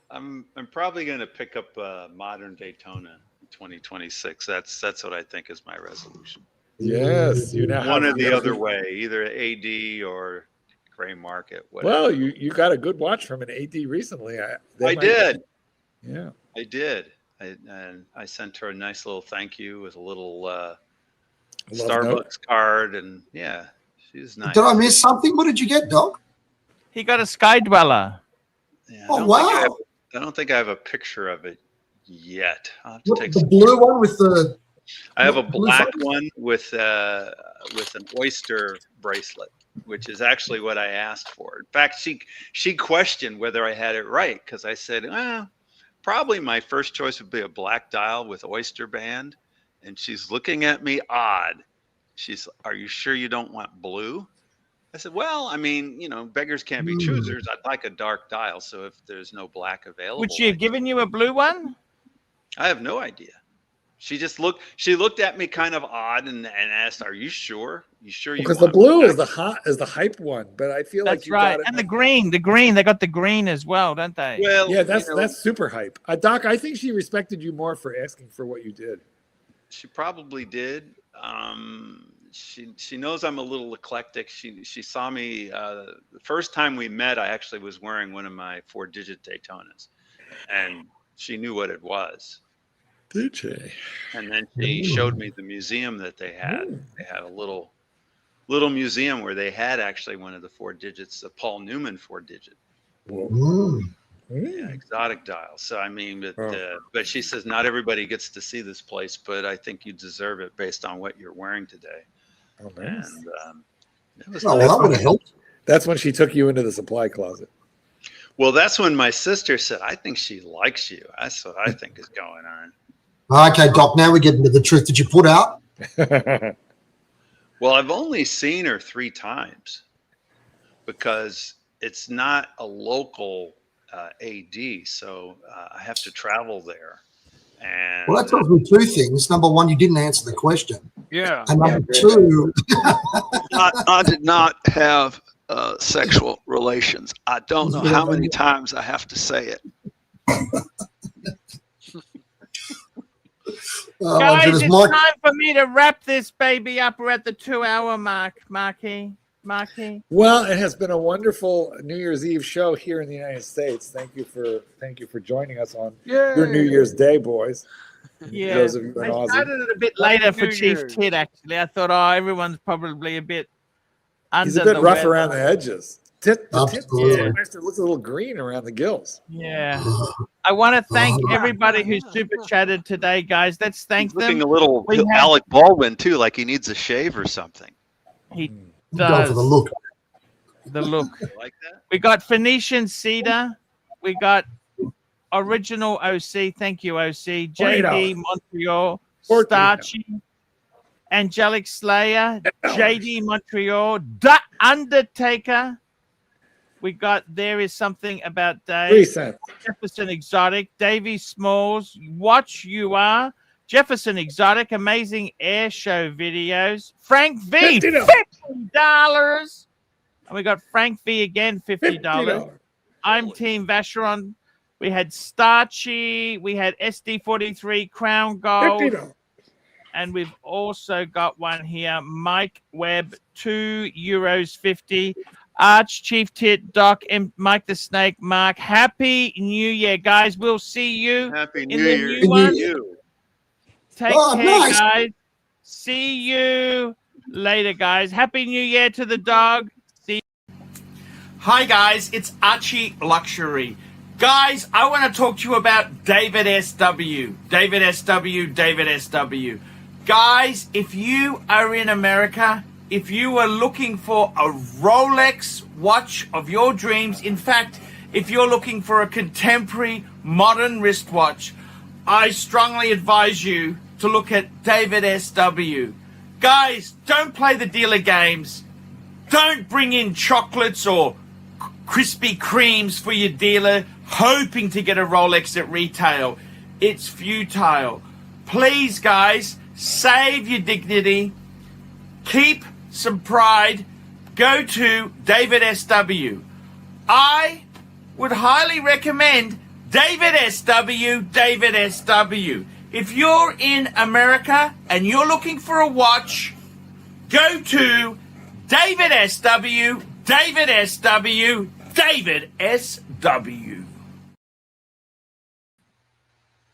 H: probably going to pick up modern Daytona in 2026. That's what I think is my resolution.
B: Yes, you now
H: one
B: have
H: or the other way, either AD or gray market. Whatever.
B: Well, you got a good watch from an AD recently.
H: I did.
B: Yeah,
H: I did. And I sent her a nice little thank you with a little Starbucks card, and yeah, she's nice.
E: Did I miss something? What did you get, Doc?
A: He got a Sky Dweller.
H: Yeah,
E: oh wow!
H: I don't think I have a picture of it yet. I'll have to
E: What,
H: take
E: the
H: some
E: blue one with the.
H: I have a black one with an oyster bracelet, which is actually what I asked for. In fact, she questioned whether I had it right because I said, well, probably my first choice would be a black dial with oyster band. And she's looking at me odd. She's, are you sure you don't want blue? I said, well, I mean, you know, beggars can't be choosers. I'd like a dark dial. So if there's no black available.
A: Would she have given you a blue one?
H: I have no idea. She just looked at me kind of odd and asked, are you sure? You sure you
B: because the blue is the hype one, but I feel like
A: that's right. And the green, they got the green as well, don't they?
H: Well,
B: yeah, that's super hype. Doc, I think she respected you more for asking for what you did.
H: She probably did. She knows I'm a little eclectic. She saw me the first time we met. I actually was wearing one of my 4-digit Daytonas, and she knew what it was.
B: DJ.
H: And then she showed me the museum that they had. They had a little museum where they had actually one of the 4 digits, the Paul Newman 4-digit. Yeah, exotic dial. So I mean, but she says not everybody gets to see this place, but I think you deserve it based on what you're wearing today.
B: Oh, nice.
H: And
E: Oh, well, that would have helped.
B: That's when she took you into the supply closet.
H: Well, that's when my sister said, I think she likes you. That's what I think is going on.
E: Okay, Doc, now we're getting to the truth. Did you put out?
H: Well, I've only seen her 3 times because it's not a local AD, so I have to travel there. And
E: Well, that tells me 2 things. Number one, you didn't answer the question.
C: Yeah.
E: And number 2,
N: I did not have sexual relations. I don't know how many times I have to say it.
A: Guys, it's time for me to wrap this baby up. We're at the 2-hour mark, Marky.
B: Well, it has been a wonderful New Year's Eve show here in the United States. Thank you for joining us on your New Year's Day, boys.
A: Yeah,
B: those of you in
A: I
B: Aussie.
A: started it a bit later for
C: New
A: Chief
C: Year's.
A: Tit. Actually, I thought, everyone's probably a bit under.
B: He's a bit
A: the
B: rough
A: weather.
B: around the edges. Tit
E: Absolutely.
B: looks a little green around the gills.
A: Yeah, I want to thank everybody who super chatted today, guys. Let's thank
H: He's looking
A: them.
H: a little
A: We have-
H: Alec Baldwin too, like he needs a shave or something.
A: He
E: go
A: does
E: for the look.
A: the look.
H: You like that?
A: We got Phoenician Cedar. We got Original OC. Thank you, OC. JD Montreal. Starchy. Angelic Slayer. JD Montreal. The Undertaker. We got There Is Something About Dave.
B: 3 cents.
A: Jefferson Exotic. Davey Smalls. Watch You Are. Jefferson Exotic. Amazing Air Show videos. Frank V. $50. And we got Frank V again, $50. I'm Team Vacheron. We had Starchy. We had SD43 Crown Gold.
B: $50.
A: And we've also got one here. Mike Webb, €2.50. Arch, Chief Tit, Doc, and Mike the Snake, Mark. Happy New Year, guys. We'll see you
H: Happy
A: in
H: New
A: the
H: Year
A: new one.
H: to you.
A: Take care,
E: nice.
A: guys. See you later, guys. Happy New Year to the dog. See. Hi, guys. It's Archie Luxury. Guys, I want to talk to you about David SW. David SW, David SW. Guys, if you are in America, if you are looking for a Rolex watch of your dreams, in fact, if you're looking for a contemporary modern wristwatch, I strongly advise you to look at David SW. Guys, don't play the dealer games. Don't bring in chocolates or Krispy Kremes for your dealer hoping to get a Rolex at retail. It's futile. Please, guys, save your dignity. Keep some pride. Go to David SW. I would highly recommend David SW, David SW. If you're in America and you're looking for a watch, go to David SW, David SW, David SW.